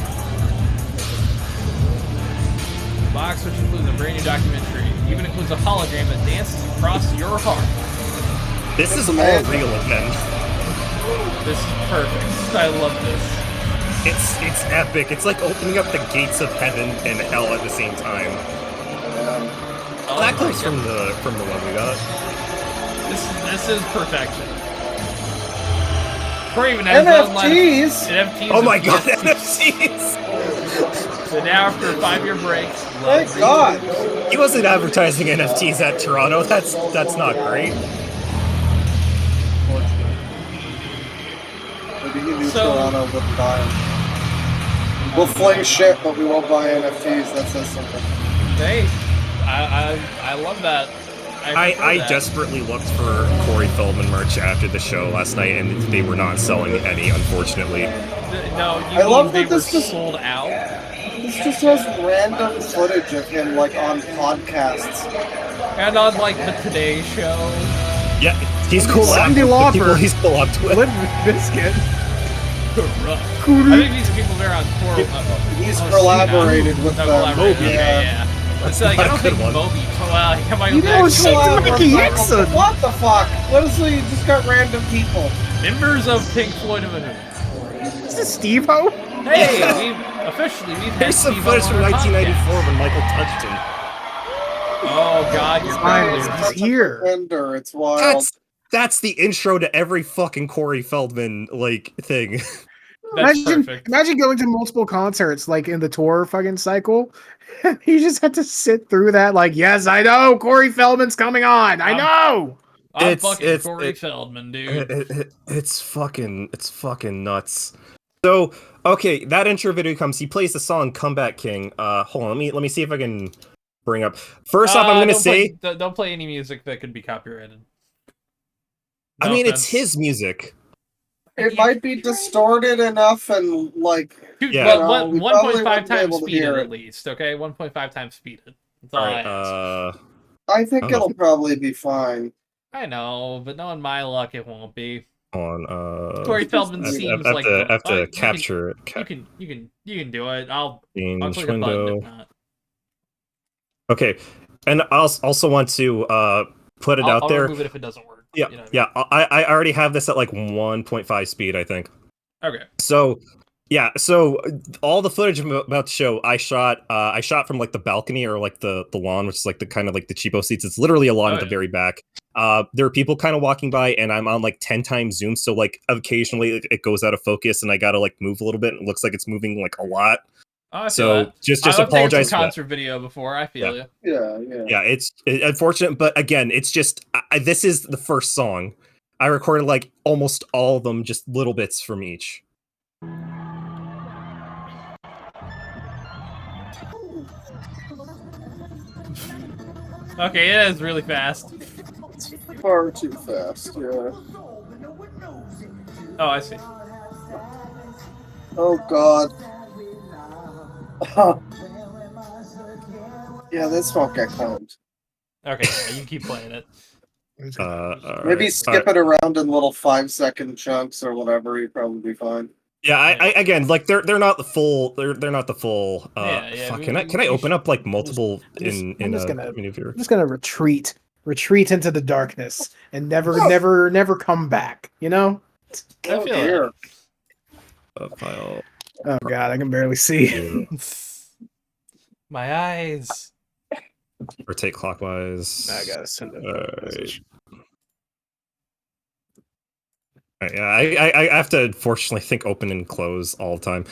The box, which includes a brand new documentary, even includes a hologram that dances across your heart. This That's is all amazing. real again. This is perfect. I love this. It's epic. It's like opening up the gates of heaven and hell at the same time. Oh That my comes God. from the one we got. This is perfection. Corey even has his own line of- NFTs. NFTs. Oh my and god, NFTs. NFTs! So now after a 5-year break, Thank God. He wasn't advertising NFTs at Toronto. That's not great. Maybe he knew So- Toronto wouldn't buy them. We'll fling shit, but we won't buy NFTs. That says something. hey, I love that. prefer I that. desperately looked for Corey Feldman merch after the show last night, and they were not selling any, unfortunately. No, you I love mean that they were this just- sold out? This just has random footage of him, like, on podcasts. And on like the Today Show. Yeah, he's cool. Cindy The Lauper. people he's collabed with. Limp Biscuit. I think these people there on tour. He's collaborated with them. collaborated. Moby. Okay, yeah. It's like, I don't think Good one. Moby. Well, You know, Jackson. collab with Mickey Michael- Jackson. What the fuck? What is it? You just got random people. Members of Pink Floyd of the Moon. Is this Steve-O? Hey, we've had There's some Steve-O footage on from our 1994 podcast. when Michael touched him. Oh God, you're Finally, right. he's here. Defender, it's wild. That's the intro to every fucking Corey Feldman like thing. That's perfect. Imagine going to multiple concerts like in the tour fucking cycle. You just had to sit through that like, yes, I know Corey Feldman's coming on. I know. I'm fucking Corey Feldman, dude. It's fucking nuts. So okay, that intro video comes. He plays the song "Comeback King." Hold on, let me see if I can bring up. First off, I'm gonna say don't play any music that could be copyrighted. I mean, it's his music. It might be distorted enough and like. Yeah. Well, we 1.5 times able to speeded hear at it. least. Okay, 1.5 times speeded. That's all I ask. I think Oh. it'll probably be fine. I know, but knowing my luck, it won't be. Hold on. Corey Feldman seems like I have to capture it. You can do it. I'll Change click a button window. if not. Okay, and I also want to put it out I'll there. remove it if it doesn't work. Yeah, You know what I yeah. I already have this at like 1.5 speed, I think. mean? Okay. So yeah, so all the footage about the show I shot from like the balcony or like the lawn, which is like the kind of like the cheapo seats. It's literally a lawn at the very back. There are people kind of walking by, and I'm on like 10 times zoom, so like occasionally it goes out of focus, and I gotta like move a little bit. It looks like it's moving like a lot. Oh, I feel So that. just I've taken apologize some for that. concert video before. I feel you. Yeah. Yeah, it's unfortunate, but again, it's just this is the first song. I recorded like almost all of them, just little bits from each. Okay, it is really fast. Far too fast. Yeah. Oh, I see. Oh God. Yeah, this won't get cloned. Okay, yeah, you keep playing it. Maybe skip it around in little 5-second chunks or whatever. You'd probably be fine. Yeah, I again, like they're not the full. They're not the full. Yeah, fuck, can I open up like multiple in I'm just gonna retreat into the darkness and never come back. You know? I feel file. Oh God, I can barely see. My eyes. Rotate clockwise. I gotta send it. Yeah, I have to unfortunately think open and close all the time.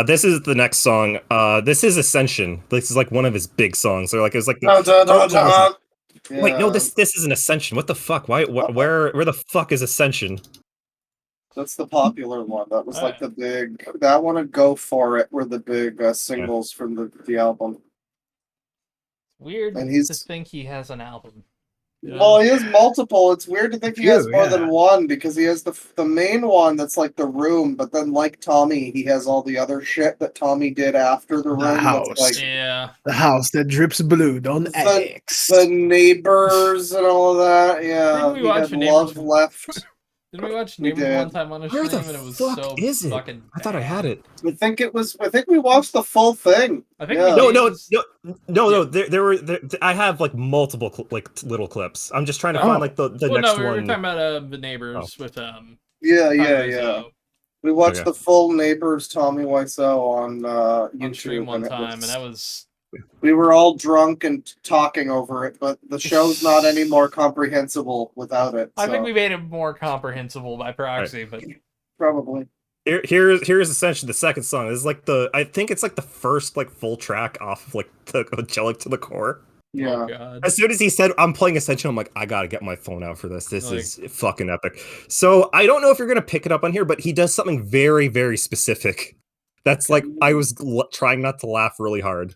This is the next song. This is Ascension. This is like one of his big songs. Or like it's like the, wait, no, this isn't Ascension. What the fuck? Why? Where the fuck is Ascension? That's the popular one. That was like the big. That one and Go For It were the big singles from the album. Weird And to think he has an album. Yeah. Well, he has multiple. It's weird to think he has more than one because he has the main one that's like The Room, but then like Tommy, he has all the other shit that Tommy did after The Room. The House. That's like, the house that drips blood on antics. The Neighbors and all of that. Yeah, Didn't we watch Love Left. Didn't we watch Neighbors one time on a stream and it was so fucking I thought I had it. I think we watched the full thing. I think no. There I have like multiple little clips. I'm just trying to find like the next one. No, we were talking about the Neighbors with Yeah. We watched the full Neighbors Tommy Wiseau on YouTube on stream one time, and that was. We were all drunk and talking over it, but the show's not any more comprehensible without it. I think we made it more comprehensible by proxy, but probably. Here's essentially the second song. This is like I think it's like the first like full track off of like the Angelic to the Core. Yeah. Oh, God. As soon as he said I'm playing Ascension, I'm like, I gotta get my phone out for this. This is fucking epic. So I don't know if you're gonna pick it up on here, but he does something very, very specific. That's like I was trying not to laugh really hard.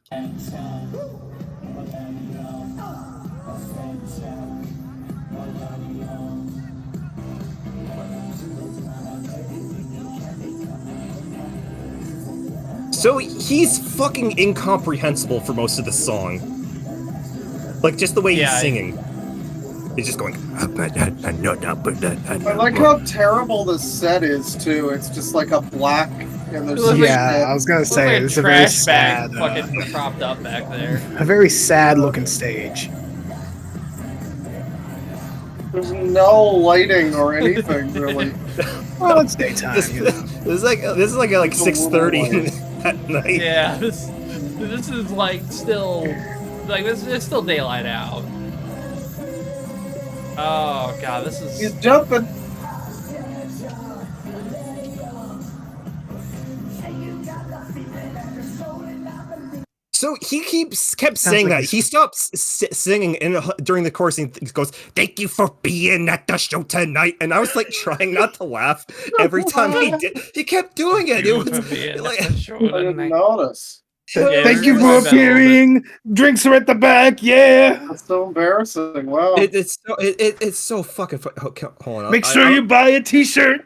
So he's fucking incomprehensible for most of the song. Like just the way he's singing. He's just going. I like how terrible this set is too. It's just like a black and there's I was gonna say it's a very sad, fucking propped up back there. A very sad looking stage. There's no lighting or anything really. Well, it's daytime. This is like 6:30 at night. Yeah, this is like still like it's still daylight out. Oh god, this is. He's jumping. So he kept saying that. He stopped singing during the chorus and he goes, "Thank you for being at the show tonight." And I was like trying not to laugh every time he did. He kept doing it. It was like, I didn't notice. Thank you for appearing. Drinks are at the back. Yeah. That's so embarrassing. Wow. It's so fucking. Hold on. Make sure you buy a T-shirt.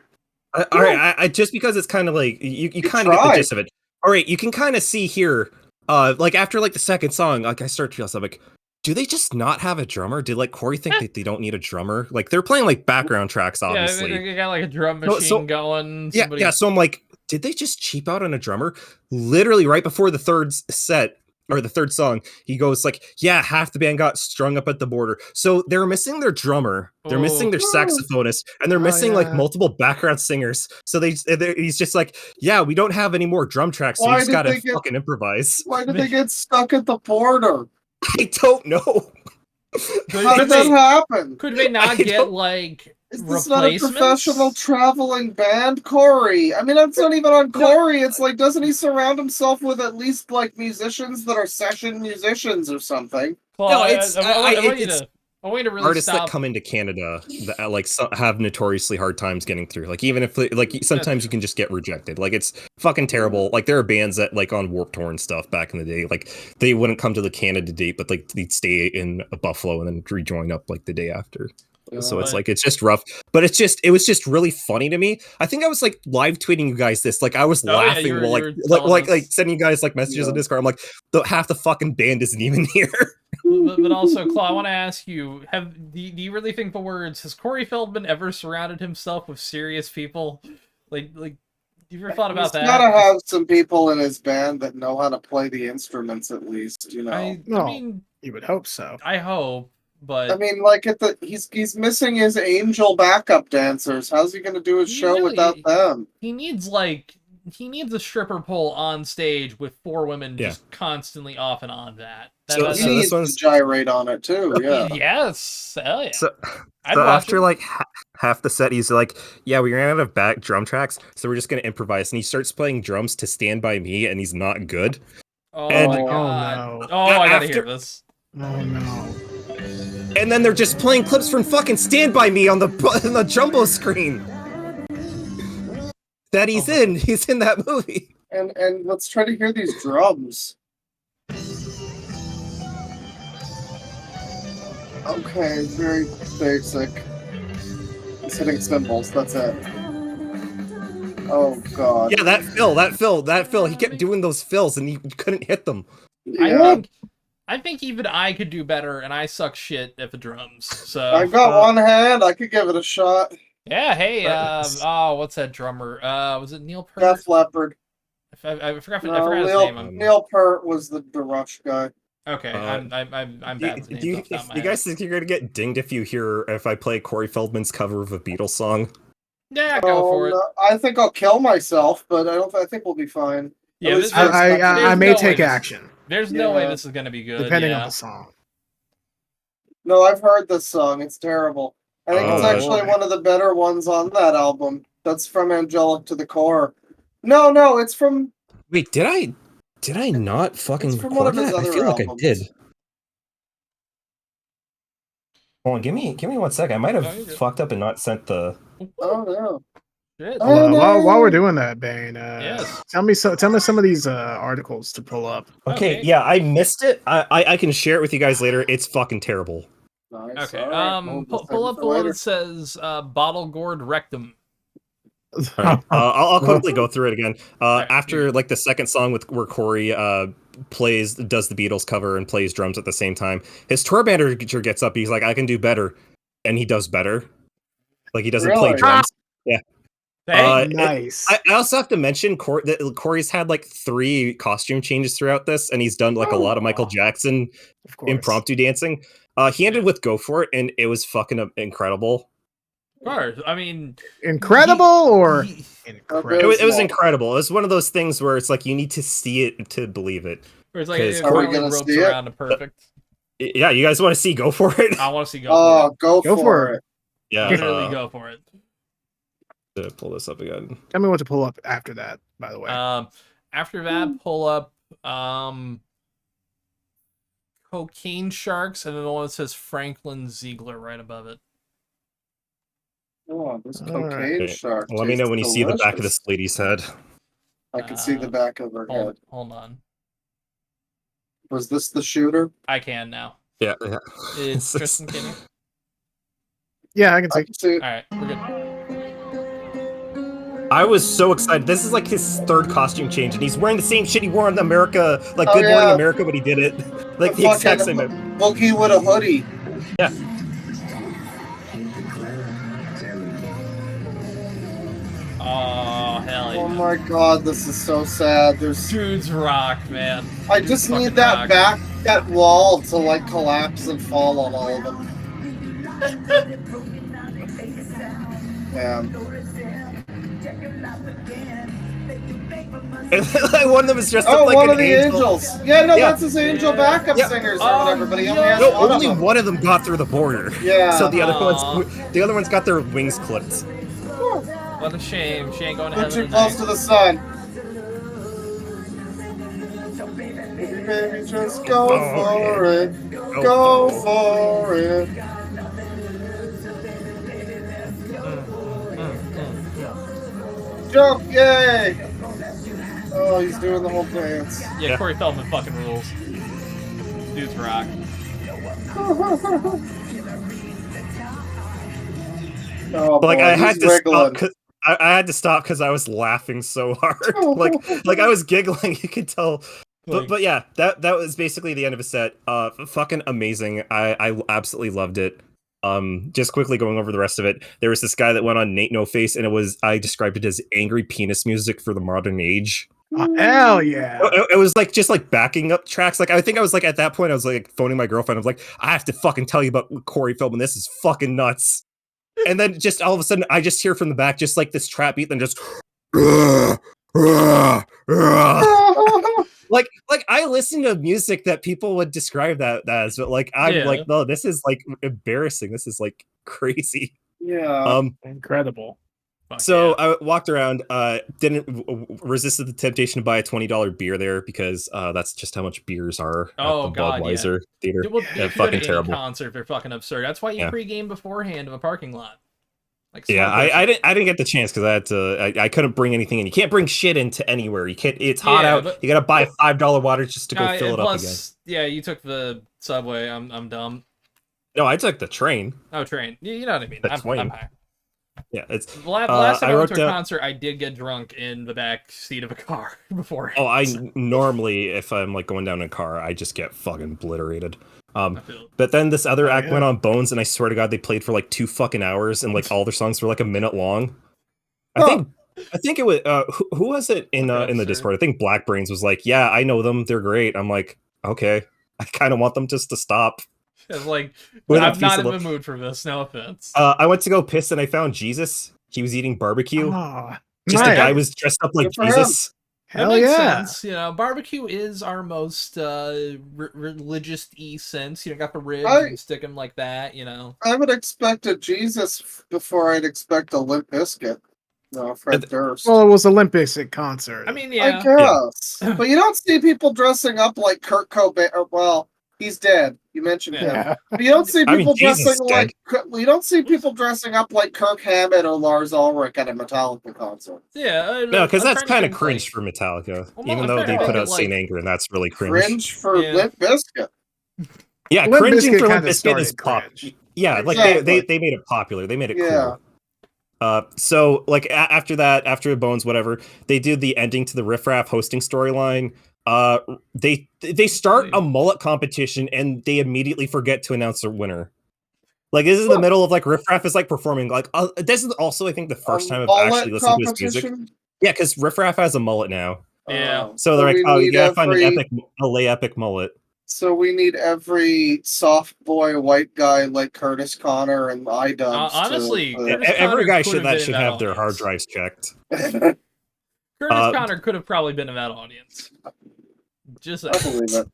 All right. I just because it's kind of like you kind of get the gist of it. All right, you can kind of see here. Like after like the second song, like I start to feel something like, do they just not have a drummer? Did like Corey think that they don't need a drummer? Like they're playing like background tracks, obviously. Yeah, they got like a drum machine going. Yeah. So I'm like, did they just cheap out on a drummer? Literally right before the third set or the third song, he goes like, yeah, half the band got strung up at the border. So they're missing their drummer, they're missing their saxophonist, and they're missing like multiple background singers. So he's just like, yeah, we don't have any more drum tracks, so we just gotta fucking impose. Why did they get stuck at the border? I don't know. How did that happen? Could they not get like Is this not a professional traveling band, Corey? I mean, that's not even on Corey. It's like, doesn't he surround himself with at least like musicians that are session musicians or something? No, it's I want you to really artists stop. that come into Canada that like have notoriously hard times getting through. Like even if like sometimes you can just get rejected. Like it's fucking terrible. Like there are bands that like on Warped Tour and stuff back in the day, like they wouldn't come to the Canada date, but like they'd stay in Buffalo and then rejoin up like the day after. So it's like it's just rough, but it was just really funny to me. I think I was like live tweeting you guys this, like I was laughing while like sending you guys like messages on Discord. I'm like, half the fucking band isn't even here. But also, Claw, I want to ask you: do you really think the words "Has Corey Feldman ever surrounded himself with serious people"? Like, you ever thought about that? He's gotta have some people in his band that know how to play the instruments at least, you know. I mean, you would hope so. I hope. But I mean, like he's missing his angel backup dancers. How's he gonna do his show without them? He needs a stripper pole on stage with 4 women just constantly off and on that. He needs to gyrate on it too. Yeah. Yes. Hell yeah. So after like half the set, he's like, "Yeah, we ran out of back drum tracks, so we're just gonna improvise." And he starts playing drums to "Stand by Me," and he's not good. Oh my god! Oh, I gotta hear this. Oh no. And then they're just playing clips from fucking Stand By Me on the jumbo screen. That he's in that movie. And let's try to hear these drums. Okay, very basic. He's hitting cymbals, that's it. Oh god. Yeah, that fill. He kept doing those fills and he couldn't hit them. Yeah. I think even I could do better, and I suck shit at the drums. So I've got one hand. I could give it a shot. Yeah. Hey. What's that drummer? Was it Neil Peart? Def Leppard. I forgot his name. Neil Peart was the Rush guy. Okay, I'm bad. Do you guys think you're gonna get dinged if I play Corey Feldman's cover of a Beatles song? Yeah, go for it. I think I'll kill myself, but I think we'll be fine. Yeah, I may take action. There's no way this is going to be good. Depending on the song. No, I've heard this song. It's terrible. I think it's actually one of the better ones on that album. That's from Angelic to the Core. No, it's from... Wait, did I not fucking record one of his that? I feel albums. like I did. Hold on, give me 1 second. I might have fucked up and not sent the... Oh, no. While we're doing that, Bane, yes. tell me some of these articles to pull up. Okay, yeah, I missed it. I can share it with you guys later. It's fucking terrible. Nice. Okay, Right. pull up the one that says bottle gourd rectum. Right. I'll quickly go through it again. After like the second song where Corey does the Beatles cover and plays drums at the same time, his tour manager gets up. He's like, "I can do better," and he does better. Like he doesn't play drums. Yeah. Nice. I also have to mention that Corey's had like 3 costume changes throughout this, and he's done like a lot of Michael Jackson impromptu dancing. He ended with "Go For It," and it was fucking incredible. Of course. I mean, incredible or incredible? It was incredible. It was one of those things where it's like you need to see it to believe it. Where it's like Are it really ropes around to perfect. Yeah, you guys want to see? Go for it. I want to see go for it. Go for it. Yeah, literally go for it. To pull this up again. Tell me what to pull up after that. By the way, after that, pull up Cocaine Sharks, and then the one that says Franklin Ziegler right above it. Oh, this cocaine shark. Let me know when you see the back of this lady's head. I can see the back of her head. Hold on. Was this the shooter? I can now. Yeah. Is Tristan kidding? Yeah, I can see. All right, we're good. I was so excited. This is like his third costume change, and he's wearing the same shit he wore in America, like Good Morning America, but he did it like the exact same. Boogie with a hoodie. Yeah. Oh hell yeah! Oh my god, this is so sad. There's dudes rock, man. I just need that that wall to like collapse and fall on all of them. Man. One of them is dressed up like one an of the angels. Yeah, no, that's his angel backup singers or whatever. But he only has one of them got through the border. Yeah. So the other ones got their wings clipped. What a shame. She ain't going to Put heaven too close to the sun. Baby, just go for it. Go for it. Jump! Yay! Oh, he's doing the whole dance. Yeah, Corey Feldman fucking rules. Dudes rock. Oh, like boy, I had to wiggling. stop. I had to stop because I was laughing so hard. like I was giggling. You could tell. But yeah, that was basically the end of his set. Fucking amazing. I absolutely loved it. Just quickly going over the rest of it. There was this guy that went on Nate No Face, and I described it as angry penis music for the modern age. Hell yeah! It was like just like backing up tracks. Like I think I was like at that point I was like phoning my girlfriend. I was like, I have to fucking tell you about Corey Feldman. This is fucking nuts. And then just all of a sudden, I just hear from the back, just like this trap beat, then just like I listen to music that people would describe that as, but like I'm like, no, this is like embarrassing. This is like crazy. Yeah. Incredible. So I walked around, resisted the temptation to buy a $20 beer there because that's just how much beers are at the Budweiser theater. Dude, well, yeah, fucking terrible. Concert, they're fucking absurd. That's why you pregame beforehand of a parking lot. Like I didn't get the chance because I had to. I couldn't bring anything in. You can't bring shit into anywhere. You can't. It's hot out. You gotta buy $5 water just to go fill it up again. Yeah, you took the subway. I'm dumb. No, I took the train. Oh, train. You know what I mean. I'm high. Yeah, it's the last time I went to a concert, I did get drunk in the back seat of a car before. Oh, I normally, if I'm like going down in a car, I just get fucking obliterated. But then this other act went on Bones, and I swear to God, they played for like 2 fucking hours, and like all their songs were like a minute long. I think it was who was it in the Discord? I think Black Brains was like, yeah, I know them, they're great. I'm like, okay, I kind of want them just to stop. It's like, I'm not in the mood for this, no offense. I went to go piss and I found Jesus. He was eating barbecue. Just a guy was dressed up like Jesus. Hell that makes sense. You know, barbecue is our most religious-y sense. You know, got the ribs and stick them like that, you know. I would expect a Jesus before I'd expect a Limp Bizkit. No, Fred Durst. Well, it was a Limp Bizkit concert. I mean, yeah. I guess. But you don't see people dressing up like Kurt Cobain. Well, he's dead. You mentioned him. But you don't see people dressing like up like Kirk Hammett or Lars Ulrich at a Metallica concert. Yeah. No, because that's kind of cringe for Metallica. Even though they put out Saint Anger, and that's really cringe. Cringe for Limp Bizkit. Yeah, cringing for Limp Bizkit is pop. Yeah, like they made it popular. They made it cool. So like after that, after Bones, whatever, they did the ending to the Riff Raff hosting storyline. They start a mullet competition and they immediately forget to announce the winner. Like this is in the middle of like Riff Raff is like performing. Like this is also I think the first time I've actually listened to his music. Yeah, because Riff Raff has a mullet now. Yeah. So they're like, oh, you gotta find a lay epic mullet. So we need every soft boy white guy like Curtis Connor and iDubbbz. Honestly, every guy should have have their hard drives checked. Curtis Connor could have probably been in that audience. Just I believe it.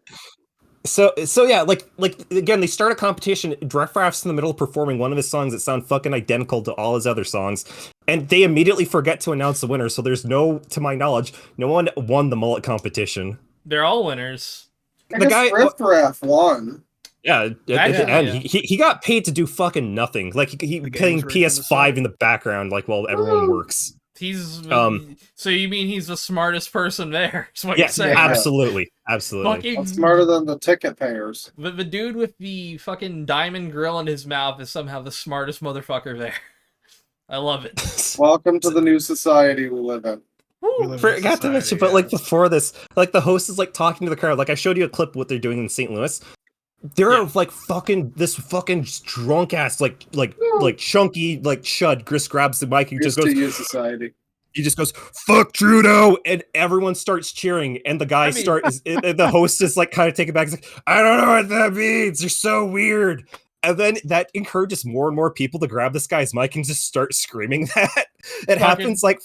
So yeah, like again, they start a competition. Drefraft's in the middle of performing one of his songs that sound fucking identical to all his other songs, and they immediately forget to announce the winner. So there's to my knowledge, no one won the mullet competition. They're all winners. The guy Riffraff won. Yeah, at the end, he got paid to do fucking nothing. Like he playing PS5 in the background, like while everyone works. He's so you mean he's the smartest person there? Is what you're saying? Absolutely. Fucking smarter than the ticket payers. The dude with the fucking diamond grill in his mouth is somehow the smartest motherfucker there. I love it. Welcome to the new society we live in. Forgot to mention, but like before this, like the host is like talking to the crowd. Like I showed you a clip of what they're doing in St. Louis. They're like fucking drunk ass like chunky like chud. Chris grabs the mic and just goes, society. He just goes, "Fuck Trudeau," and everyone starts cheering. And the guy the host is like kind of taken back. He's like, "I don't know what that means. You're so weird." And then that encourages more and more people to grab this guy's mic and just start screaming that. It happens like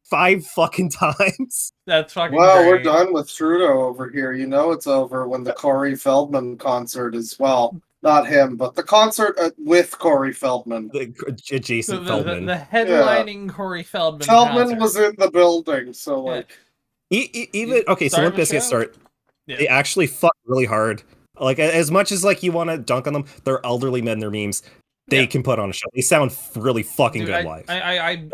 5 fucking times. That's fucking great. We're great. done with Trudeau over here. You know it's over when the Corey Feldman concert is, well, not him, but the concert with Corey Feldman. Jason Feldman. The headlining Corey Feldman Feldman was in the building, so like... Even, okay, so Limp Bizkit start. Yeah. They actually fuck really hard. Like, as much as like you want to dunk on them, they're elderly men, they're memes. They can put on a show. They sound really fucking good live. I bet.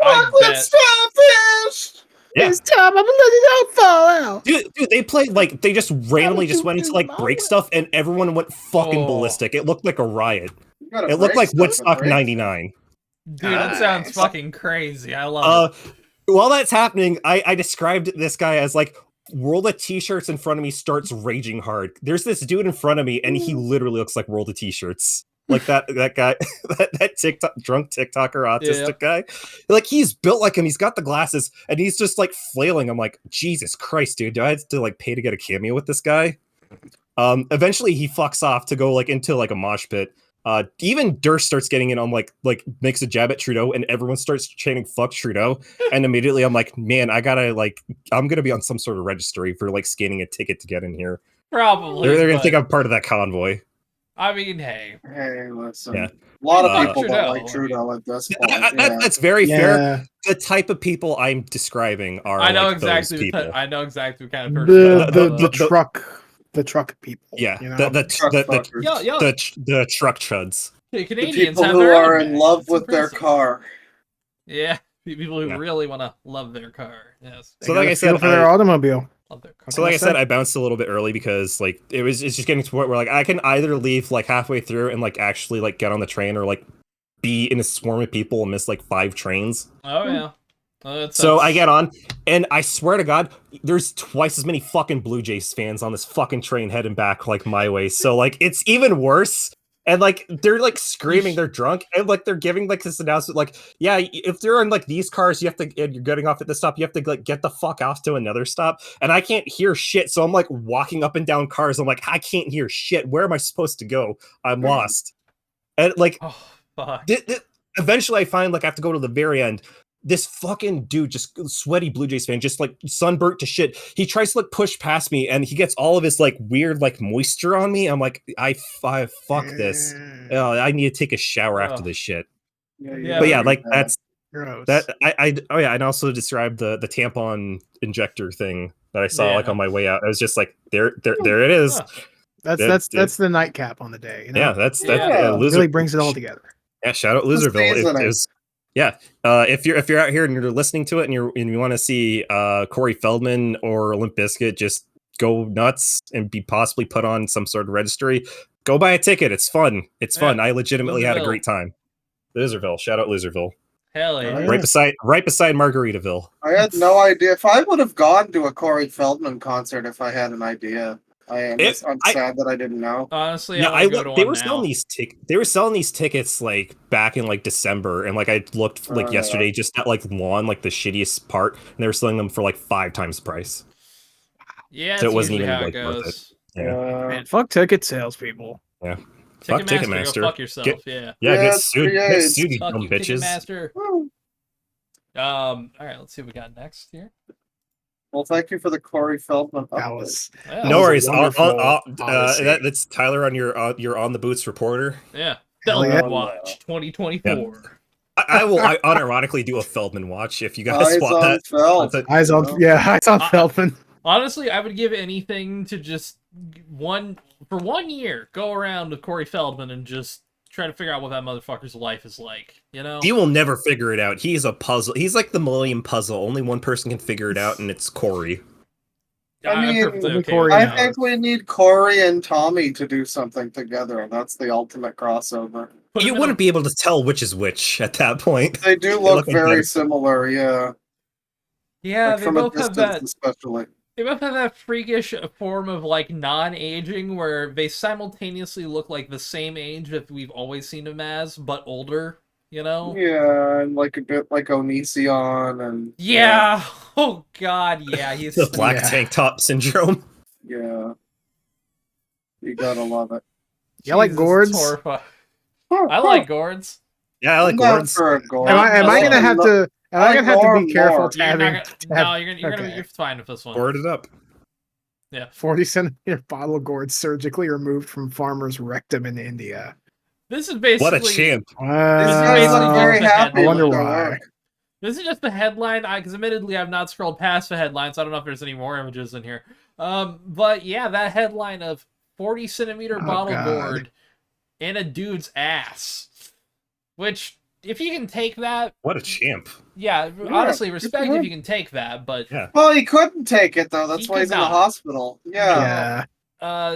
This time I'm gonna let it all fall out. Dude, they played like they just randomly just went into like break stuff and everyone went fucking ballistic. It looked like a riot. It looked like Woodstock 99. Dude, it sounds fucking crazy. I love it. While that's happening, I described this guy as like World of T-shirts in front of me starts raging hard. There's this dude in front of me and he literally looks like World of T-shirts. Like that guy, that TikTok drunk TikToker autistic guy, like he's built like him. He's got the glasses and he's just like flailing. I'm like, Jesus Christ, dude! Do I have to like pay to get a cameo with this guy? Eventually he fucks off to go like into like a mosh pit. Even Durst starts getting in on like makes a jab at Trudeau and everyone starts chanting "fuck Trudeau." And immediately I'm like, man, I'm gonna be on some sort of registry for like scanning a ticket to get in here. Probably they're gonna think I'm part of that convoy. I mean, hey, listen. Yeah. A lot of people don't like Trudeau at this point. That's very fair. The type of people I'm describing are I know like exactly those people. I know exactly what kind of person the truck people. Yeah, you know? the truck chuds. The Canadians people have who their are own in guys. love It's with their impressive. car. Yeah, people who really want to love their car. Yes. So like I said, for their automobile. So like I said, I bounced a little bit early because like it's just getting to the point where like I can either leave like halfway through and like actually like get on the train or like be in a swarm of people and miss like 5 trains. Oh yeah. So I get on and I swear to God, there's twice as many fucking Blue Jays fans on this fucking train heading back like my way. So like it's even worse. And like they're like screaming, they're drunk, and like they're giving like this announcement, like, yeah, if they're in like these cars, you have to, and you're getting off at this stop, you have to like get the fuck off to another stop. And I can't hear shit, so I'm like walking up and down cars. I'm like, I can't hear shit. Where am I supposed to go? I'm lost. And like, eventually, I find like I have to go to the very end. This fucking dude, just sweaty Blue Jays fan, just like sunburnt to shit. He tries to like push past me and he gets all of his like weird like moisture on me. I'm like, I fuck this. I need to take a shower after this shit. But yeah, like that's gross. That and also described the tampon injector thing that I saw like on my way out. I was just like, there it is. That's the nightcap on the day. You know? Yeah, that's really brings it all together. Yeah, shout out Loserville. It was. Yeah, if you're out here and you're listening to it and you want to see Corey Feldman or Limp Bizkit just go nuts and be possibly put on some sort of registry, go buy a ticket. It's fun. It's fun. I legitimately had a great time. Loserville, shout out Loserville. Hell yeah! Right beside Margaritaville. I had no idea. If I would have gone to a Corey Feldman concert, if I had an idea. I'm sad that I didn't know. Honestly, they were selling these tickets like back in like December, and like I looked like yesterday just at like Lawn, like the shittiest part, and they were selling them for like 5 times the price. Yeah, so it wasn't even how like it worth it. goes. Man, fuck ticket salespeople. Yeah. Fuck Ticketmaster. Go fuck yourself. Yeah, get sued. Get sued, you fuck dumb you, bitches. Ticketmaster. All right, let's see what we got next here. Well, thank you for the Corey Feldman That update. was No worries. That's Tyler on your on the boots reporter. Yeah. Hell yeah. Feldman Watch 2024. I will unironically do a Feldman watch if you guys Eyes want on that. Feld. eyes on Feldman. Honestly, I would give anything to just for 1 year go around with Corey Feldman and just try to figure out what that motherfucker's life is like. You know, You will never figure it out. He's a puzzle. He's like the Millennium Puzzle. Only one person can figure it out, and it's Corey. I mean, I'm perfectly okay Corey with I that. think we need Corey and Tommy to do something together. That's the ultimate crossover. Put You him in wouldn't be able to tell which is which at that point. They do look look very identical. similar, yeah. Yeah, Like they from a both have distance, that. especially. They both have that freakish form of like non-aging where they simultaneously look like the same age that we've always seen them as, but older. You know? Yeah, and like a bit like Onision and Yeah. Oh God. Yeah. He's The black tank top syndrome. yeah. You gotta love it. You like Jesus, gourds? it's horrifying. I like gourds. Yeah, I like I'm down gourds. for a gourd. Am I gonna have to? Am I gonna have to More be careful more. You're having not gonna, no, you're gonna okay. you're fine with this one. Gourd it up. 40-centimeter bottle of gourd surgically removed from farmer's rectum in India? This is basically What a champ. These guys basically look very just the happy I wonder with their why. work. This is just the headline. Because admittedly, I've not scrolled past the headline, so I don't know if there's any more images in here. But yeah, that headline of 40-centimeter Oh, bottle God. gourd in a dude's ass. Which, if you can take that, What a champ. yeah, honestly, respect if you can take that. But Well, he couldn't take it though. That's He why he's could in the not. hospital. Yeah.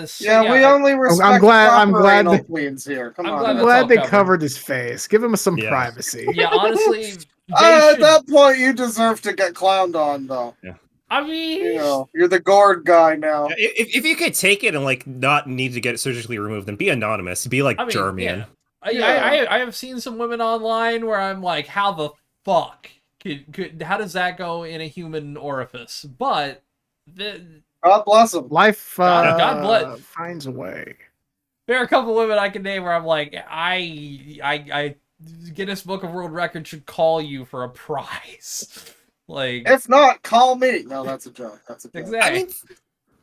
so, We only respect I'm proper glad anal that- queens here. Come I'm on. glad I'm that's glad all they covered. covered his face. Give him some Yeah. privacy. yeah, honestly, they At should, that point, you deserve to get clowned on, though. I mean, You know, you're the gourd guy now. If you could take it and like not need to get it surgically removed, then be anonymous. Be like I mean, German. yeah. I have seen some women online where I'm like, how the fuck how does that go in a human orifice? But God bless him. Life God bless. finds a way. there are a couple women I can name where I'm like, I Guinness Book of World Records should call you for a prize. Like, If not, call me. No, that's a joke. That's a joke. exactly.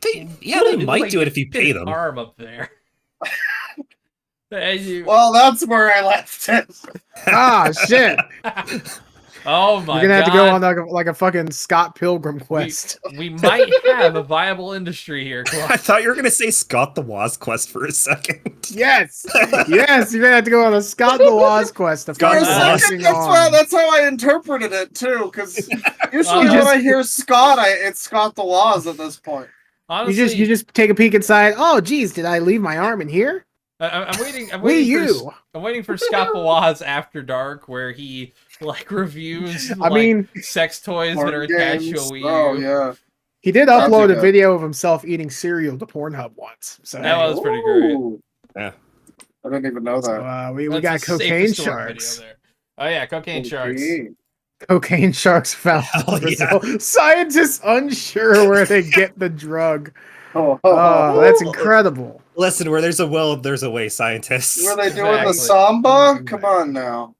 I mean, they might do it if you pay them. Arm up there. And you- Well, that's where I left it. Ah, shit. oh my god. You're gonna have to go on like a fucking Scott Pilgrim quest. We might have a viable industry here. I thought you were gonna say Scott the Woz quest for a second. Yes, yes, you're gonna have to go on a Scott the Woz quest to For find a the second, missing arm. that's how I interpreted it too. Because usually when I hear Scott, it's Scott the Woz at this point. Honestly, You just take a peek inside. Oh, geez, did I leave my arm in here? I'm waiting. I'm waiting for Scott Bawaz After Dark, where he like reviews. I mean, sex toys that are Board attached to a games. Wii U. Oh yeah. he did That'd be upload a good. video of himself eating cereal to Pornhub once. So That was pretty great. Ooh. Yeah. I didn't even know so, that. we That's got a safe cocaine historic video sharks. there. Oh yeah, cocaine sharks. Okay. Cocaine sharks found Hell in Brazil. Scientists unsure where they get the drug. Oh, Oh, that's incredible. Listen, where there's a will, there's a way, scientists. Were they doing the Exactly. samba? Come on now.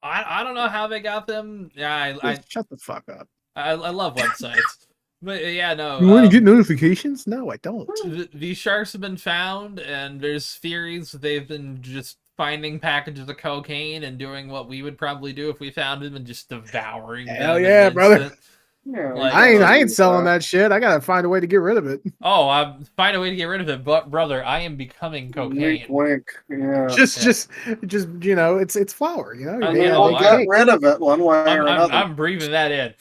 I don't know how they got them. Yeah, Shut the fuck up. I love websites, but yeah, no. You want to get notifications? No, I don't. These sharks have been found, and there's theories that they've been just finding packages of cocaine and doing what we would probably do if we found them and just devouring them. Hell in yeah, an brother. instant. Yeah, Like- I ain't selling that shit. I gotta find a way to get rid of it. Oh, I find a way to get rid of it, but brother, I am becoming cocaine. Wink, wink. Yeah. Just you know, it's flour. You know, I You mean, make We'll I- get cake. rid of it one way or I'm, another. I'm breathing that in.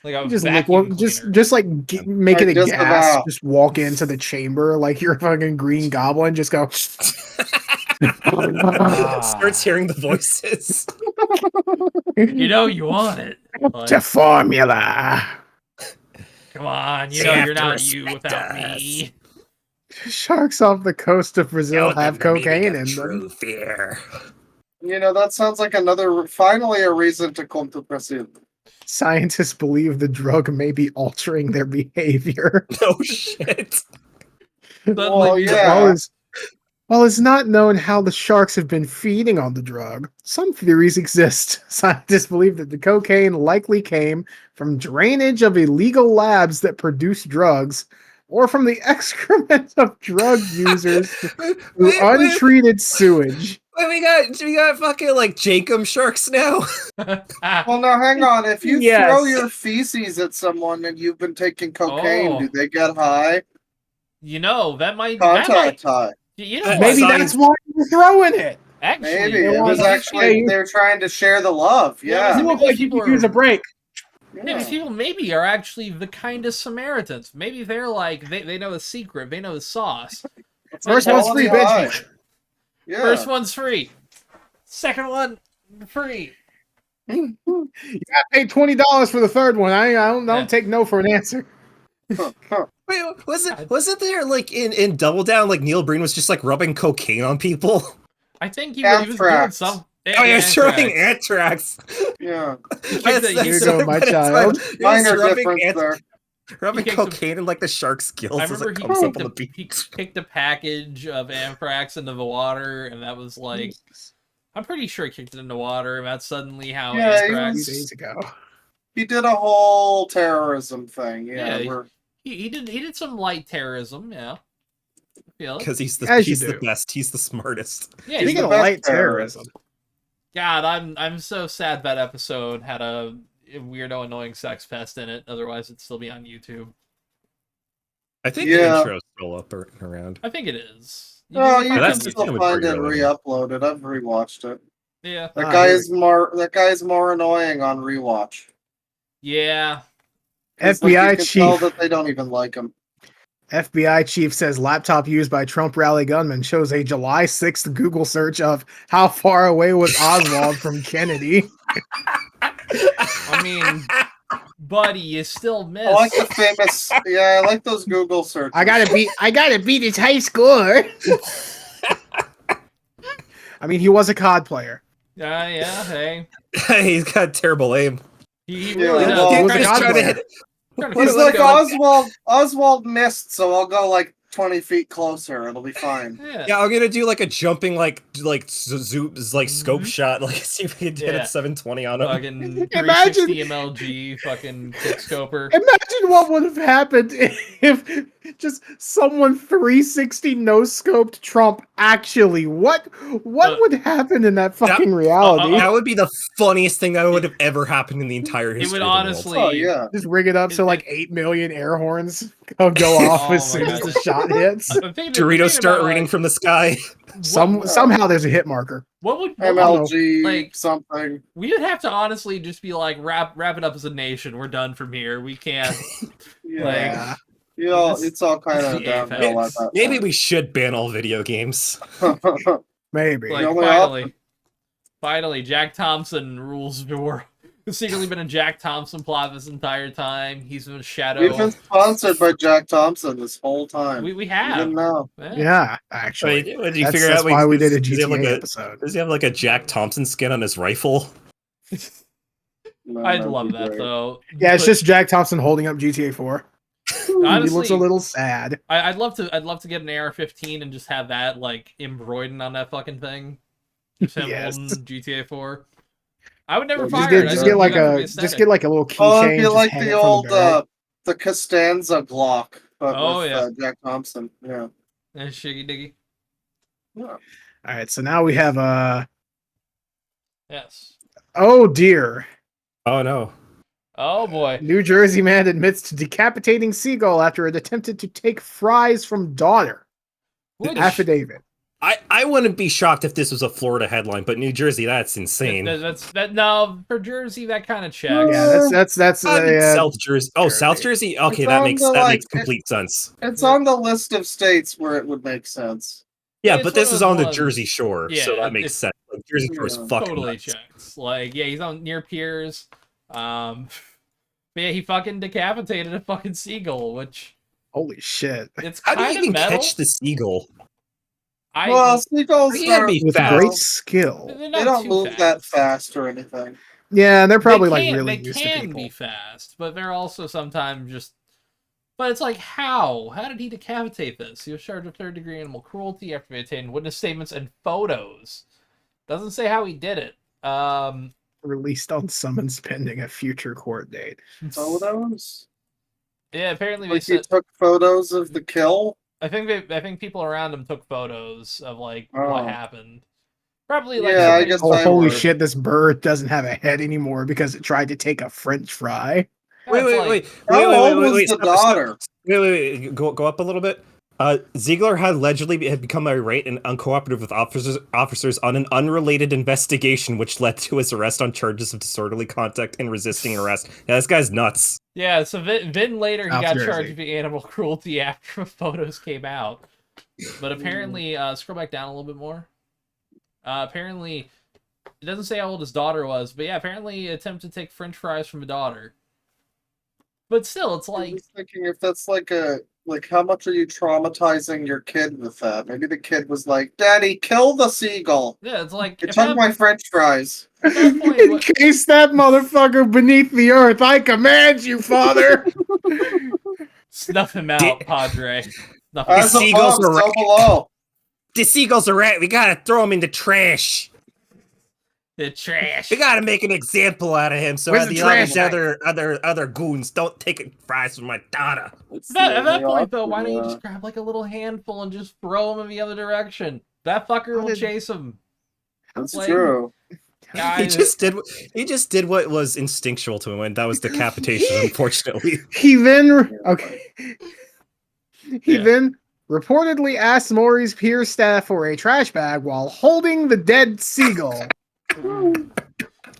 Like I'm just vacuum like cleaner. just like make it a just gas. about. Just walk into the chamber like you're a fucking Green Goblin. Just go. Starts hearing the voices. You know you want it. Like, The formula. come on, you They know have you're to not you respect without us. me. Sharks off the coast of Brazil Tell have them the meaning cocaine of in them. true fear. You know, that sounds like finally a reason to come to Brazil. Scientists believe the drug may be altering their behavior. No shit. Well, yeah. While it's not known how the sharks have been feeding on the drug, some theories exist. Scientists believe that the cocaine likely came from drainage of illegal labs that produce drugs, or from the excrement of drug users through untreated sewage. Wait, we got fucking like Jacob sharks now. Well, now hang on. If you throw your feces at someone and you've been taking cocaine, do they get high? You know, that might contact high. You know, maybe that's why you're throwing it. Actually, maybe it was actually they're trying to share the love. Yeah, you look like you could use a break. Yeah. These people maybe are actually the kindest Samaritans. Maybe they're like they know the secret. They know the sauce. First one's free, bitch. Yeah. First one's free. Second one free. You got paid $20 for the third one. I don't take no for an answer. Wait, wasn't there like in Double Down, like Neil Breen was just like rubbing cocaine on people? I think he was doing some. Oh, yeah, throwing anthrax. Yeah. Here you go, my child. Minor difference there. Rubbing cocaine in like the shark's gills. I remember he picked a package of anthrax into the water, and that was like, I'm pretty sure he kicked it in the water, and that's suddenly how anthrax. Days ago. He did a whole terrorism thing. He did some light terrorism. Yeah. Because he's the best. He's the smartest. Yeah, he's the light terrorism. God, I'm so sad that episode had a weirdo, annoying sex fest in it. Otherwise, it'd still be on YouTube. I think the intro's still up or around. I think it is. You can still find it re-uploaded. I've rewatched it. Yeah, that guy is more annoying on rewatch. Yeah, FBI chief. Tell that they don't even like him. FBI chief says laptop used by Trump rally gunman shows a July 6th Google search of how far away was Oswald from Kennedy. I mean, buddy, you still missed. I like the famous. Yeah, I like those Google searches. I gotta beat his high score. I mean, he was a COD player. Yeah, hey. He's got terrible aim. He really does. He was a COD player. He's like Oswald missed, so I'll go like 20 feet closer. It'll be fine. Yeah, I'm gonna do like a jumping like scope shot, like see if we can hit at 720 on him. Fucking 360 MLG, fucking quickscoper. Imagine what would have happened if just someone 360 no scoped Trump. Actually, what would happen in that fucking reality? That would be the funniest thing that would have ever happened in the entire history. It would honestly, just rig it up so like 8 million air horns go off as soon as the shot hits. Doritos start raining from the sky. Somehow there's a hit marker. What would MLG like something? We would have to honestly just be like wrap it up as a nation. We're done from here. We can't. It's all kind of downhill at that Maybe we should ban all video games. Maybe. Like, finally, Jack Thompson rules the world. There's secretly been a Jack Thompson plot this entire time. He's been a shadow. We've been sponsored by Jack Thompson this whole time. We have. You didn't know. Yeah, actually. Did you figure out why we did a GTA episode? Does he have like a Jack Thompson skin on his rifle? I'd love that though. Yeah, it's just Jack Thompson holding up GTA 4. Honestly, he looks a little sad. I'd love to get an AR-15 and just have that like embroidered on that fucking thing. Just him holding GTA 4. I would never fire it. Just get like a little keychain. It'd be like the old the Costanza Glock, but with Jack Thompson. Yeah. And Shiggy Diggy. Yeah. All right, so now we have Yes. Oh dear. Oh no. Oh boy. New Jersey man admits to decapitating seagull after it attempted to take fries from daughter. Affidavit. I wouldn't be shocked if this was a Florida headline, but New Jersey, that's insane. No, for Jersey, that kind of checks. Yeah, that's South Jersey. Oh, South Jersey. Okay, that makes complete sense. It's on the list of states where it would make sense. Yeah, but this is on the Jersey Shore, so that makes sense. Like, Jersey Shore is fucking totally nuts. checks. Like, yeah, he's on near piers. But yeah, he fucking decapitated a fucking seagull, which holy shit! It's how do you even metal. catch the seagull? Seagulls with great skill. They don't move that fast or anything. Yeah, they're probably like really they used to can people. be fast, but they're also sometimes just. But it's like, how? How did he decapitate this? He was charged with third-degree animal cruelty after he obtained witness statements and photos. Doesn't say how he did it. Released on summons pending a future court date. Photos? Yeah, apparently Like they he took photos of the kill? I think people around him took photos of like what happened. Probably like Yeah, I guess holy shit, this bird doesn't have a head anymore because it tried to take a French fry. Wait. How old was the daughter? Wait. Go up a little bit. Ziegler had allegedly had become irate and uncooperative with officers on an unrelated investigation, which led to his arrest on charges of disorderly conduct and resisting arrest. Yeah, this guy's nuts. Yeah, so then later he got charged with animal cruelty after the photos came out. But apparently, scroll back down a little bit more. Apparently, it doesn't say how old his daughter was, but yeah, apparently he attempted to take French fries from a daughter. But still, it's like... I was thinking if that's like how much are you traumatizing your kid with that? Maybe the kid was like, Daddy, kill the seagull. Yeah, it's like... You took my French fries. Encase that motherfucker beneath the earth. I command you, father. Snuff him out, Padre. The seagulls are right. The seagulls are right. We gotta throw him in the trash. The trash. We gotta make an example out of him so the other goons don't take fries from my daughter. At that point, though, why don't you just grab like a little handful and just throw him in the other direction? That fucker will chase him. That's true. He just did what was instinctual to him, and that was decapitation. Unfortunately, he then then reportedly asked Maury's peer staff for a trash bag while holding the dead seagull.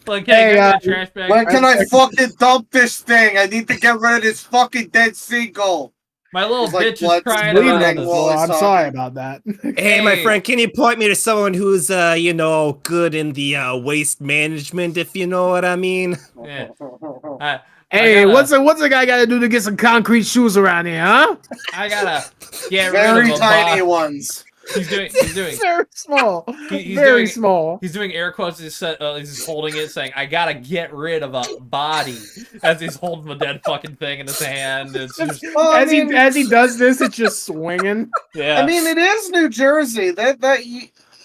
Like, hey, trash bag. When can I fucking dump this thing? I need to get rid of this fucking dead seagull. My little bitch is crying about this. Well, I'm sorry about that. Hey, my friend, can you point me to someone who's, good in the waste management, if you know what I mean? Yeah. Hey, what's a guy got to do to get some concrete shoes around here, huh? I gotta get very rid of tiny ones. He's doing very small. He's small. He's doing air quotes. He's holding it, saying, "I gotta get rid of a body," as he's holding the dead fucking thing in his hand. It's just, as he does this, it's just swinging. Yeah. I mean, it is New Jersey. That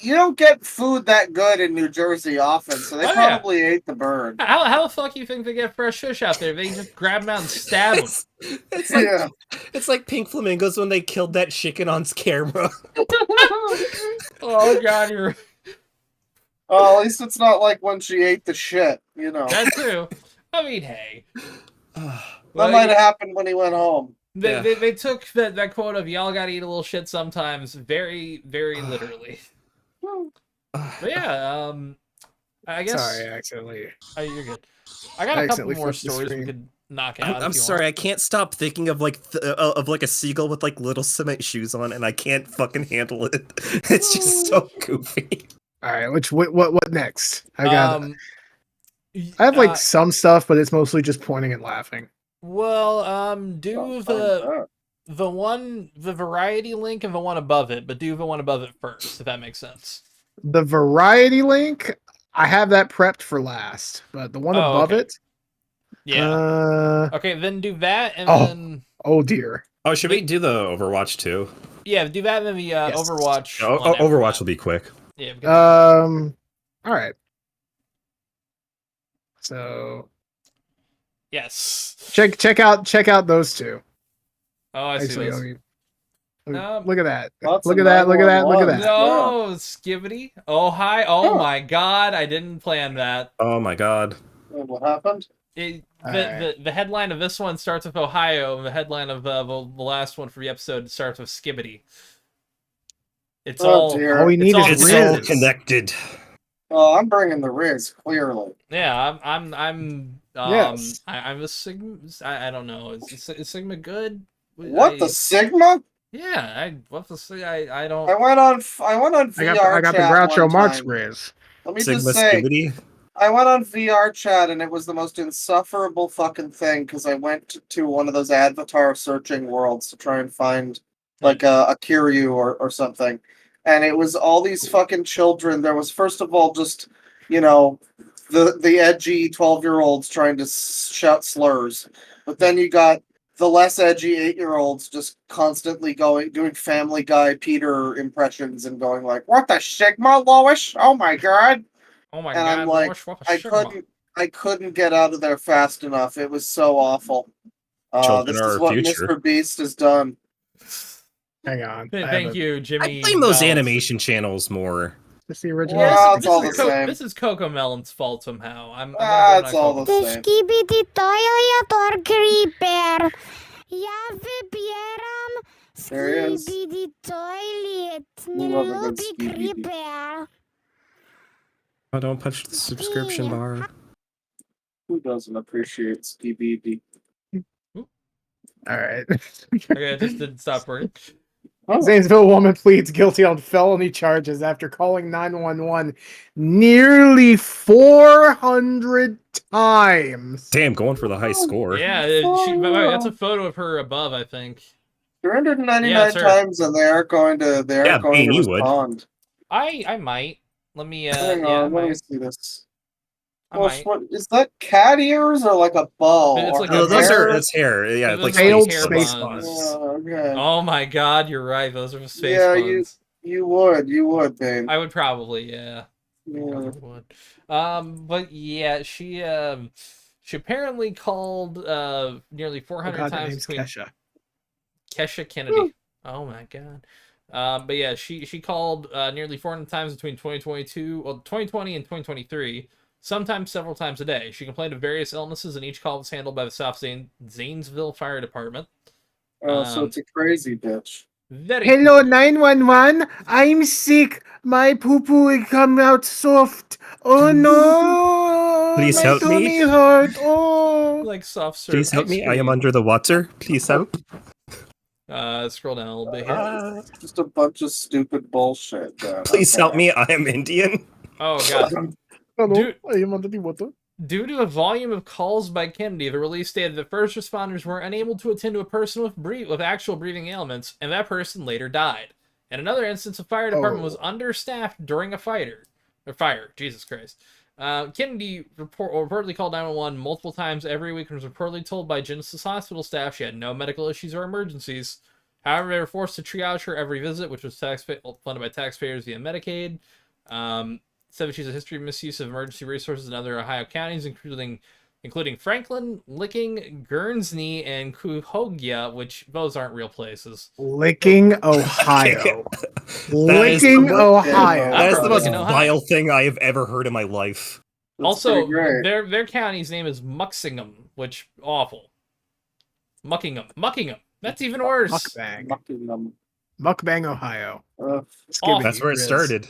you don't get food that good in New Jersey often, so they probably ate the bird. How the fuck do you think they get fresh fish out there? They just grab them out and stab them. It's like Pink Flamingos when they killed that chicken on camera. Oh god, you're... Oh, at least it's not like when she ate the shit, you know. That too. I mean, hey. That might have happened when he went home. They took that quote of y'all gotta eat a little shit sometimes very, very literally. But yeah, I guess... Sorry, accidentally. Oh, you're good. I got a couple more stories we could knock out. I'm sorry, I can't stop thinking of a seagull with like little cement shoes on, and I can't fucking handle it. It's just so goofy. All right, what next? I have like some stuff, but it's mostly just pointing and laughing. Well, do the variety link and the one above it, but do the one above it first, if that makes sense. The variety link, I have that prepped for last, but the one above it. Yeah. Okay, then do that, and then. Oh dear. Oh, should we do the Overwatch too? Yeah, do that, and then the Overwatch. Overwatch will be quick. Yeah. All right. So. Yes. Check out those two. Oh, I see. Look at that. Look at that. No, Skibidi. Oh, hi. Oh my god, I didn't plan that. Oh my god. What happened? The headline of this one starts with Ohio, and the headline of the last one for the episode starts with Skibidi. It's all we need is Riz. All connected. Oh, I'm bringing the Riz, clearly. Yeah, I'm yes. I'm a Sigma. I don't know. Is Sigma good? What, the Sigma? Yeah, I don't. I went on VR. I got the Groucho Marx Riz. Let me Sigma just say, Skibidi? I went on VR chat and it was the most insufferable fucking thing because I went to one of those avatar searching worlds to try and find like a Kiryu or something, and it was all these fucking children. There was first of all just the edgy 12-year-olds trying to shout slurs, but then you got the less edgy 8-year-olds just constantly doing Family Guy Peter impressions and going like, "What the Sigma, Lois? Oh my god!" Oh my And god, I'm like, Lois, what a Sigma. I couldn't get out of there fast enough. It was so awful. Children This are is our what future. MrBeast has done. Hang on. Thank you, Jimmy. I blame those Belt. animation channels more. It's the original. Yeah, this, it's all is the same. This is Coco Melon's fault somehow. I'm It's all the Coco. same. Skibidi Toilet or creeper. Ja wybieram There he is. Skibidi Toilet. We love a good Lubi Skibidi. creeper. Oh, don't punch the subscription bar. Who doesn't appreciate Skibidi? All right. Okay, it just didn't stop working. Zanesville woman pleads guilty on felony charges after calling 911 nearly 400 times. Damn, going for the high score. Yeah, that's a photo of her above, I think. 399 Yeah, it's her. times, and they aren't going to. They aren't going Bane, to you would. respond. I might. Let me. Hang yeah, I on, let me might. see this. I Well, might. what is that? Cat ears or like a bow? It's or like No, a those hair. are it's hair. Yeah, Those like are failed hair space buns. buns. Okay. Oh my god, you're right. Those are space Yeah, buns. you would, Bane. I would probably, yeah. Yeah. Probably would. But yeah, she apparently called nearly 400 God, that times name's between Kesha. Kesha Kennedy. Oh my god. But yeah, she called nearly 400 times between 2020 and 2023, sometimes several times a day. She complained of various illnesses, and each call was handled by the South Zanesville Fire Department. So it's a crazy bitch. Hello, 911. I'm sick. My poo-poo will come out soft. Oh no. Please My help me. tummy hurt. Oh. like soft serve. Please help ice me. I am cream. under the water. Please help. Scroll down a little bit here. Just a bunch of stupid bullshit. Then. Please Okay. help me. I am Indian. Oh god. Hello, Dude. I am under the water. Due to a volume of calls by Kennedy, the release stated that first responders were unable to attend to a person with actual breathing ailments, and that person later died. In another instance, the fire department was understaffed during a fire. Jesus Christ. Kennedy reportedly called 911 multiple times every week and was reportedly told by Genesis Hospital staff she had no medical issues or emergencies. However, they were forced to triage her every visit, which was funded by taxpayers via Medicaid. Said that she's a history of misuse of emergency resources in other Ohio counties, including Franklin, Licking, Guernsey, and Cuyahoga, which those aren't real places. Licking, Ohio. That Licking, Ohio. That is the most Licking, Ohio. vile thing I have ever heard in my life. That's Also, pretty great. their county's name is Muxingham, which awful. Muckingham. That's even worse. Mukbang. Fucking, Mukbang, Ohio. Awful. That's where it Grizz. started.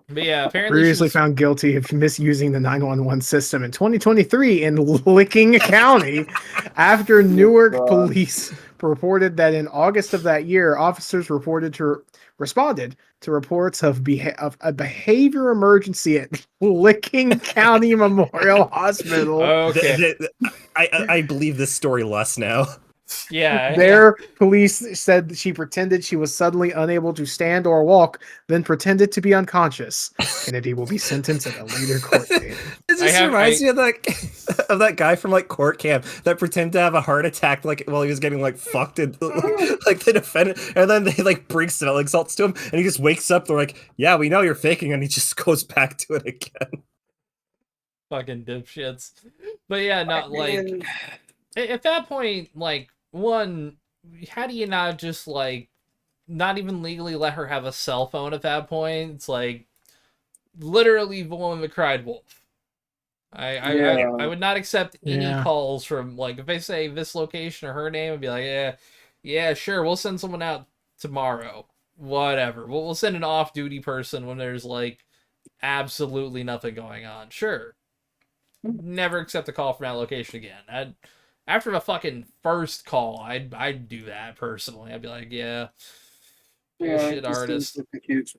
But yeah, apparently Previously found guilty of misusing the 911 system in 2023 in Licking County after Newark God. police reported that in August of that year, officers responded to reports of a behavior emergency at Licking County Memorial Hospital. Okay. I believe this story less now. Yeah. There, police said that she pretended she was suddenly unable to stand or walk, then pretended to be unconscious. Kennedy will be sentenced at a later court date. It just reminds me of that guy from like court camp that pretended to have a heart attack like while he was getting like fucked in like the defendant, and then they like bring smell salts to him, and he just wakes up. They're like, "Yeah, we know you're faking," and he just goes back to it again. Fucking dipshits. But yeah, not like at that point, like, one, how do you not just like not even legally let her have a cell phone at that point? It's like literally the woman that cried wolf. I would not accept any calls from, like, if they say this location or her name, I'd be like, yeah, sure, we'll send someone out tomorrow. Whatever. We'll send an off-duty person when there's like absolutely nothing going on. Sure. Never accept a call from that location again. After the fucking first call, I'd do that personally. I'd be like, yeah, bullshit artist. Like huge...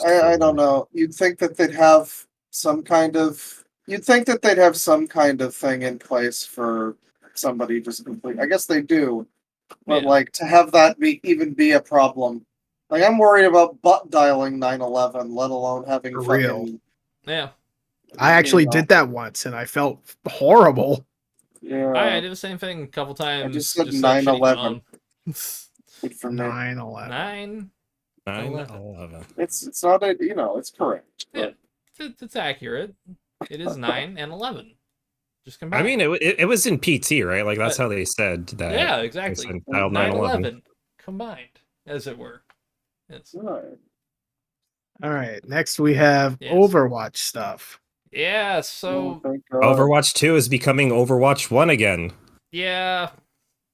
I don't know. You'd think that they'd have some kind of. You'd think that they'd have some kind of thing in place for somebody just complete. I guess they do, but like to have that even be a problem. Like I'm worried about butt dialing 911, let alone having For fucking. real. Yeah. I actually did that once, and I felt horrible. Yeah. I did the same thing a couple times. I just said just like shitty 9/11. fun. Good for me. 9/11. 9/11. It's not a it's correct. Yeah, it's accurate. It is 9 and 11. Just combined. I mean, it was in PT, right? Like that's how they said that. Yeah, exactly. They said 9/11 combined, as it were. Yes. All right. Next, we have Yes. Overwatch stuff. Yeah. So Overwatch 2 is becoming Overwatch 1 again. yeah,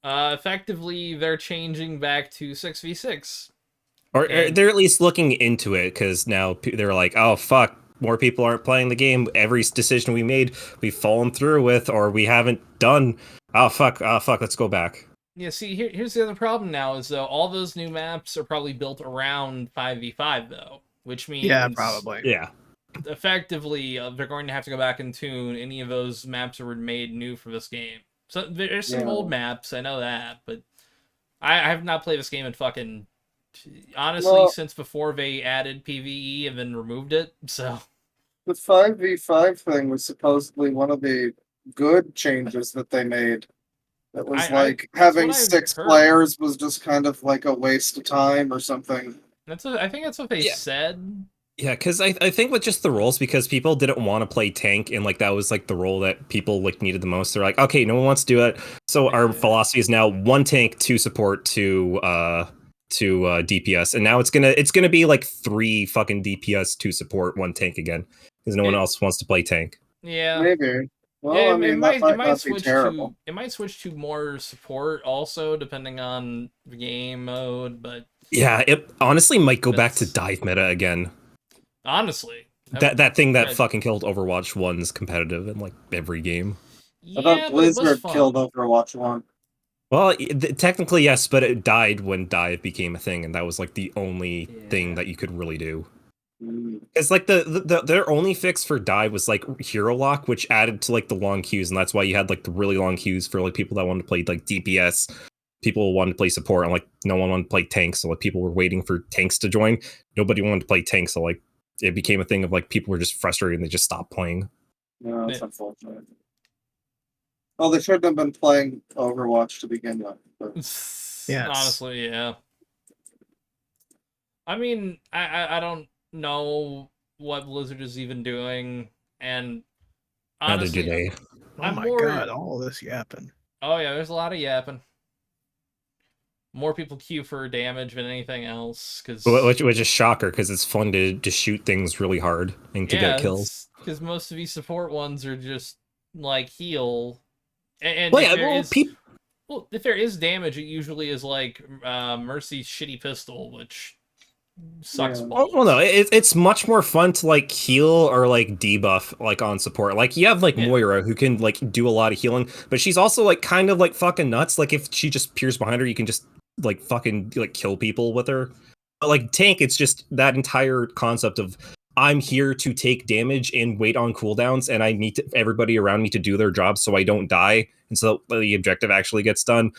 effectively they're changing back to 6v6. Or they're at least looking into it because now they're like, oh fuck, more people aren't playing the game. Every decision we made, we've fallen through with, or we haven't done. Oh fuck, let's go back. Yeah, see, here's the other problem now is though all those new maps are probably built around 5v5 though, which means probably. Yeah. Effectively, they're going to have to go back and tune any of those maps that were made new for this game. So there's some old maps, I know that, but I have not played this game in fucking honestly since before they added PvE and then removed it. So the 5v5 thing was supposedly one of the good changes that they made. It was having 6 players was just kind of like a waste of time or something. I think that's what they said. Yeah, because I think with just the roles, because people didn't want to play tank, and like that was like the role that people like needed the most. They're like, okay, no one wants to do it, so our philosophy is now 1 tank, 2 support, 2 DPS, and now it's gonna be like 3 fucking DPS, 2 support, 1 tank again, because no one else wants to play tank. Yeah, maybe. Well, yeah, I mean, it might switch to more support also, depending on the game mode. But yeah, it honestly might go back to dive meta again. Honestly, that thing that fucking killed Overwatch 1's competitive in like every game. I thought Blizzard killed Overwatch 1. Well, technically yes, but it died when dive became a thing, and that was like the only thing that you could really do. It's like their only fix for dive was like hero lock, which added to like the long queues, and that's why you had like the really long queues for like people that wanted to play like DPS. People wanted to play support, and like no one wanted to play tanks, so like people were waiting for tanks to join. Nobody wanted to play tanks, so like it became a thing of like people were just frustrated and they just stopped playing. No, that's unfortunate. Well, they shouldn't have been playing Overwatch to begin with. But... Yeah, honestly, yeah. I mean, I don't know what Blizzard is even doing, and honestly, neither do they. Oh my god, all this yapping. Oh yeah, there's a lot of yapping. More people queue for damage than anything else, which is a shocker because it's fun to shoot things really hard and to get kills. Because most of these support ones are just like heal, and if there is damage, it usually is like Mercy's shitty pistol, which sucks. Well, no, it's much more fun to like heal or like debuff like on support. Like you have like Moira who can like do a lot of healing, but she's also like kind of like fucking nuts. Like if she just peers behind her, you can just like fucking like kill people with her. But like tank, it's just that entire concept of I'm here to take damage and wait on cooldowns, and I need everybody around me to do their job so I don't die, and so the objective actually gets done.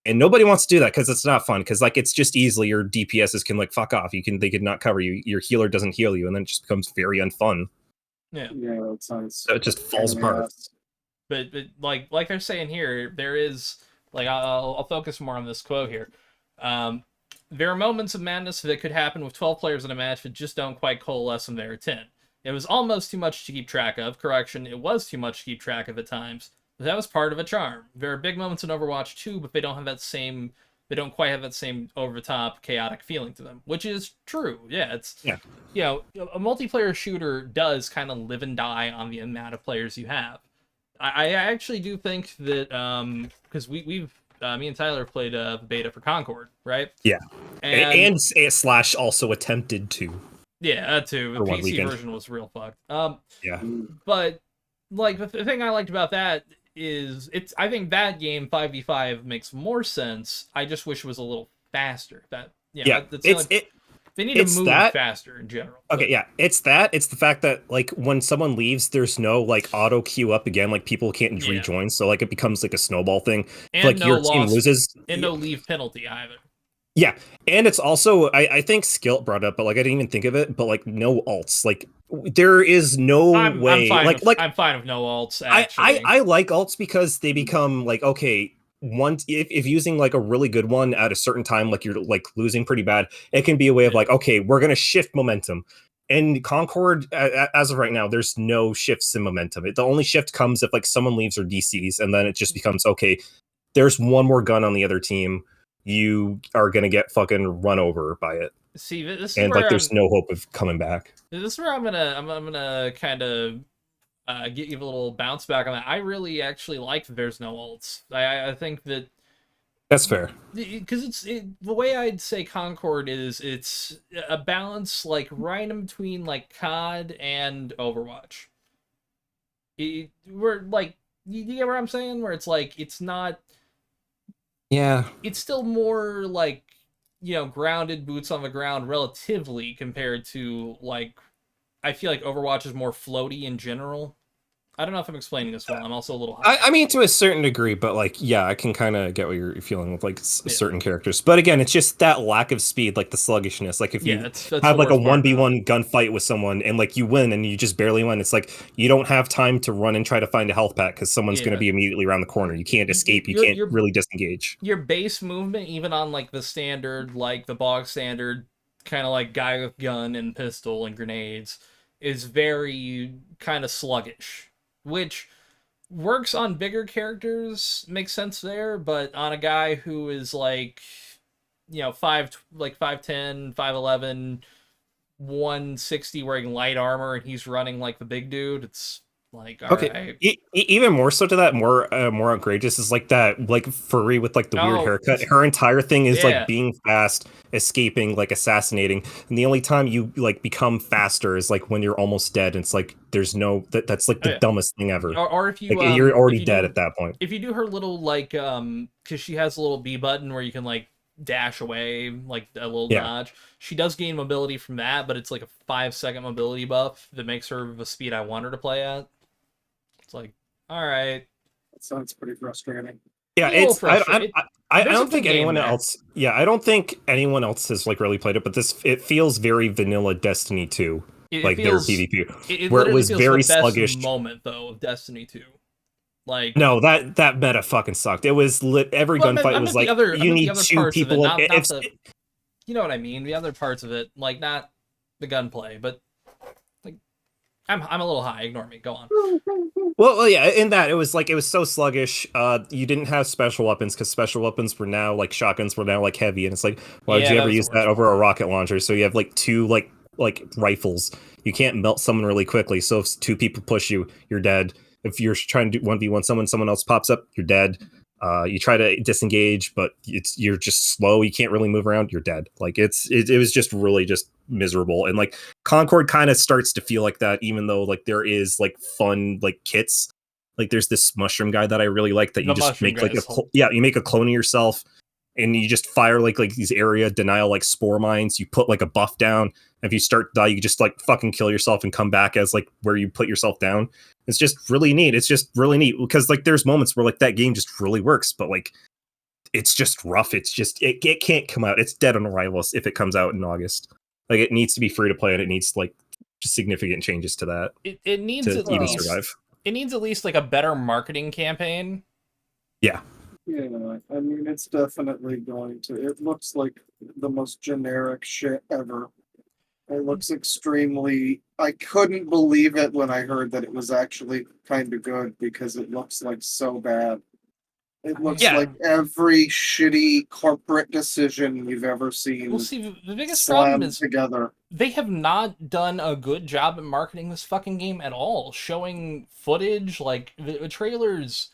And nobody wants to do that because it's not fun. Because like it's just easily your DPSs can like fuck off. They could not cover you. Your healer doesn't heal you, and then it just becomes very unfun. Yeah, that sounds. So it just falls apart. But like they're saying here, there is like I'll focus more on this quote here. There are moments of madness that could happen with 12 players in a match that just don't quite coalesce when there are 10. It was almost too much to keep track of. Correction, it was too much to keep track of at times. But that was part of a charm. There are big moments in Overwatch 2, but they don't quite have that same over-the-top chaotic feeling to them, which is true. Yeah, you know, a multiplayer shooter does kind of live and die on the amount of players you have. I actually do think that because we've me and Tyler played the beta for Concord, right? Yeah, and slash also attempted to. Yeah, that too. The PC version was real fucked. Yeah, but like the thing I liked about that is I think that game 5v5 makes more sense. I just wish it was a little faster. They need to move faster in general. Okay, yeah, it's the fact that like when someone leaves, there's no like auto queue up again. Like people can't rejoin, so like it becomes like a snowball thing. And like your team loses, and no leave penalty either. Yeah, and it's also I think Skilt brought up, but like I didn't even think of it. But like no ults, like there is no way. I'm fine with no alts. Actually, I like alts because they become like, okay, once if using like a really good one at a certain time, like you're like losing pretty bad, it can be a way of like, okay, we're gonna shift momentum. And Concord, as of right now, there's no shifts in momentum. The only shift comes if like someone leaves or DCs, and then it just becomes, okay, there's one more gun on the other team. You are gonna get fucking run over by it. See, this is and where like there's no hope of coming back. This is where I'm gonna kind of get you a little bounce back on that. I really actually like that there's no ults. I think that that's fair, because the way I'd say Concord is it's a balance like right in between like COD and Overwatch. We're like, you get what I'm saying? Where it's like it's not. Yeah. It's still more like, grounded, boots on the ground relatively compared to like, I feel like Overwatch is more floaty in general. I don't know if I'm explaining this well. I'm also a little high. I mean, to a certain degree, but like, yeah, I can kind of get what you're feeling with like certain characters. But again, it's just that lack of speed, like the sluggishness. Like if you that's have like a 1v1 gunfight with someone and like you win and you just barely win, it's like you don't have time to run and try to find a health pack because someone's going to be immediately around the corner. You can't escape. You can't really disengage. Your base movement, even on like the standard, like the bog standard, kind of like guy with gun and pistol and grenades, is very kind of sluggish. Which works on bigger characters, makes sense there, but on a guy who is like, 5'10", 5'11", 160 wearing light armor and he's running like the big dude, it's like, all right. Even more so to that, more outrageous is like that, like furry with like the weird haircut. Her entire thing is like being fast, escaping, like assassinating, and the only time you like become faster is like when you're almost dead. And it's like there's no that's like the dumbest thing ever. Or if you like, you're already dead at that point. If you do her little like because she has a little B button where you can like dash away, like a little dodge. She does gain mobility from that, but it's like a 5-second mobility buff that makes her the speed I want her to play at. It's like, all right. That sounds pretty frustrating. Yeah, it's I don't think anyone else. Yeah, I don't think anyone else has like really played it, but it feels very vanilla Destiny 2, like their PvP, where it was very sluggish. Moment though of Destiny 2. Like no, that meta fucking sucked. It was every gunfight was like you need two people. You know what I mean? The other parts of it, like not the gunplay, but like I'm a little high. Ignore me. Go on. Well, yeah. In that, it was so sluggish. You didn't have special weapons because special weapons were now like shotguns were now like heavy, and it's like, why would you ever use that over a rocket launcher? So you have like two like rifles. You can't melt someone really quickly. So if two people push you, you're dead. If you're trying to do 1v1 someone else pops up, you're dead. You try to disengage, but you're just slow. You can't really move around. You're dead. Like it was just really just miserable. And like Concord kind of starts to feel like that, even though like there is like fun like kits. Like there's this mushroom guy that I really like that you just make like you make a clone of yourself and you just fire like these area denial like spore mines. You put like a buff down. If you start to die, you just like fucking kill yourself and come back as like where you put yourself down. It's just really neat. It's just really neat because like there's moments where like that game just really works, but like it's just rough. It's just it can't come out. It's dead on arrival if it comes out in August. Like it needs to be free to play and it needs like just significant changes to that. It needs to even survive. It needs at least like a better marketing campaign. Yeah. Yeah, I mean it's definitely going to. It looks like the most generic shit ever. It looks extremely. I couldn't believe it when I heard that it was actually kind of good because it looks like so bad. It looks like every shitty corporate decision you've ever seen. Well, see, the biggest problem is together. They have not done a good job at marketing this fucking game at all. Showing footage, like the trailers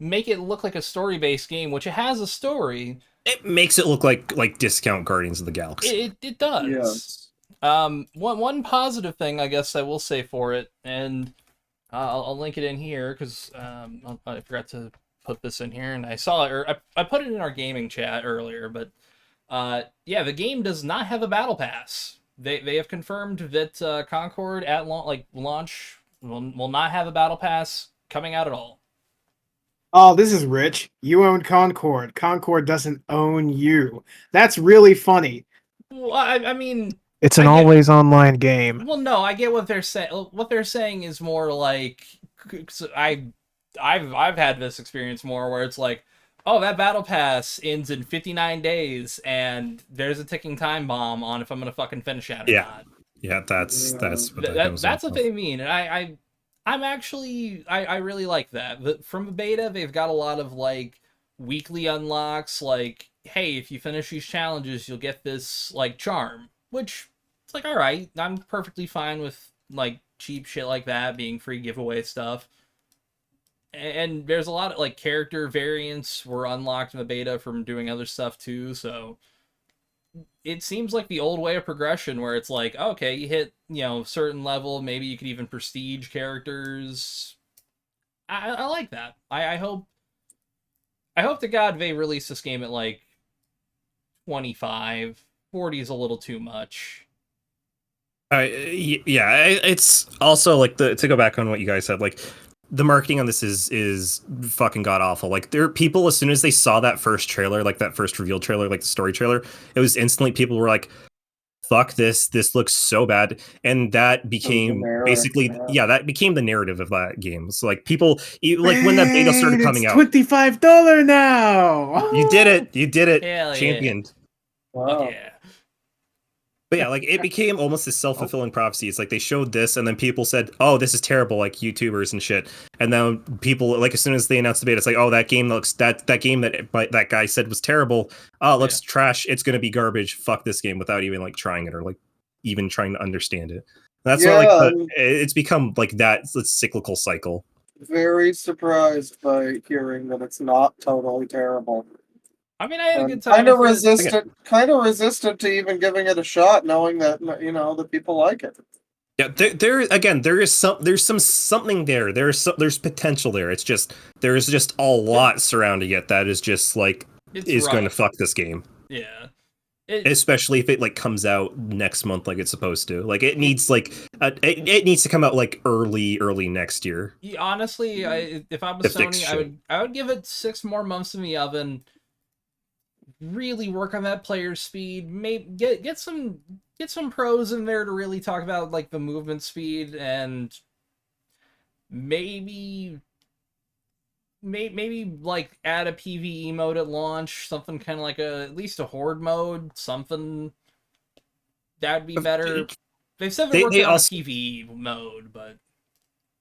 make it look like a story-based game, which it has a story. It makes it look like discount Guardians of the Galaxy. It does. Yes. One positive thing I guess I will say for it, and I'll link it in here because I forgot to put this in here, and I saw it, or I put it in our gaming chat earlier, but yeah, the game does not have a battle pass. They have confirmed that Concord at launch will not have a battle pass coming out at all. Oh, this is rich. You own Concord. Concord doesn't own you. That's really funny. Well, I mean, It's an always online game. Well, no, I get what they're saying. What they're saying is more like, I've had this experience more where it's like, oh, that battle pass ends in 59 days, and there's a ticking time bomb on if I'm gonna fucking finish it or not. Yeah, that's what That's what they mean, and I'm actually I really like that. From the beta, they've got a lot of like weekly unlocks, like, hey, if you finish these challenges, you'll get this like charm, which it's like, all right, I'm perfectly fine with like cheap shit like that being free giveaway stuff. And there's a lot of like character variants were unlocked in the beta from doing other stuff too, so it seems like the old way of progression where it's like, okay, you hit, certain level, maybe you could even prestige characters. I like that. I hope to God they release this game at like 25. 40 is a little too much. It's also like to go back on what you guys said, like the marketing on this is fucking god awful. Like there are people, as soon as they saw that first trailer, like that first reveal trailer, like the story trailer, it was instantly people were like, fuck this looks so bad. And that became that became the narrative of that game. So like people, like when that beta started coming out, $25 now. You did it. Hell Championed. Yeah. Wow. Yeah. But yeah, like it became almost this self-fulfilling prophecy. It's like they showed this and then people said, oh, this is terrible, like YouTubers and shit. And then people, like as soon as they announced the beta, it's like, oh, that game looks, that game that guy said was terrible, oh, it looks trash, it's gonna be garbage, fuck this game, without even like trying it or like even trying to understand it. That's why like it's become like that cyclical cycle. Very surprised by hearing that it's not totally terrible. I mean, I had a good time. Kind of resistant to even giving it a shot, knowing that that people like it. Yeah, there's something there. There's potential there. It's just there's just a lot surrounding it that is just like is going to fuck this game. Yeah. Especially if it like comes out next month like it's supposed to. Like it needs like it needs to come out like early next year. Honestly, if I was Sony, I would give it 6 more months in the oven. Really work on that player speed. Maybe get some pros in there to really talk about like the movement speed, and maybe like add a PvE mode at launch, something kind of like at least a horde mode, something that'd be better. They've said they're working on a PvE mode, but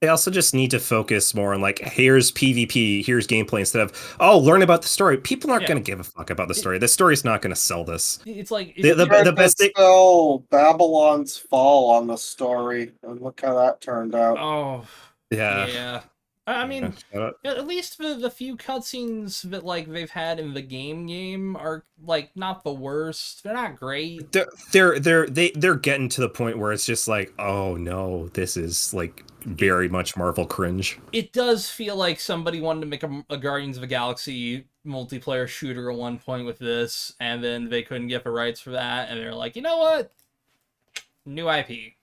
they also just need to focus more on like, here's PvP, here's gameplay, instead of, oh, learn about the story. People aren't going to give a fuck about the story. The story's not going to sell this. It's like the best thing. Sell Babylon's Fall on the story, and look how that turned out. Oh, yeah. I mean, at least the few cutscenes that like they've had in the game are like not the worst. They're not great. They're getting to the point where it's just like, oh no, this is like very much Marvel cringe. It does feel like somebody wanted to make a Guardians of the Galaxy multiplayer shooter at one point with this, and then they couldn't get the rights for that, and they're like, you know what? New IP.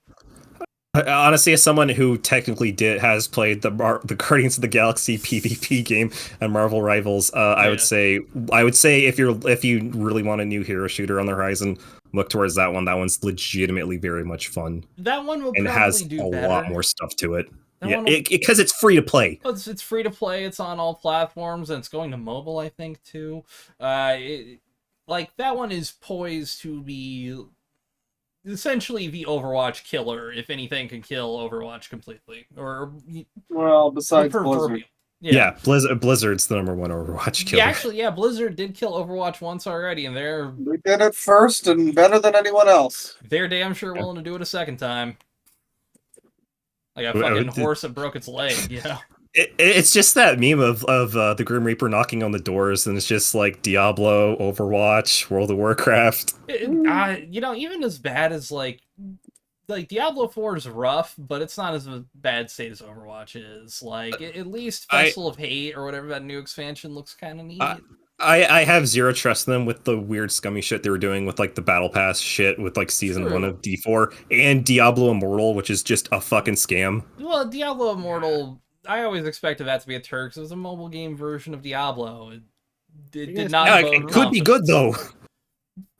Honestly, as someone who technically has played the Guardians of the Galaxy PvP game and Marvel Rivals, I would say if you really want a new hero shooter on the horizon, look towards that one. That one's legitimately very much fun. That one will and probably has do a better. lot more stuff to it. Because it's free to play. It's free to play. It's on all platforms, and it's going to mobile, I think, too. Like that one is poised to be essentially the Overwatch killer, if anything can kill Overwatch completely. Or besides Blizzard. Yeah, Blizzard's the #1 Overwatch killer. Yeah, actually, Blizzard did kill Overwatch once already, and they did it first and better than anyone else. They're damn sure willing to do it a second time. Like a fucking horse that broke its leg, you know? It's just that meme of the Grim Reaper knocking on the doors, and it's just like Diablo, Overwatch, World of Warcraft. Even as bad as like Diablo 4 is rough, but it's not as a bad state as Overwatch is. Like at least Festival of Hate or whatever that new expansion looks kind of neat. I have zero trust in them with the weird scummy shit they were doing with like the Battle Pass shit with like season 1 of D4 and Diablo Immortal, which is just a fucking scam. Well, Diablo Immortal, I always expected that to be a turd because it was a mobile game version of Diablo. It did not. It could be good though.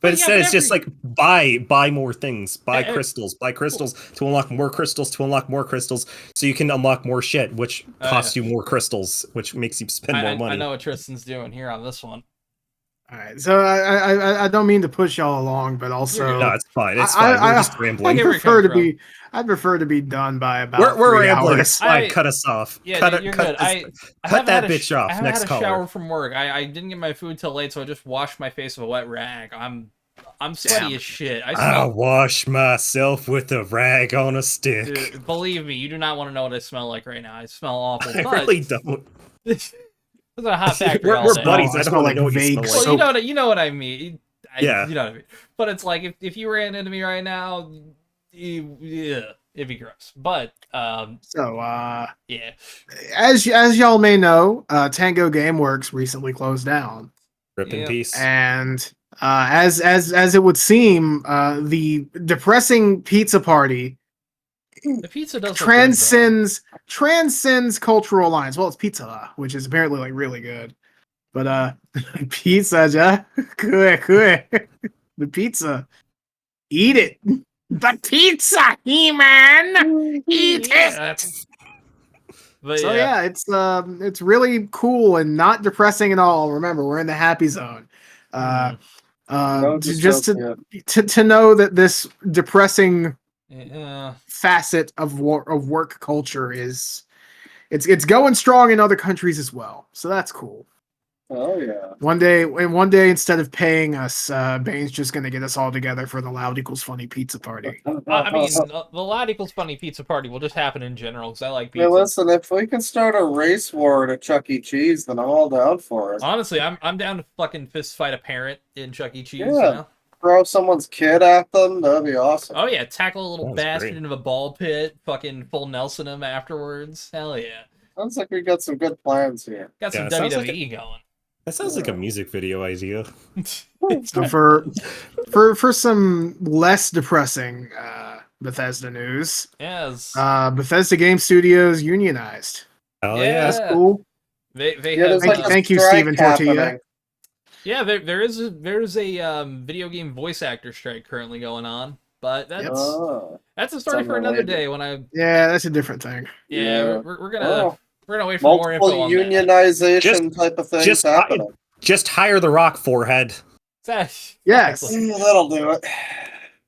But instead, it's just like buy more things, buy crystals to unlock more crystals so you can unlock more shit, which costs you more crystals, which makes you spend more money. I know what Tristan's doing here on this one. All right, so I don't mean to push y'all along, but also no, it's fine. It's fine. We're just rambling. I'd prefer to be done by about we're 3 rambling. hours. Fine, cut us off. Yeah, cut you're good. Cut that bitch off. I Next had a caller. shower from work. I didn't get my food till late, so I just washed my face with a wet rag. I'm sweaty as shit. I'll wash myself with a rag on a stick. Dude, believe me, you do not want to know what I smell like right now. I smell awful. I really don't. It's a hot factory. We're buddies. I don't want to know what you smell like. Well, you know what I mean. Yeah. You know what I mean. But it's like if you ran into me right now, yeah, it'd be gross. But yeah. As y'all may know, Tango Gameworks recently closed down. Rip in peace. And as it would seem, the depressing pizza party the pizza does transcends cultural lines. Well, it's pizza, which is apparently like really good. But pizza, the pizza, eat it. The pizza, He-Man, eat it. But so yeah, it's really cool and not depressing at all. Remember, we're in the happy zone. Just to know that this depressing facet of work culture is it's going strong in other countries as well. So that's cool. Oh yeah. One day instead of paying us, Bane's just gonna get us all together for the Loud Equals Funny pizza party. I mean, the Loud Equals Funny pizza party will just happen in general because I like pizza. Hey, listen, if we can start a race war at Chuck E. Cheese, then I'm all down for it. Honestly, I'm down to fucking fist fight a parent in Chuck E. Cheese. Yeah. You know? Throw someone's kid at them, that'd be awesome. Oh yeah, tackle a little bastard into a ball pit, fucking full Nelson him afterwards. Hell yeah. Sounds like we got some good plans here. Got some WWE going. That sounds like a music video idea. So for some less depressing Bethesda news, yes, Bethesda Game Studios unionized. Oh yeah, that's cool. Thank you, Steven Tortilla. Yeah, there's a video game voice actor strike currently going on, but that's a story for another day. That's a different thing. Yeah. We're gonna wait for more info on unionization type of thing happening. Just hire The Rock, forehead. Yes, that'll do it.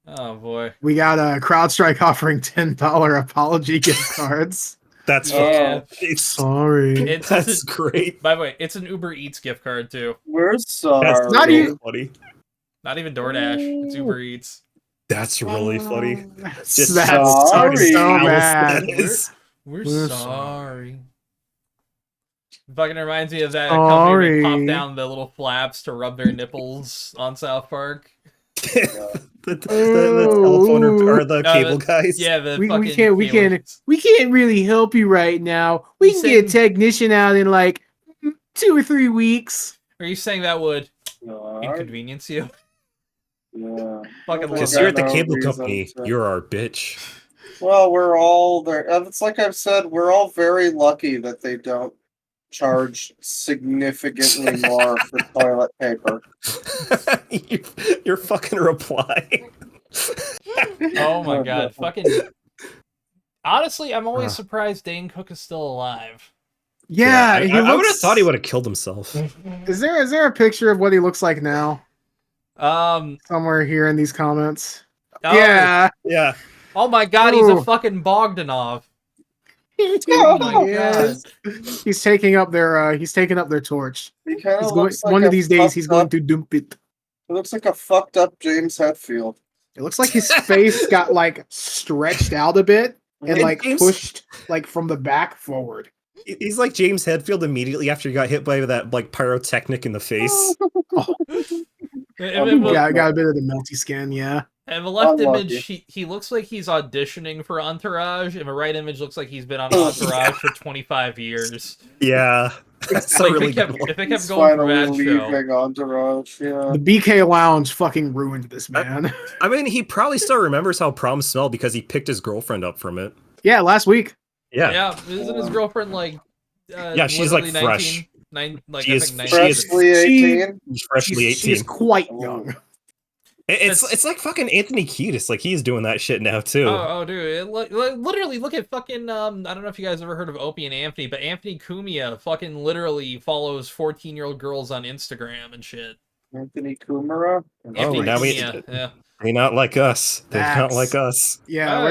Oh boy, we got a CrowdStrike offering $10 apology gift cards. That's sorry. That's great. By the way, it's an Uber Eats gift card too. We're sorry. That's not even funny. Not even DoorDash. It's Uber Eats. That's really funny. Just sorry. So bad. We're sorry. Fucking reminds me of that company that popped down the little flaps to rub their nipples on South Park. the telephone or the cable guys. Yeah, we can't really help you right now. We can get a technician out in like 2 or 3 weeks. Are you saying that would inconvenience you? Yeah. Because you're at the cable company, you're our bitch. Well, we're all there. It's like I've said, we're all very lucky that they don't charge significantly more for toilet paper. Your fucking reply. Oh my god, fucking. Honestly, I'm always surprised Dane Cook is still alive. Yeah, I would have thought he would have killed himself. Is there a picture of what he looks like now? Somewhere here in these comments. Oh, yeah. Oh my god, he's a fucking Bogdanov. Oh my god. He's taking up their torch. One of these days he's going to dump it. It looks like a fucked up James Hetfield. It looks like his face got like stretched out a bit and like pushed like from the back forward. He's like James Hetfield immediately after he got hit by that like pyrotechnic in the face. Got a bit of the melty skin, yeah. And the left image, he looks like he's auditioning for Entourage, and the right image looks like he's been on Entourage for 25 years. Yeah. That's like if it kept going for that show. Entourage, yeah. The BK Lounge fucking ruined this man. I mean, he probably still remembers how prom smelled because he picked his girlfriend up from it. Yeah, last week. Yeah, isn't his girlfriend like... she's like 19, fresh. Like, freshly 18. She's freshly 18. She's quite young. It's like fucking Anthony Kiedis, like he's doing that shit now too. Oh, dude! Literally, look at fucking I don't know if you guys ever heard of Opie and Anthony, but Anthony Cumia fucking literally follows 14-year-old girls on Instagram and shit. Anthony Kumara. Anthony now Cumia, yeah. They're not like us. They're not like us. Yeah,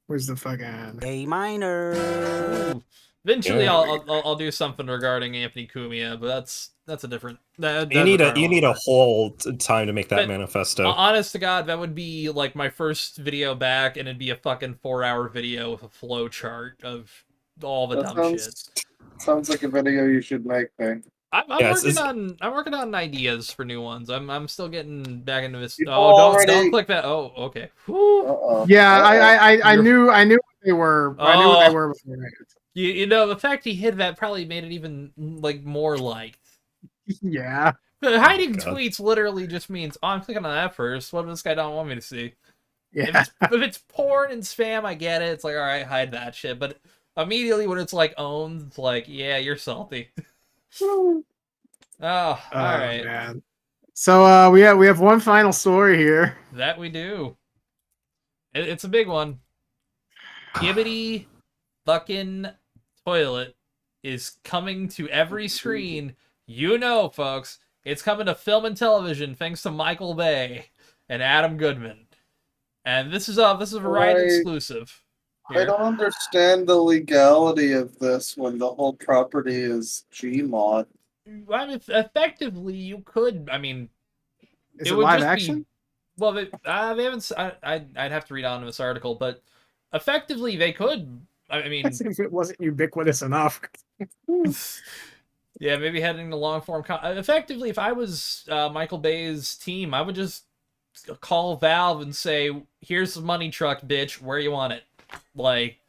where's the fucking A minor? Ooh. Eventually, I'll do something regarding Anthony Cumia, but that's a different. You need a whole time to make that manifesto. Honest to God, that would be like my first video back, and it'd be a fucking 4-hour video with a flow chart of all the dumb shit. Sounds like a video you should make, man. I'm working on ideas for new ones. I'm still getting back into this. Don't click that. Oh, okay. Yeah, I knew what they were. I knew what they were before. You know, the fact he hid that probably made it even like more liked. Yeah. But hiding tweets literally just means, oh, I'm clicking on that first. What if this guy don't want me to see? Yeah. If it's porn and spam, I get it. It's like, all right, hide that shit. But immediately when it's like owned, it's like, yeah, you're salty. All right. Man. So we have one final story here. That we do. It's a big one. Skibidi fucking Toilet is coming to every screen. You know, folks, it's coming to film and television thanks to Michael Bay and Adam Goodman. And this is a Variety exclusive. I don't understand the legality of this when the whole property is Gmod. I mean, effectively, you could. I mean, is it live action? Well, they haven't. I'd have to read on this article, but effectively, they could. I mean, as if it wasn't ubiquitous enough. Yeah, maybe heading to long form. Effectively, if I was Michael Bay's team, I would just call Valve and say, "Here's the money truck, bitch. Where you want it?" Like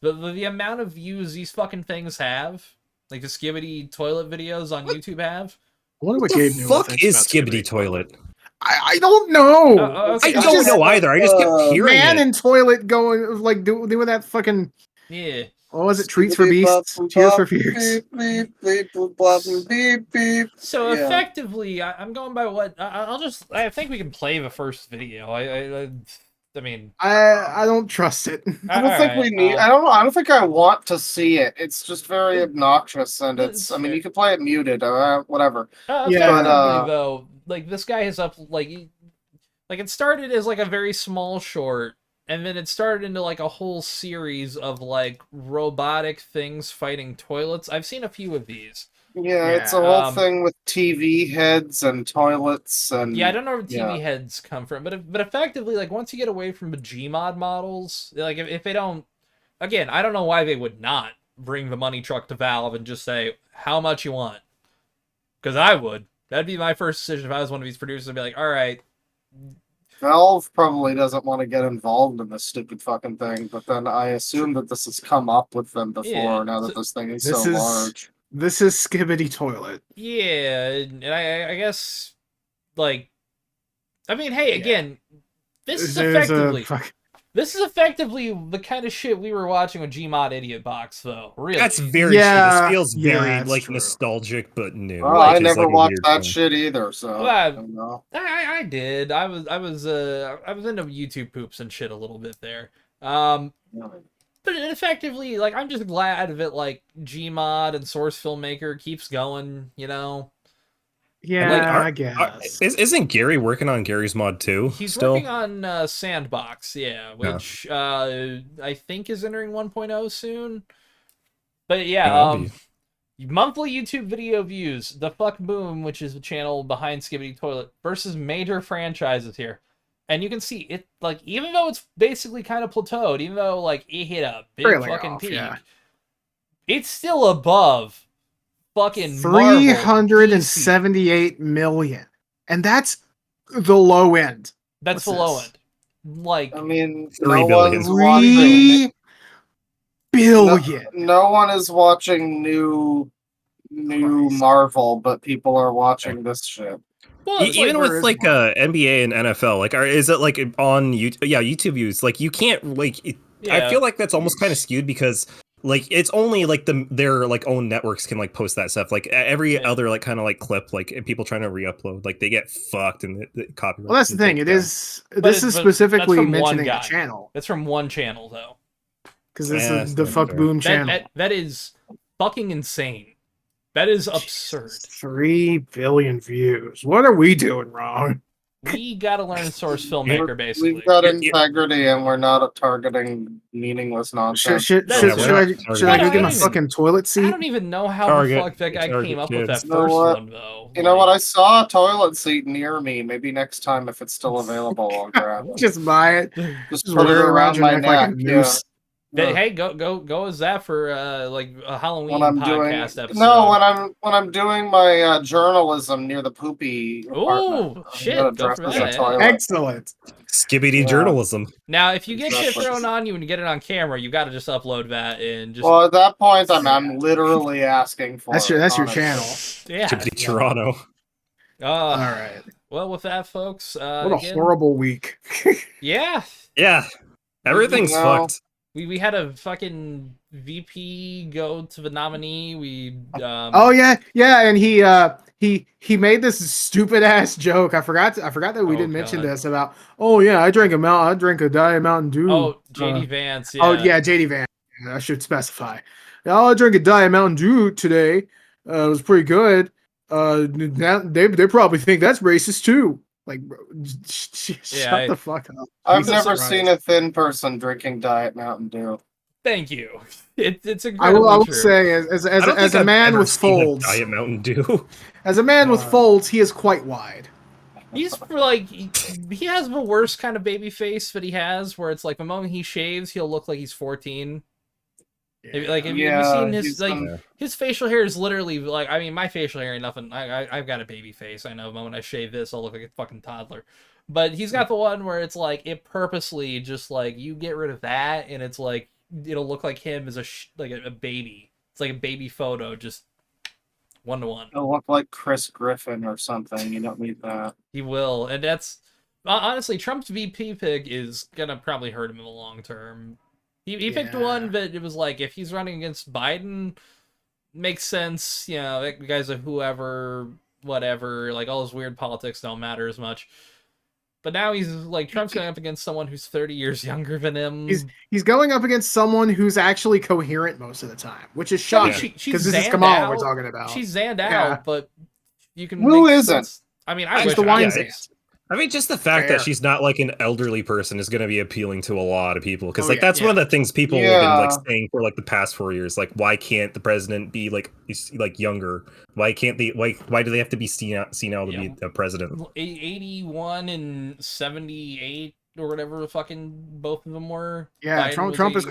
the amount of views these fucking things have, like the Skibidi Toilet videos on YouTube have. I wonder what the fuck is Skibidi Toilet? I don't know. Okay. I don't know either. I just kept hearing man in toilet going like doing that fucking What was it? Treats for Beasts, Tears for Fears. So effectively, I'm going by what I think we can play the first video. I mean, I don't trust it. I don't think we need. I don't think I want to see it. It's just very obnoxious, and it's. I mean, you can play it muted or whatever. Yeah, though, like this guy is up like it started as like a very small short, and then it started into like a whole series of like robotic things fighting toilets. I've seen a few of these. Yeah, it's a whole thing with TV heads and toilets and. Yeah, I don't know where TV heads come from, but effectively, like once you get away from the Gmod models, like if they don't, again, I don't know why they would not bring the money truck to Valve and just say how much you want, because I would. That'd be my first decision if I was one of these producers. I'd be like, all right. Valve probably doesn't want to get involved in this stupid fucking thing, but then I assume that this has come up with them before. Now that this thing is so large. This is Skibidi Toilet. Yeah, and I guess, like, I mean, hey, again, this is effectively the kind of shit we were watching with Gmod Idiot Box, though. Really, that's very. This feels very like nostalgic, but new. Well, I never watched that shit either, so well, I did. I was into YouTube poops and shit a little bit there. But effectively, like, I'm just glad that, like, Gmod and Source Filmmaker keeps going, you know? Yeah, like, I guess. Isn't Gary working on Gary's mod too? He's working on Sandbox, which I think is entering 1.0 soon. But yeah, monthly YouTube video views. The Fuck Boom, which is the channel behind Skibidi Toilet, versus major franchises here. And you can see it, like, even though it's basically kind of plateaued, even though, like, it hit a big fucking peak, it's still above fucking 378 million. And that's the low end. That's the low end. Like, I mean, 3 billion. 3 billion. No one is watching new Marvel, but people are watching this shit. Well, even with like NBA and NFL, like, is it like on YouTube? Yeah, YouTube views. Like, you can't like. I feel like that's almost kind of skewed because like it's only like their like own networks can like post that stuff. Like every other like kind of like clip, like people trying to re-upload, like they get fucked and the copyright. Well, that's the thing. This is specifically mentioning a channel. That's from one channel though. Because this is the fuck boom channel. That is fucking insane. That is absurd. 3 billion views. What are we doing wrong? We gotta learn source filmmaker, basically. We've got integrity, and we're not targeting meaningless nonsense. Should I go get my fucking toilet seat? I don't even know how the fuck that guy came up with that first one, though. You know what? I saw a toilet seat near me. Maybe next time, if it's still available, I'll grab it. Just buy it. Just put it around my neck. Hey, go as that for like a Halloween podcast episode. No, when I'm doing my journalism near the poopy. Oh shit! Go for that. Excellent. Skibidi journalism. Now, if you get shit thrown on you and you get it on camera, you got to just upload that and just. Well, at that point, I'm literally asking for. That's your channel. Yeah. Skibidi Toronto. All right. Well, with that, folks. What a horrible week. Yeah. Yeah. Everything's fucked. We had a fucking VP go to the nominee. Oh yeah, and he made this stupid ass joke. I forgot that we didn't mention this about. Oh yeah, I drank a Diet Mountain Dew. Oh, JD Vance. Yeah. Oh yeah, JD Vance. I should specify. Oh, I drank a Diet Mountain Dew today. It was pretty good. They probably think that's racist too. Like, shut the fuck up. I've never seen a thin person drinking Diet Mountain Dew. Thank you. It's a. I will say, as a man with folds, Diet Mountain Dew. As a man with folds, he is quite wide. He's like he has the worst kind of baby face that he has, where it's like the moment he shaves, he'll look like he's 14. Have you seen his his facial hair is literally like, I mean, my facial hair ain't nothing. I've got a baby face. I know, but when I shave this, I'll look like a fucking toddler. But he's got the one where it's like it purposely just like you get rid of that, and it's like it'll look like him as a baby. It's like a baby photo, just 1-to-1. It'll look like Chris Griffin or something. You don't need that. He will, and that's honestly Trump's VP pick is gonna probably hurt him in the long term. He picked one that it was like, if he's running against Biden, makes sense. You know, that guy's a whoever, whatever. Like, all his weird politics don't matter as much. But now he's like, Trump's going up against someone who's 30 years younger than him. He's going up against someone who's actually coherent most of the time, which is shocking. Because this is Kamala we're talking about. She's zanned out, but you can. Who isn't? I mean, I wish the wine I mean, just the fact that she's not like an elderly person is going to be appealing to a lot of people, because that's one of the things people have been like saying for like the past 4 years. Like, why can't the president be like younger? Why can't they? Why do they have to be senile to be the president? 81 and 78 or whatever the fucking both of them were. Yeah, Trump is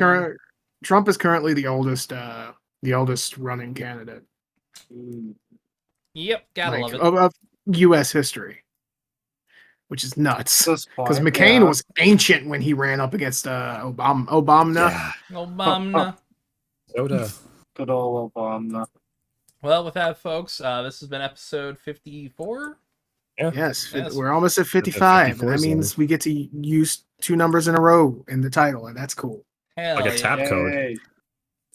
currently the oldest running candidate. Yep, gotta love it. Of U.S. history. Which is nuts, because McCain was ancient when he ran up against Obama. Yeah. Obama. Soda. Good old Obama. Well, with that, folks, this has been episode 54. Yeah. Yes, we're almost at 55, and that means we get to use 2 numbers in a row in the title, and that's cool. Hell like a tap code.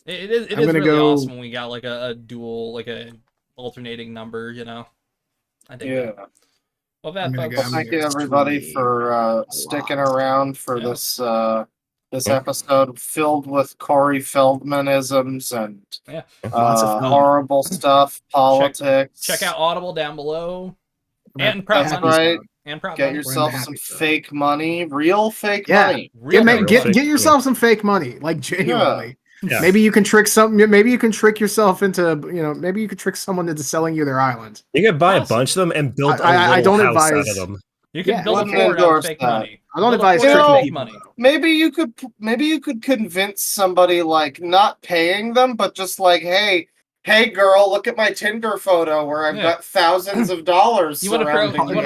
It is really awesome when we got like a dual, like a alternating number, you know. I think. Well, thank you everybody for sticking around for this episode filled with Corey Feldmanisms and horrible stuff, politics. Check out Audible down below. And That's right. And get yourself some fake money, real fake money. Get yourself some fake money, like genuinely. Yeah. Maybe you can trick Maybe you can trick yourself into, maybe you could trick someone into selling you their island. You could buy a bunch of them and build a little house out of them. You can build a fort out of fake money. I don't advise tricking people. Maybe you could convince somebody, like, not paying them, but just like, hey girl, look at my Tinder photo where I've got thousands of dollars surrounding me.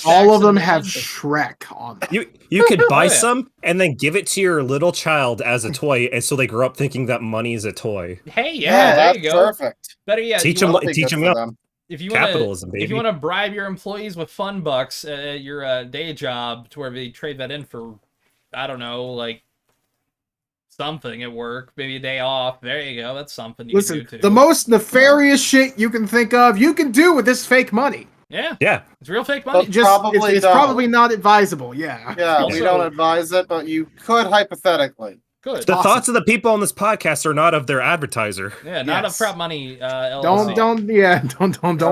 All of them have Shrek on them. You could buy some and then give it to your little child as a toy, and so they grow up thinking that money is a toy. Hey, there you go. Perfect. Better yet, teach them up. If you capitalism, baby. If you want to bribe your employees with fun bucks at your day job, to where they trade that in for, I don't know, like something at work, maybe a day off. There you go. That's something you Listen, can do too. the most nefarious shit you can think of, you can do with this fake money. Yeah, it's real fake money. It's probably not advisable. Yeah. Yeah, we don't advise it, but you could hypothetically. Good. The thoughts of the people on this podcast are not of their advertiser. Yeah, not of Prop Money. LLC. Don't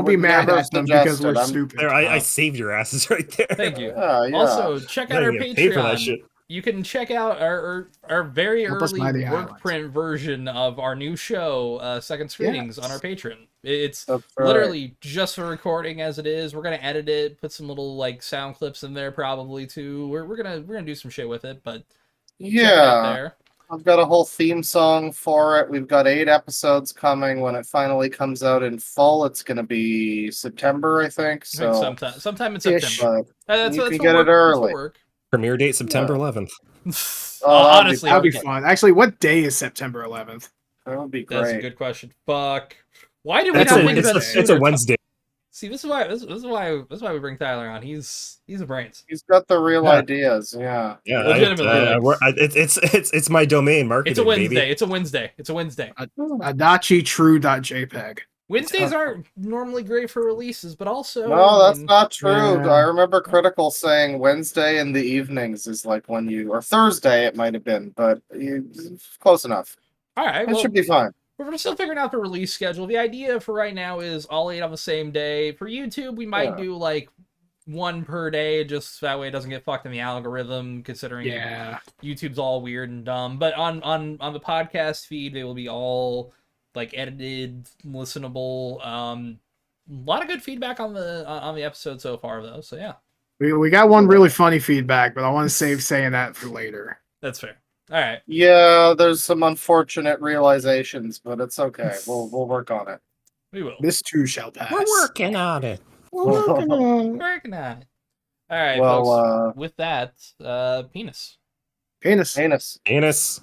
be mad at them because we're stupid. I saved your asses right there. Thank you. Yeah. Also, check out our Pay for that Patreon. shit. You can check out our very Help us buy early the work islands. print version of our new show, Second Screenings, on our Patreon. It's That's right. literally just a recording as it is. We're gonna edit it, put some little like sound clips in there probably too. We're gonna do some shit with it, but check it out there. I've got a whole theme song for it. We've got 8 episodes coming. When it finally comes out in full, it's going to be September, I think. So sometime in September. That's you can get it early. Premiere date September 11th. Honestly, that'd be fun. Actually, what day is September 11th? That would be great. That's a good question. Fuck. Why did we not think of that sooner? It's a Wednesday. See, this is why we bring Tyler on. He's a brains. He's got the real ideas. Yeah. Yeah. Legitimately. It's my domain marketing. It's a Wednesday. Baby. It's a Wednesday. Adachi.true.jpg. Wednesdays aren't normally great for releases, but also no, that's not true. I remember Critical saying Wednesday in the evenings is like when or Thursday it might have been, but close enough. All right, that should be fine. We're still figuring out the release schedule. The idea for right now is all 8 on the same day. For YouTube, we might do like 1 per day, just that way it doesn't get fucked in the algorithm, considering YouTube's all weird and dumb. But on the podcast feed, they will be all like edited, listenable. A lot of good feedback on the episode so far, though. So yeah, we got one really funny feedback, but I want to save saying that for later. That's fair. All right. Yeah, there's some unfortunate realizations, but it's okay. We'll work on it. We will. This too shall pass. We're working on it. Working on it. All right, folks. With that, penis. Penis. Anus. Anus.